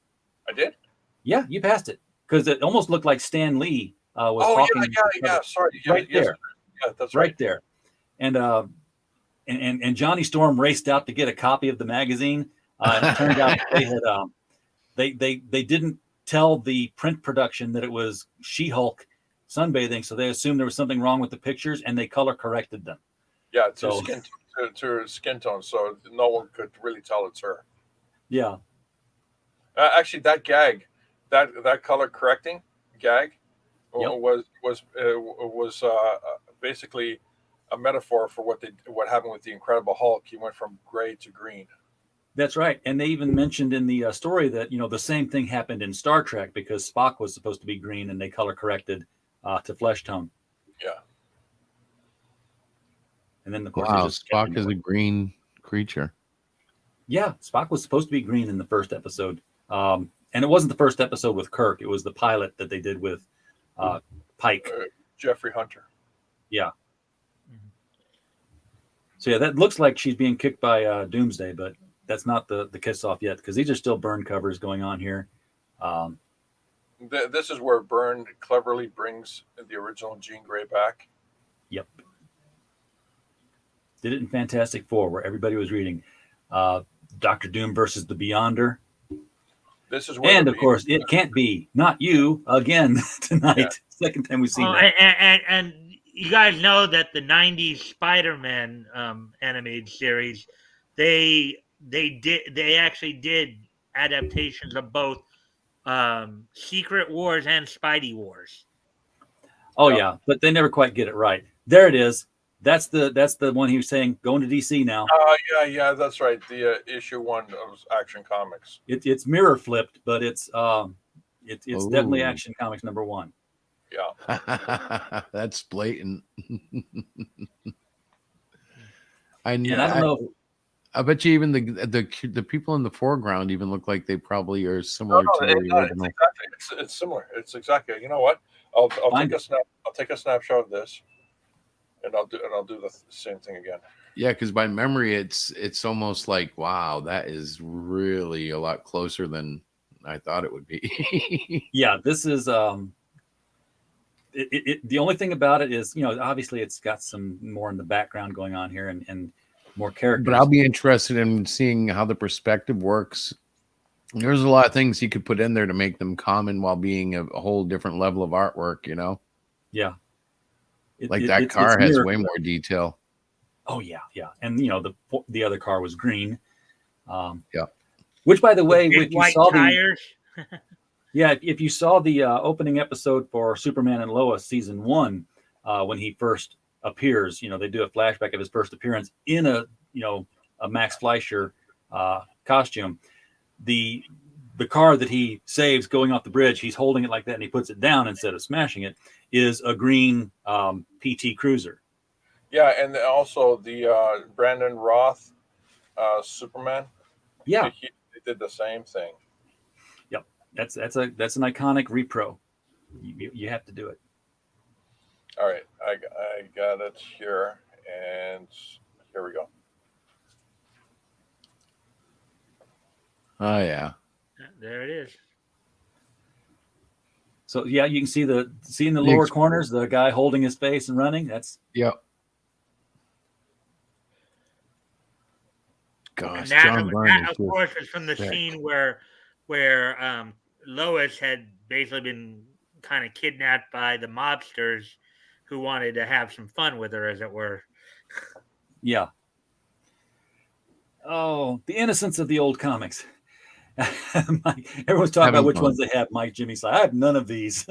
I did. Yeah, you passed it because it almost looked like Stan Lee was. Oh talking yeah. Sorry, right there. Yeah, that's right there. And Johnny Storm raced out to get a copy of the magazine. And it turned out they had they didn't tell the print production that it was She-Hulk sunbathing, so they assumed there was something wrong with the pictures, and they color corrected them. Yeah, to skin tone, so no one could really tell it's her. Yeah. Actually, that gag, that color correcting gag, Yep. was basically a metaphor for what happened with the Incredible Hulk. He went from gray to green. That's right. And they even mentioned in the story that, the same thing happened in Star Trek because Spock was supposed to be green and they color corrected to flesh tone. Yeah. And then, of course, Spock is a green creature. Yeah, Spock was supposed to be green in the first episode. And it wasn't the first episode with Kirk. It was the pilot that they did with Pike. Jeffrey Hunter. Yeah. So, yeah, that looks like she's being kicked by Doomsday, but that's not the kiss off yet because these are still burn covers going on here. This is where Byrne cleverly brings the original Jean Grey back. Yep. Did it in Fantastic Four where everybody was reading Dr. Doom versus the Beyonder. This is where, and of course, it can't be not you again tonight. Yeah. Second time we've seen that. And you guys know that the '90s Spider-Man animated series, they actually did adaptations of both Secret Wars and Spidey Wars. Oh yeah, but they never quite get it right. There it is. That's the one he was saying going to DC now. Yeah, that's right. The issue 1 of Action Comics. It's mirror flipped, but it's definitely Ooh. Action Comics #1. Yeah. That's blatant. I And I don't know. I bet you even the people in the foreground even look like they probably are similar to the It's original. exactly. It's similar. It's exactly. You know what? I'll Find take a snapshot of this, and I'll do the same thing again. Yeah, because by memory, it's almost like, wow, that is really a lot closer than I thought it would be. Yeah, this is the only thing about it is, obviously it's got some more in the background going on here and more characters. But I'll be interested in seeing how the perspective works. There's a lot of things you could put in there to make them common while being a whole different level of artwork, Yeah. That car has way more detail. Oh yeah, and the other car was green. Yeah. Which, by the way, Big if you white saw tires. if you saw the opening episode for Superman and Lois season 1, when he first appears, they do a flashback of his first appearance in a Max Fleischer costume. The car that he saves going off the bridge, he's holding it like that and he puts it down instead of smashing it, is a green PT Cruiser. Yeah, and also the Brandon Roth Superman. Yeah, they did the same thing. Yep, that's an iconic repro. You have to do it. All right, I got it here, and here we go. Oh yeah, there it is. So yeah, you can see in the lower corners the guy holding his face and running. That's yep. Gosh, That, John Byrne of course, is from the scene where Lois had basically been kind of kidnapped by the mobsters who wanted to have some fun with her, as it were. Yeah. Oh, the innocence of the old comics. Everyone's talking about which ones they have. Mike Jimmy's like, I have none of these.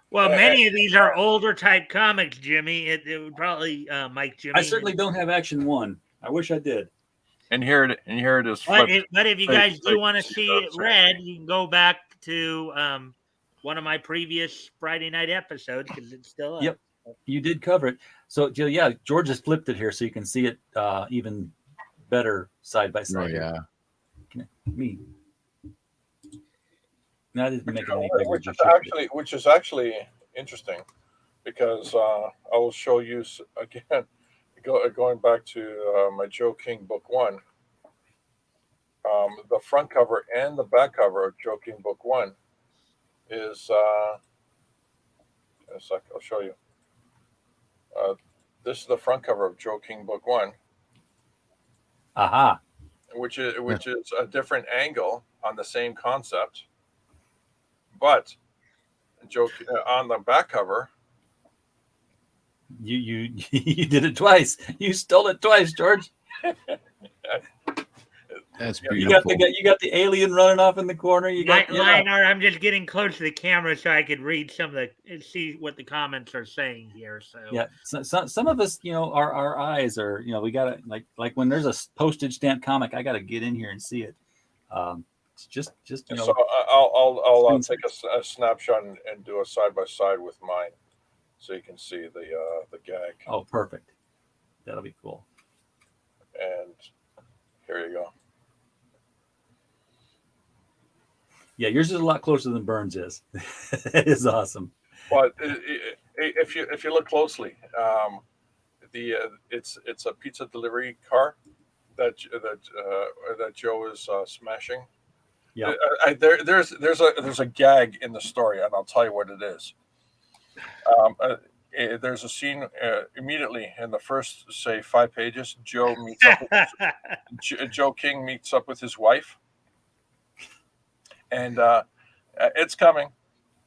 Well, many of these are older type comics, Jimmy. It would probably Mike Jimmy. I certainly don't have Action 1. I wish I did. And here it is. But if you guys do want to see it read, you can go back to one of my previous Friday night episodes because it's still up. Yep, you did cover it. So yeah, George has flipped it here so you can see it even better side by side. Oh, yeah. Me. No, I didn't make it any bigger. Which is actually interesting because I will show you again. Going back to my Joe King book 1, the front cover and the back cover of Joe King book 1 is. In a sec, I'll show you. This is the front cover of Joe King book 1. Aha. Which is a different angle on the same concept, but Joe on the back cover. You did it twice. You stole it twice, George. That's beautiful. You got the alien running off in the corner. You got Lionheart. I'm just getting close to the camera so I could read see what the comments are saying here. So yeah, some of us, our eyes are, we gotta like when there's a postage stamp comic, I gotta get in here and see it. It's just So I'll take a snapshot and do a side by side with mine, so you can see the gag. Oh, perfect. That'll be cool. And here you go. Yeah, yours is a lot closer than Burns is. That is awesome. But if you look closely, it's a pizza delivery car that Joe is smashing. Yeah. There's a gag in the story, and I'll tell you what it is. There's a scene immediately in the first, say, 5 pages. Joe King meets up with his wife, and it's coming.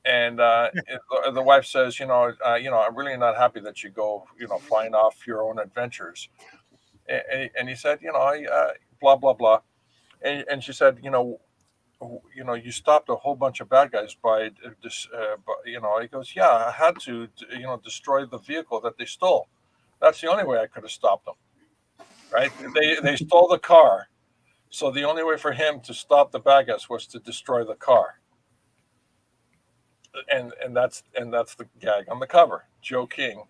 And the wife says, I'm really not happy that you go, flying off your own adventures. And he said, blah blah blah, and she said, you stopped a whole bunch of bad guys by this. He goes, yeah, I had to, destroy the vehicle that they stole. That's the only way I could have stopped them. Right? They stole the car, so the only way for him to stop the bad guys was to destroy the car. And that's the gag on the cover. Joe King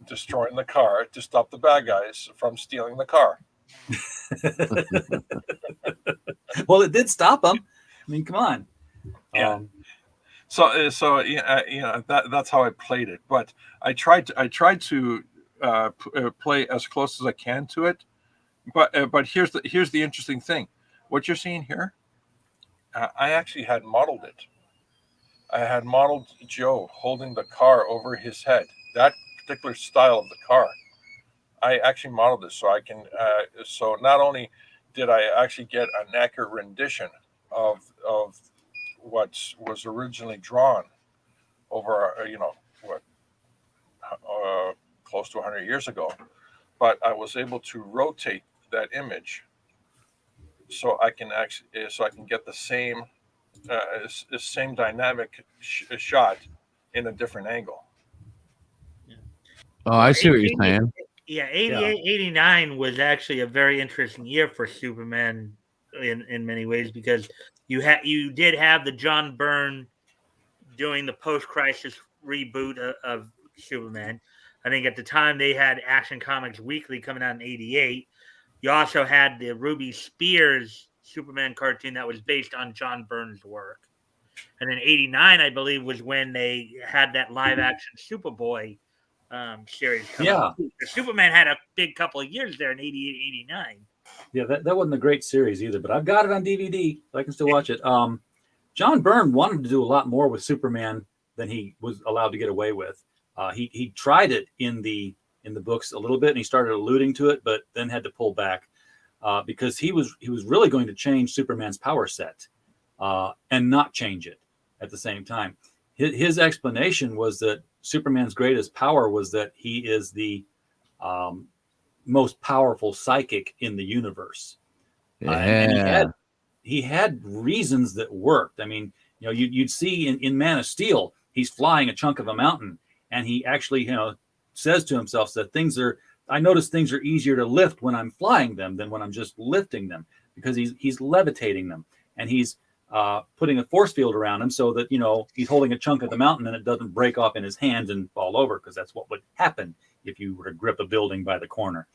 destroying the car to stop the bad guys from stealing the car. Well, it did stop them. I mean, come on. Yeah. So yeah, that's how I played it. But I tried to play as close as I can to it. But here's the interesting thing. What you're seeing here, I actually had modeled it. I had modeled Joe holding the car over his head. That particular style of the car, I actually modeled it so I can. So not only did I actually get an accurate rendition of what was originally drawn over, close to 100 years ago, but I was able to rotate that image so I can get the same dynamic shot in a different angle. Oh, I see what you're saying. Yeah, 88, 89 was actually a very interesting year for Superman in many ways, because you did have the John Byrne doing the post-crisis reboot of Superman. I think at the time they had Action Comics Weekly coming out in 88. You also had the Ruby Spears Superman cartoon that was based on John Byrne's work. And then 89, I believe, was when they had that live-action Superboy series coming out. Superman had a big couple of years there in 88, 89. Yeah, that wasn't a great series either, but I've got it on DVD, so I can still watch it. John Byrne wanted to do a lot more with Superman than he was allowed to get away with. He tried it in the books a little bit, and he started alluding to it, but then had to pull back because he was really going to change Superman's power set and not change it at the same time. His explanation was that Superman's greatest power was that he is the most powerful psychic in the universe. And he had reasons that worked. I mean, you'd see in Man of Steel, he's flying a chunk of a mountain, and he actually, says to himself that I notice things are easier to lift when I'm flying them than when I'm just lifting them, because he's levitating them, and he's putting a force field around him so that, he's holding a chunk of the mountain and it doesn't break off in his hands and fall over, because that's what would happen if you were to grip a building by the corner.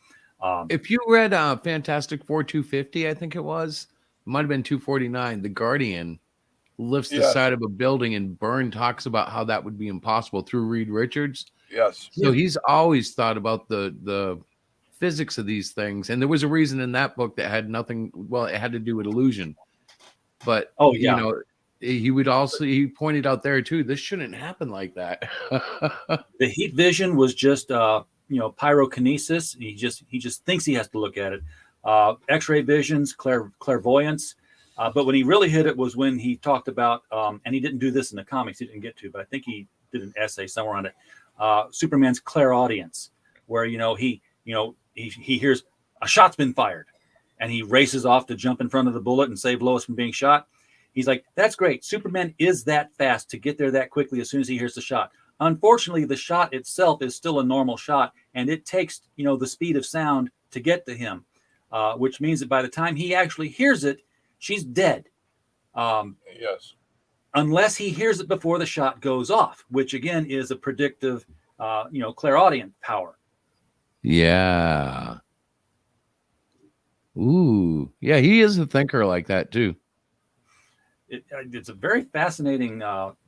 If you read Fantastic Four 250, I think it might have been 249, The Guardian lifts the side of a building, and Byrne talks about how that would be impossible through Reed Richards. Yes. So he's always thought about the physics of these things. And there was a reason in that book that had nothing, it had to do with illusion. But, he pointed out there too, this shouldn't happen like that. The heat vision was just, pyrokinesis. He just thinks he has to look at it. X-ray visions, clairvoyance. But when he really hit it was when he talked about, and he didn't do this in the comics, he didn't get to, but I think he did an essay somewhere on it. Superman's clairaudience, where he hears a shot's been fired, and he races off to jump in front of the bullet and save Lois from being shot. He's like, that's great. Superman is that fast to get there that quickly as soon as he hears the shot. Unfortunately, the shot itself is still a normal shot, and it takes the speed of sound to get to him, which means that by the time he actually hears it, she's dead. Yes. Unless he hears it before the shot goes off, which again is a predictive, clairaudient power. Yeah. Ooh. Yeah, he is a thinker like that too. It's a very fascinating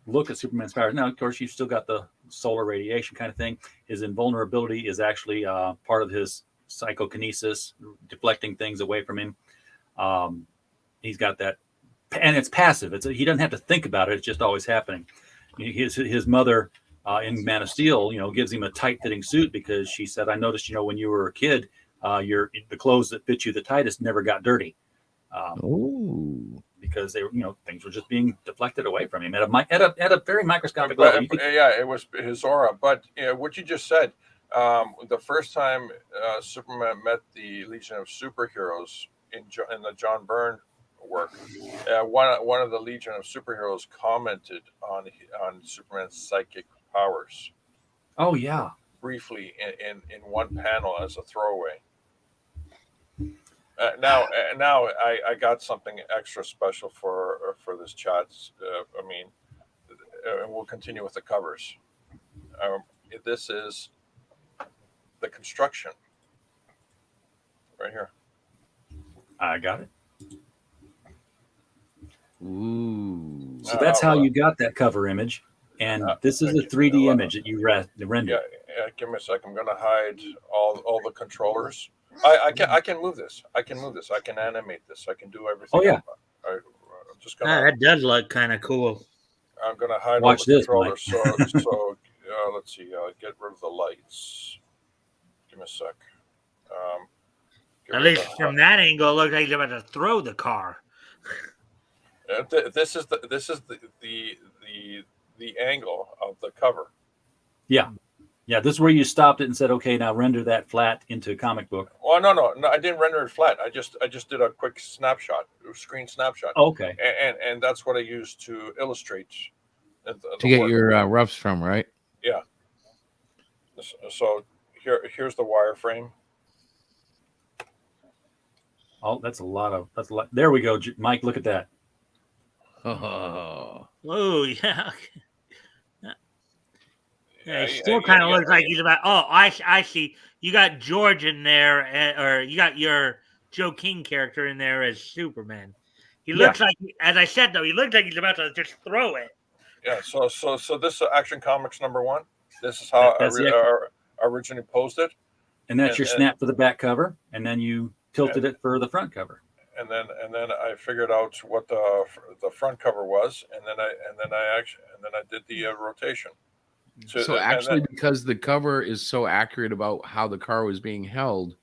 look at Superman's powers. Now, of course, you've still got the solar radiation kind of thing. His invulnerability is actually part of his psychokinesis, deflecting things away from him. He's got that. And it's passive. He doesn't have to think about it. It's just always happening. His mother in Man of Steel, gives him a tight-fitting suit because she said, "I noticed, when you were a kid, the clothes that fit you the tightest never got dirty." Because they were, things were just being deflected away from him at a very microscopic level. It was his aura. But what you just said, the first time Superman met the Legion of Superheroes in the John Byrne work. One of the Legion of Superheroes commented on Superman's psychic powers Oh yeah. briefly in one panel as a throwaway. Now I got something extra special for this chat. And we'll continue with the covers. This is the construction right here. I got it. Ooh. So that's how you got that cover image. And this is a 3D image that you rendered. Yeah, give me a sec. I'm going to hide all the controllers. I can move this. I can animate this. I can do everything. Oh yeah. I'm just gonna. That does look kind of cool. I'm gonna hide Watch all the this, controllers. So let's see. Get rid of the lights. Give me a sec. At least from that angle, it looks like he's about to throw the car. This is the angle of the cover. Yeah. Yeah, this is where you stopped it and said, okay, now render that flat into a comic book. Well, no, I didn't render it flat. I just did a quick snapshot, screen snapshot. Okay. And that's what I used to illustrate. To get work. Your roughs from, right? Yeah. So here's the wireframe. Oh, that's a lot. There we go, Mike. Look at that. Oh, yeah. Yeah, it still kind of looks like he's about. Oh, I see. You got George in there, or you got your Joe King character in there as Superman. He looks like, as I said though, he looks like he's about to just throw it. Yeah. So this is Action Comics #1. This is how I originally posed it. And that's your snap for the back cover, and then you tilted it for the front cover. And then I figured out what the front cover was, and then I did the rotation. So actually, because the cover is so accurate about how the car was being held,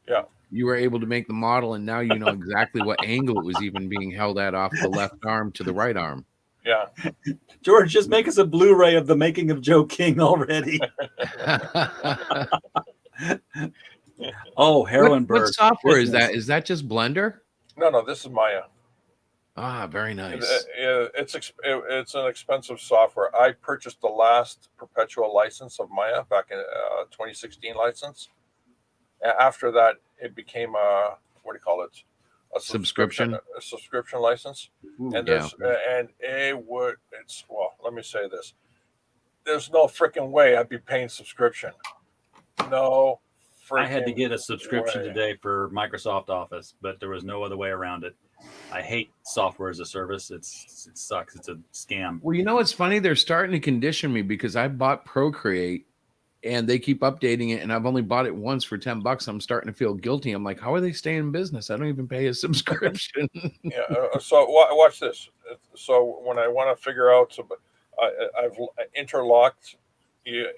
yeah, you were able to make the model, and now you know exactly what angle it was even being held at, off the left arm to the right arm. Yeah. George, just make us a Blu-ray of the making of Joe King already. Oh, Harrenberg. What software is that? Is that just Blender? No, this is Maya. Ah, very nice. It's an expensive software. I purchased the last perpetual license of Maya back in 2016 license. After that, it became a a subscription license. Ooh, and let me say this: there's no freaking way I'd be paying subscription. No. I had to get a subscription today for Microsoft Office, but there was no other way around it. I hate software as a service. It sucks. It's a scam. Well, you know what's funny? They're starting to condition me because I bought Procreate and they keep updating it, and I've only bought it once for $10. I'm starting to feel guilty. I'm like, how are they staying in business? I don't even pay a subscription. So watch this. So when I want to figure out, I've interlocked. You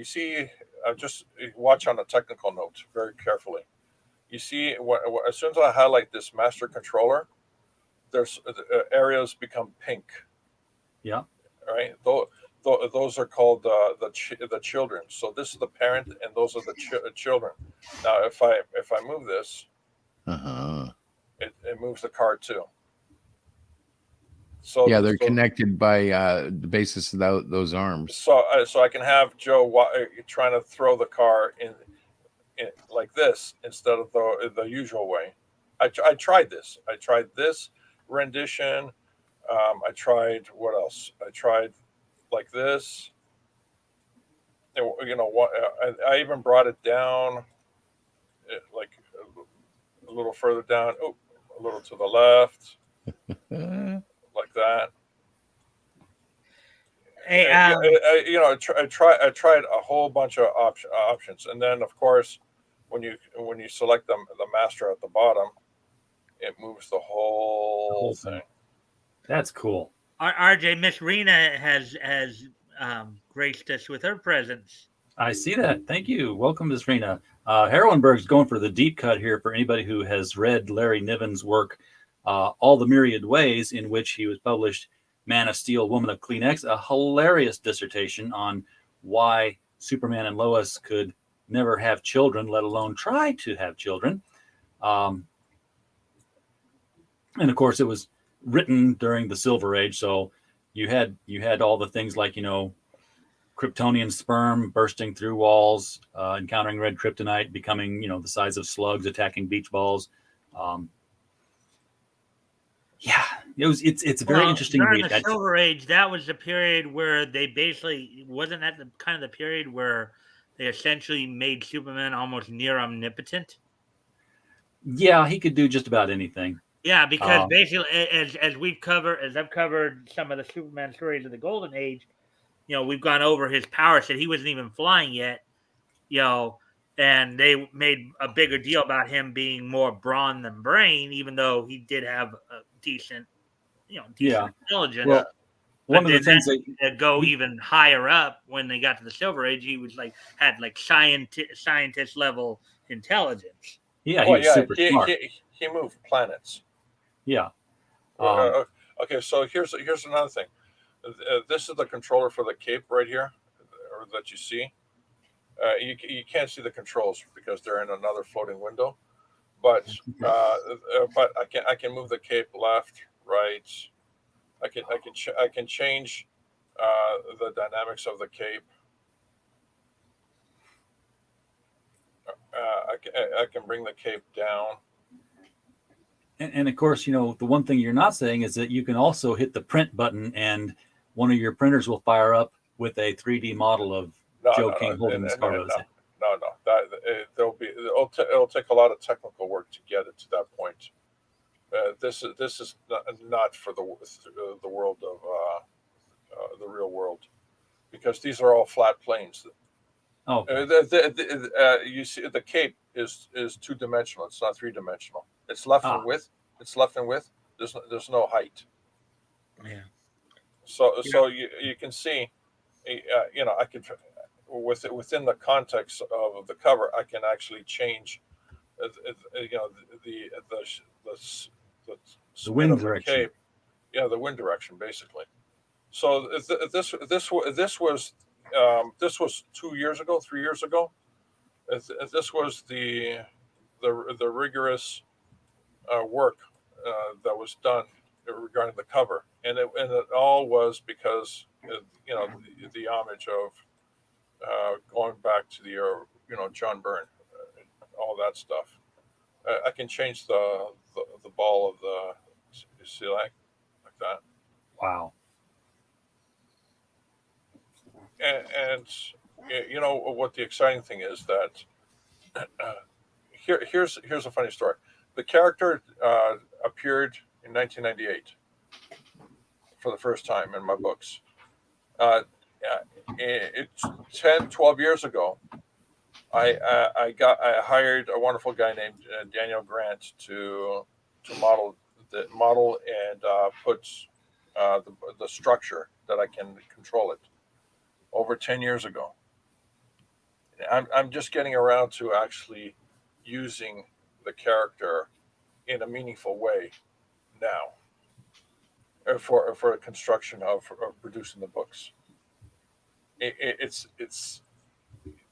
see, just watch on a technical note very carefully. You see, as soon as I highlight this master controller, there's areas become pink. Yeah. Right. Those are called the children. So this is the parent, and those are the children. Now, if I move this, it moves the card too. So yeah, they're connected by the basis of those arms. So I can have Joe trying to throw the car in like this instead of the usual way. I tried this. I tried this rendition. I tried what else? I tried like this. I even brought it down, like a little further down. Oh, a little to the left. Like that. Hey, I tried a whole bunch of options, and then of course, when you select the master at the bottom, it moves the whole thing. That's cool. RJ, Miss Rena has graced us with her presence. I see that. Thank you. Welcome, Miss Rena. Harrenberg's going for the deep cut here for anybody who has read Larry Niven's work. All the Myriad Ways, in which he was published Man of Steel, Woman of Kleenex, a hilarious dissertation on why Superman and Lois could never have children, let alone try to have children. And of course, it was written during the Silver Age, so you had all the things like Kryptonian sperm bursting through walls, encountering red kryptonite, becoming the size of slugs, attacking beach balls. Um, yeah, it's a very interesting during read. the Silver Age. That was the period where they basically wasn't that the kind of the period where they essentially made Superman almost near omnipotent. Yeah, he could do just about anything. Yeah, because basically, as I've covered some of the Superman stories of the Golden Age, we've gone over his power set. He wasn't even flying yet, and they made a bigger deal about him being more brawn than brain, even though he did have a decent Yeah. intelligence. Well, one of the things that go even higher up when they got to the Silver Age, he was had scientist level intelligence. Yeah, he was super smart. He moved planets. Yeah. Okay, so here's another thing. This is the controller for the cape right here, or that you see. You can't see the controls because they're in another floating window, but I can move the cape left, right. I can change the dynamics of the cape. I can bring the cape down. And of course, the one thing you're not saying is that you can also hit the print button, and one of your printers will fire up with a 3D model of Joe King holding the Scarbo's head. No. It'll take a lot of technical work to get it to that point. This is not for the world of the real world, because these are all flat planes. Oh, you see, the cape is 2-dimensional. It's not 3-dimensional. It's left and width. It's left and width. There's no height. Yeah. So you can see, I can within the context of the cover, I can actually change, the wind direction. Cape. Yeah, the wind direction basically. So this was 2 years ago, 3 years ago. This was the rigorous work that was done regarding the cover, and it all was because the homage of going back to the John Byrne, all that stuff. I can change the ball of the, you see, like that. Wow. And what the exciting thing is that here's a funny story. The character appeared in 1998 for the first time in my books. It's 10, 12 years ago. I hired a wonderful guy named Daniel Grant to model and put the structure that I can control it. Over 10 years ago. I'm just getting around to actually using the character in a meaningful way now for a construction of producing the books. It's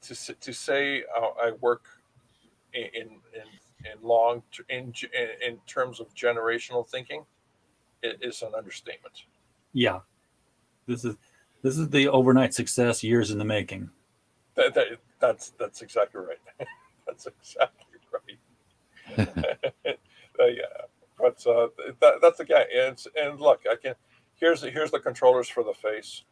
to say I work in terms of generational thinking. It is an understatement. Yeah, this is the overnight success, years in the making. That's exactly right. That's exactly right. Yeah, but that's the guy. And look, here's the controllers for the face.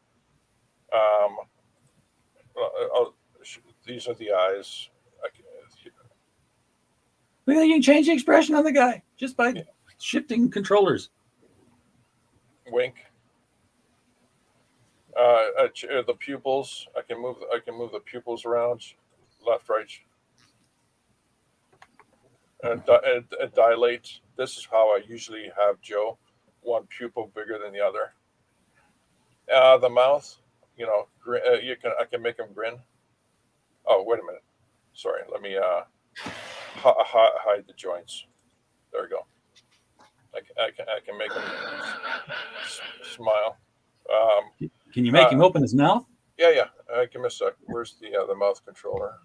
These are the eyes. Look, you can change the expression on the guy just by shifting controllers. Wink. The pupils. I can move the pupils around, left, right. Dilate. This is how I usually have Joe. One pupil bigger than the other. The mouth. I can make him grin. Oh, wait a minute. Sorry. Let me hide the joints. There we go. I can make him smile. Can you make him open his mouth? Yeah. I can miss that. Where's the mouth controller?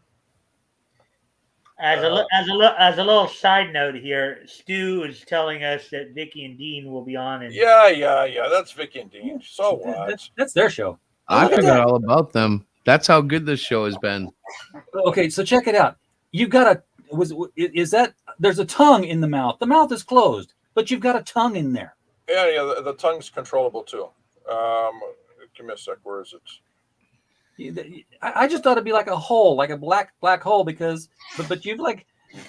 As a little side note here, Stu is telling us that Vicky and Dean will be on. And Yeah. That's Vicky and Dean. So what? That's their show. I Look at forgot that. all about them. That's how good this show has been. Okay, so check it out. You've got a is that there's a tongue in the mouth. The mouth is closed, but you've got a tongue in there. Yeah. The tongue's controllable too. Give me a sec. Where is it? I just thought it'd be like a hole, like a black hole, because but you've like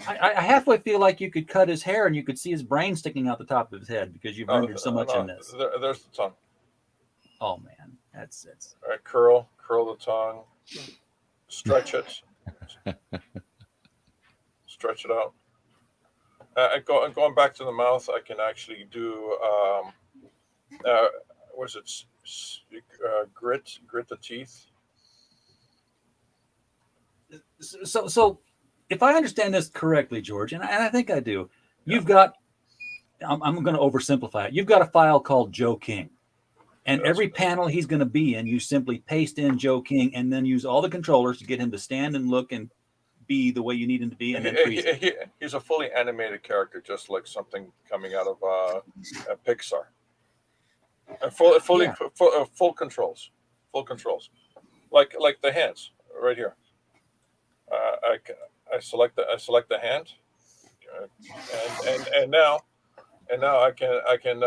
I halfway feel like you could cut his hair and you could see his brain sticking out the top of his head because you've rendered so much in this. There's the tongue. Oh man, that's All right, curl the tongue, stretch it, stretch it out. Going back to the mouth, I can actually do was it grit the teeth. so. If I understand this correctly, George, and I think I do, you've got. I'm going to oversimplify it. You've got a file called Joe King. And every panel he's going to be in, you simply paste in Joe King and then use all the controllers to get him to stand and look and be the way you need him to be. And then he's a fully animated character, just like something coming out of Pixar. And full controls, like the hands right here. I select the hand, and now I can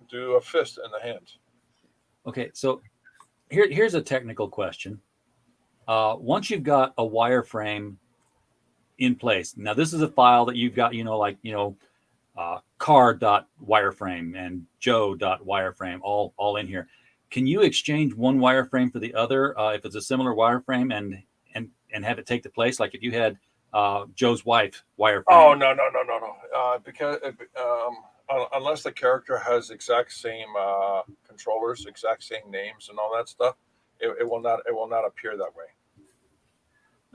do a fist in the hand. Okay, so here's a technical question. Once you've got a wireframe in place, now this is a file that you've got, car.wireframe and joe.wireframe all in here. Can you exchange one wireframe for the other if it's a similar wireframe and have it take the place? Like if you had Joe's wife wireframe. Oh no. Because unless the character has exact same controllers, exact same names, and all that stuff, it will not appear that way.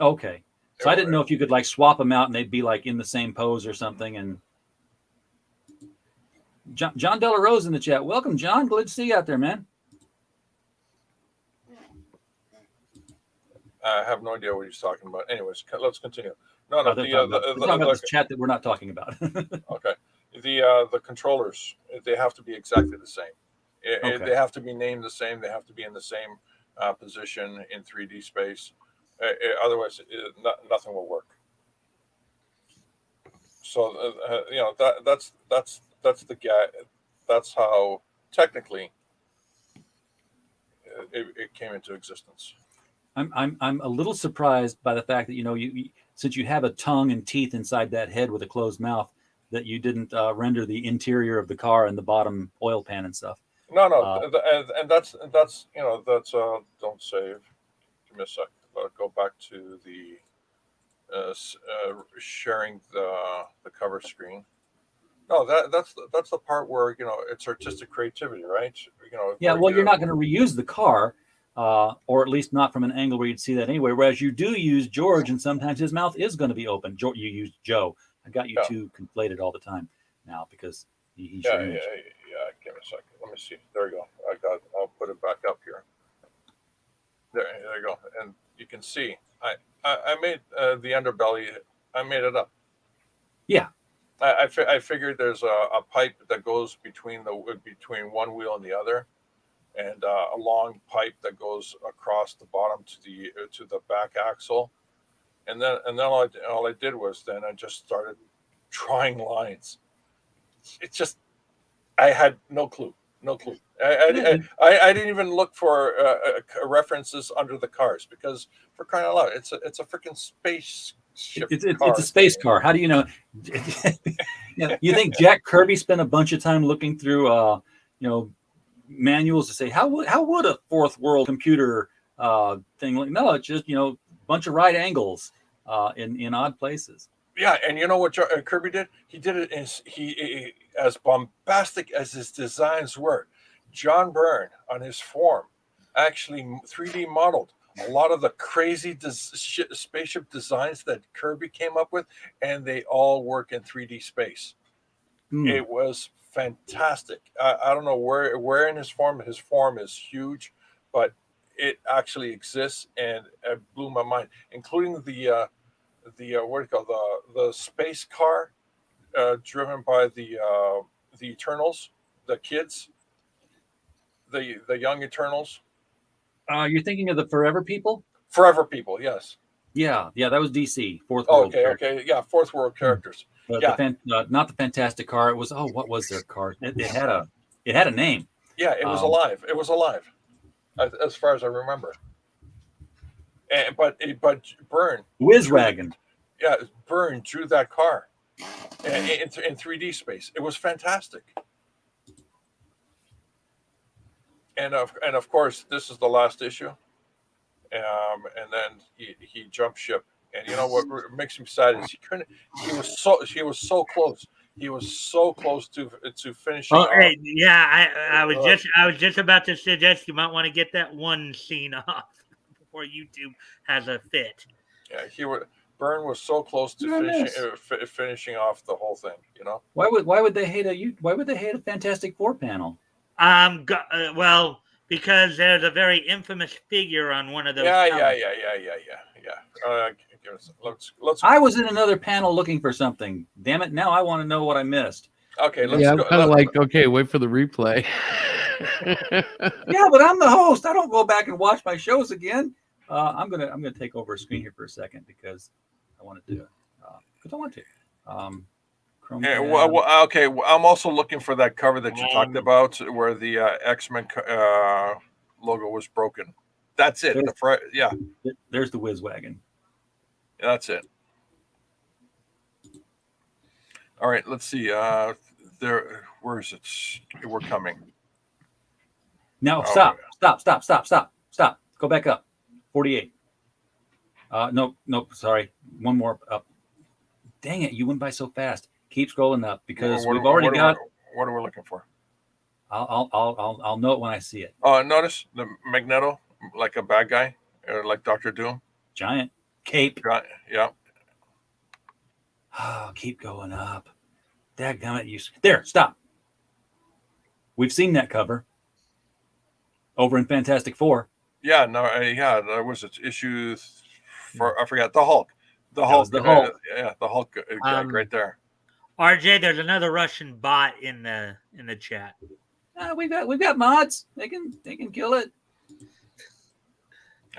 Okay, so I didn't know if you could like swap them out and they'd be like in the same pose or something. And John Della Rose in the chat. Welcome, John. Glad to see you out there, man. I have no idea what he's talking about. Anyways, let's continue. No, talking about this chat that we're not talking about. Okay, the controllers, they have to be exactly the same. Okay. They have to be named the same. They have to be in the same position in 3D space. Otherwise, nothing will work. So that's the guy. That's how technically it came into existence. I'm a little surprised by the fact that you since you have a tongue and teeth inside that head with a closed mouth, that you didn't render the interior of the car and the bottom oil pan and stuff. No, and that's don't save. Give me a sec. Go back to the sharing the cover screen. No, that's the part where it's artistic creativity, right? Yeah, well, you're not going to reuse the car. Or at least not from an angle where you'd see that anyway. Whereas you do use George, and sometimes his mouth is going to be open. You use Joe. I got you two conflated all the time now because he's your image. Yeah. Give me a second. Let me see. There we go. I'll put it back up here. There you go. And you can see I made the underbelly. I made it up. Yeah. I figured there's a pipe that goes between one wheel and the other, and a long pipe that goes across the bottom to the back axle, and then all I did was then I just started drawing lines. It's just I had no clue. I didn't even look for references under the cars, because for crying out loud, it's a freaking space ship. It's a space car. How do you know? You think Jack Kirby spent a bunch of time looking through manuals to say how would a fourth world computer thing look? No, it's just bunch of right angles in odd places. Yeah, and you know what Kirby did? He did it as bombastic as his designs were. John Byrne on his form actually 3D modeled a lot of the crazy spaceship designs that Kirby came up with, and they all work in 3D space. It was fantastic. I don't know where in his form is huge, but it actually exists, and it blew my mind, including the what do you call the space car driven by the Eternals, the kids, the young Eternals, You're thinking of the Forever People? Forever People. Yes. Yeah, that was DC, Fourth Oh, World character. okay, yeah, fourth world characters. But Yeah. not the Fantastic Car. It was what was their car? It had a name. Yeah, it was alive. It was alive, as far as I remember. And but Byrne, Whizwagon. yeah, Byrne drew that car in 3D space. It was fantastic. And of course, this is the last issue. And then he jumped ship. And you know what makes me sad is he was so close. He was so close to finishing. Oh, hey, yeah, I was just about to suggest you might want to get that one scene off before YouTube has a fit. Yeah, Byrne was so close to finishing off the whole thing. You know, why would they hate a Fantastic Four panel? Well, because there's a very infamous figure on one of those. Yeah. Let's. I was in another panel looking for something. Damn it! Now I want to know what I missed. Okay, let's yeah, I'm go. kind of like, okay, wait for the replay. Yeah, but I'm the host. I don't go back and watch my shows again. I'm gonna take over a screen here for a second because I want to do it. Because I want to. Chrome Yeah, tab. okay. I'm also looking for that cover that you talked about, where the X-Men logo was broken. That's it. Yeah, There's the Whizwagon. that's it. All right, let's see. Where is it? We're coming. Now Oh, stop. Go back up. 48. Nope. Sorry. One more up. Dang it! You went by so fast. Keep scrolling up because we've already got. What are we looking for? I'll know it when I see it. Oh, notice the Magneto, like a bad guy, or like Doctor Doom. Giant cape. Yeah. Oh, keep going up. Dadgummit, you there? Stop. We've seen that cover over in Fantastic Four. Yeah. No. Yeah. That was issue. I forgot the Hulk. The Hulk. The Hulk. Yeah. The Hulk gag right there. RJ, there's another Russian bot in the chat. We've got mods. They can kill it.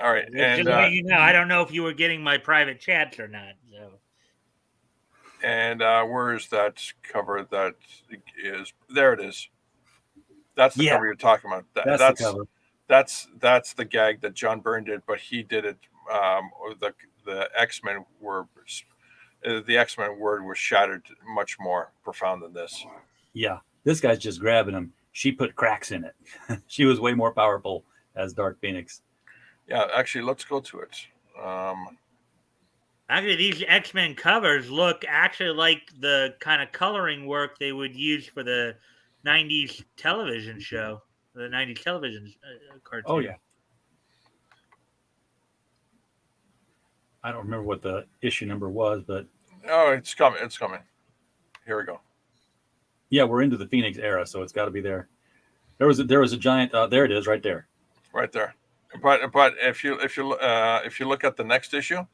All right. And Just letting you know, I don't know if you were getting my private chats or not. So. And where is that cover? That is there. It is. That's the cover you're talking about. That's the cover. That's the gag that John Byrne did, but he did it. The X-Men were. The X-Men word was shattered much more profound than this. Yeah, this guy's just grabbing him. She put cracks in it. She was way more powerful as Dark Phoenix. Yeah, actually, let's go to it. Actually, these X-Men covers look actually like the kind of coloring work they would use for the 90s television show, the 90s television cartoon. Oh, yeah. I don't remember what the issue number was, but... Oh, it's coming. It's coming. Here we go. Yeah, we're into the Phoenix era, so it's got to be there. There was a giant... there it is, right there. Right there. But if you look at the next issue,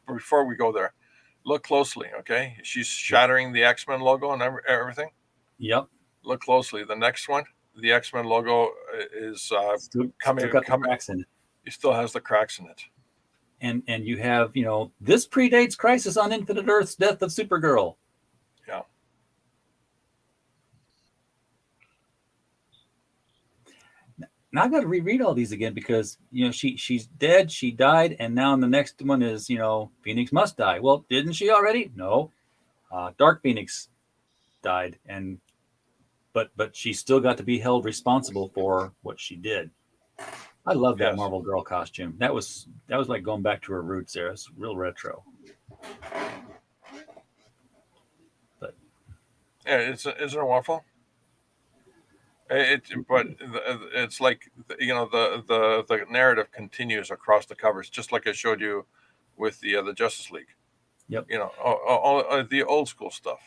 before we go there, look closely, okay? She's shattering the X-Men logo and everything. Yep. Look closely. The next one, the X-Men logo is still got the cracks in it. It still has the cracks in it. And you have, this predates Crisis on Infinite Earth's death of Supergirl. Yeah. Now I've got to reread all these again because, she's dead, she died, and now the next one is, Phoenix must die. Well, didn't she already? No. Dark Phoenix died, but she still got to be held responsible for what she did. I love that Marvel Girl costume. That was like going back to her roots there. It's real retro. But yeah, isn't it wonderful? But it's like the narrative continues across the covers, just like I showed you with the Justice League. Yep. The old school stuff.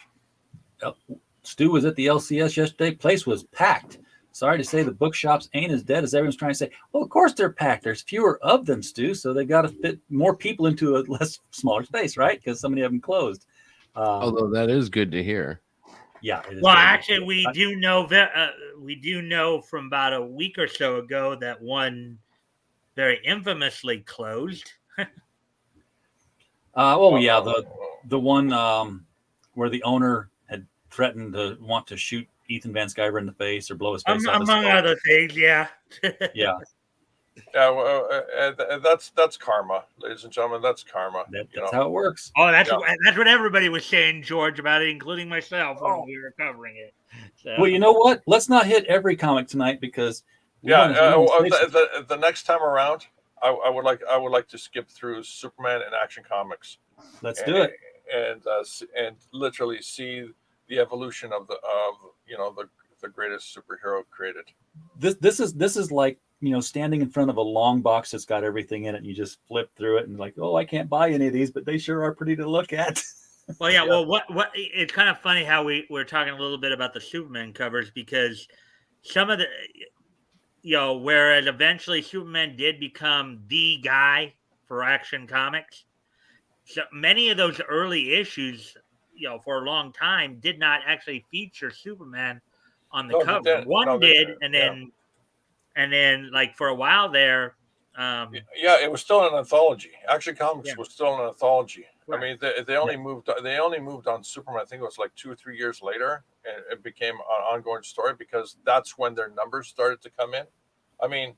Stu was at the LCS yesterday. Place was packed. sorry to say the bookshops ain't as dead as everyone's trying to say. Well, of course they're packed. There's fewer of them, Stu, so they got to fit more people into a smaller space, right? Because so many of them closed. Although that is good to hear. Yeah. It is Well, very actually, good. we do know from about a week or so ago that one very infamously closed. Yeah, the one where the owner had threatened to want to shoot Ethan Van Sciver in the face or blow his face off. Among other things, yeah. Yeah. Yeah, well, that's karma, ladies and gentlemen. That's karma. That's how it works. Oh, that's what everybody was saying, George, about it, including myself when we were covering it. So. Well, you know what? Let's not hit every comic tonight because the next time around, I would like to skip through Superman and Action Comics. Let's do it and literally see the evolution of the greatest superhero created. This is like, standing in front of a long box that's got everything in it, and you just flip through it and like, oh, I can't buy any of these, but they sure are pretty to look at. Well, yeah. Well, what it's kind of funny how we're talking a little bit about the Superman covers, because some of the, whereas eventually Superman did become the guy for Action Comics, so many of those early issues, for a long time, did not actually feature Superman on the cover. One did, and then like for a while there. It was still an anthology. Action Comics was still an anthology. Right. I mean, they only moved on Superman. I think it was like 2 or 3 years later, and it became an ongoing story because that's when their numbers started to come in. I mean,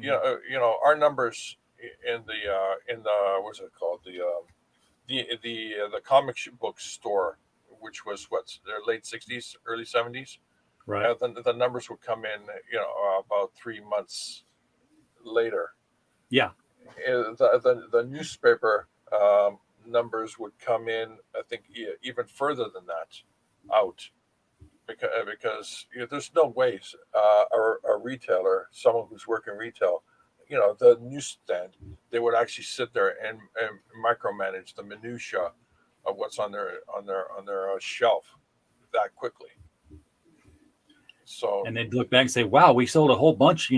our numbers in the what's it called, the comic book store, which was their late 60s, early 70s. Right. The numbers would come in, about 3 months later. Yeah. The newspaper numbers would come in, I think, even further than that out, because there's no way a retailer, someone who's working retail, the newsstand, they would actually sit there and micromanage the minutia of what's on their shelf that quickly. So, and they'd look back and say, wow, we sold a whole bunch,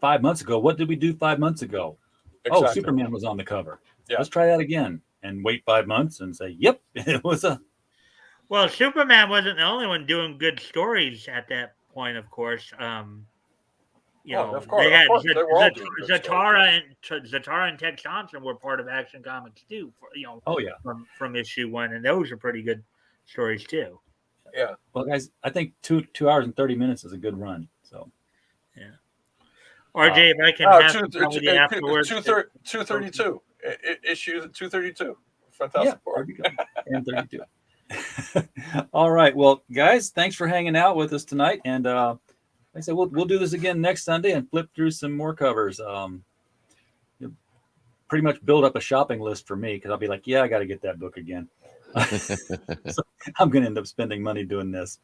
5 months ago. What did we do 5 months ago? Exactly. Oh, Superman was on the cover. Yeah. Let's try that again, and wait 5 months and say, yep, it was a. Well, Superman wasn't the only one doing good stories at that point, of course. Of course, they had Zatara and Ted Thompson were part of Action Comics too. From issue 1, and those are pretty good stories too. Yeah. Well, guys, I think 2 hours and 30 minutes is a good run. So. Yeah. RJ, if I can have with you afterwards. 232. Issue 232. Fantastic. Yeah, and 32. All right. Well, guys, thanks for hanging out with us tonight. And like I said, we'll do this again next Sunday and flip through some more covers. Pretty much build up a shopping list for me because I'll be like, yeah, I got to get that book again. So I'm going to end up spending money doing this.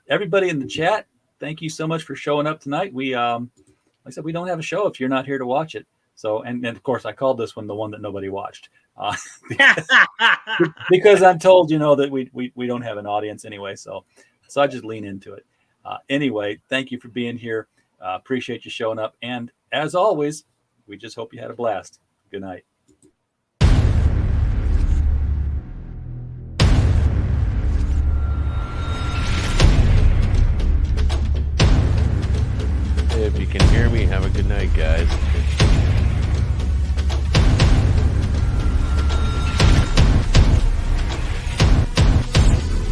Everybody in the chat, thank you so much for showing up tonight. We, like I said, we don't have a show if you're not here to watch it. So, and of course, I called this one the one that nobody watched because I'm told, that we don't have an audience anyway. So I just lean into it. Anyway, thank you for being here. Appreciate you showing up. And as always, we just hope you had a blast. Good night. If you can hear me, have a good night, guys.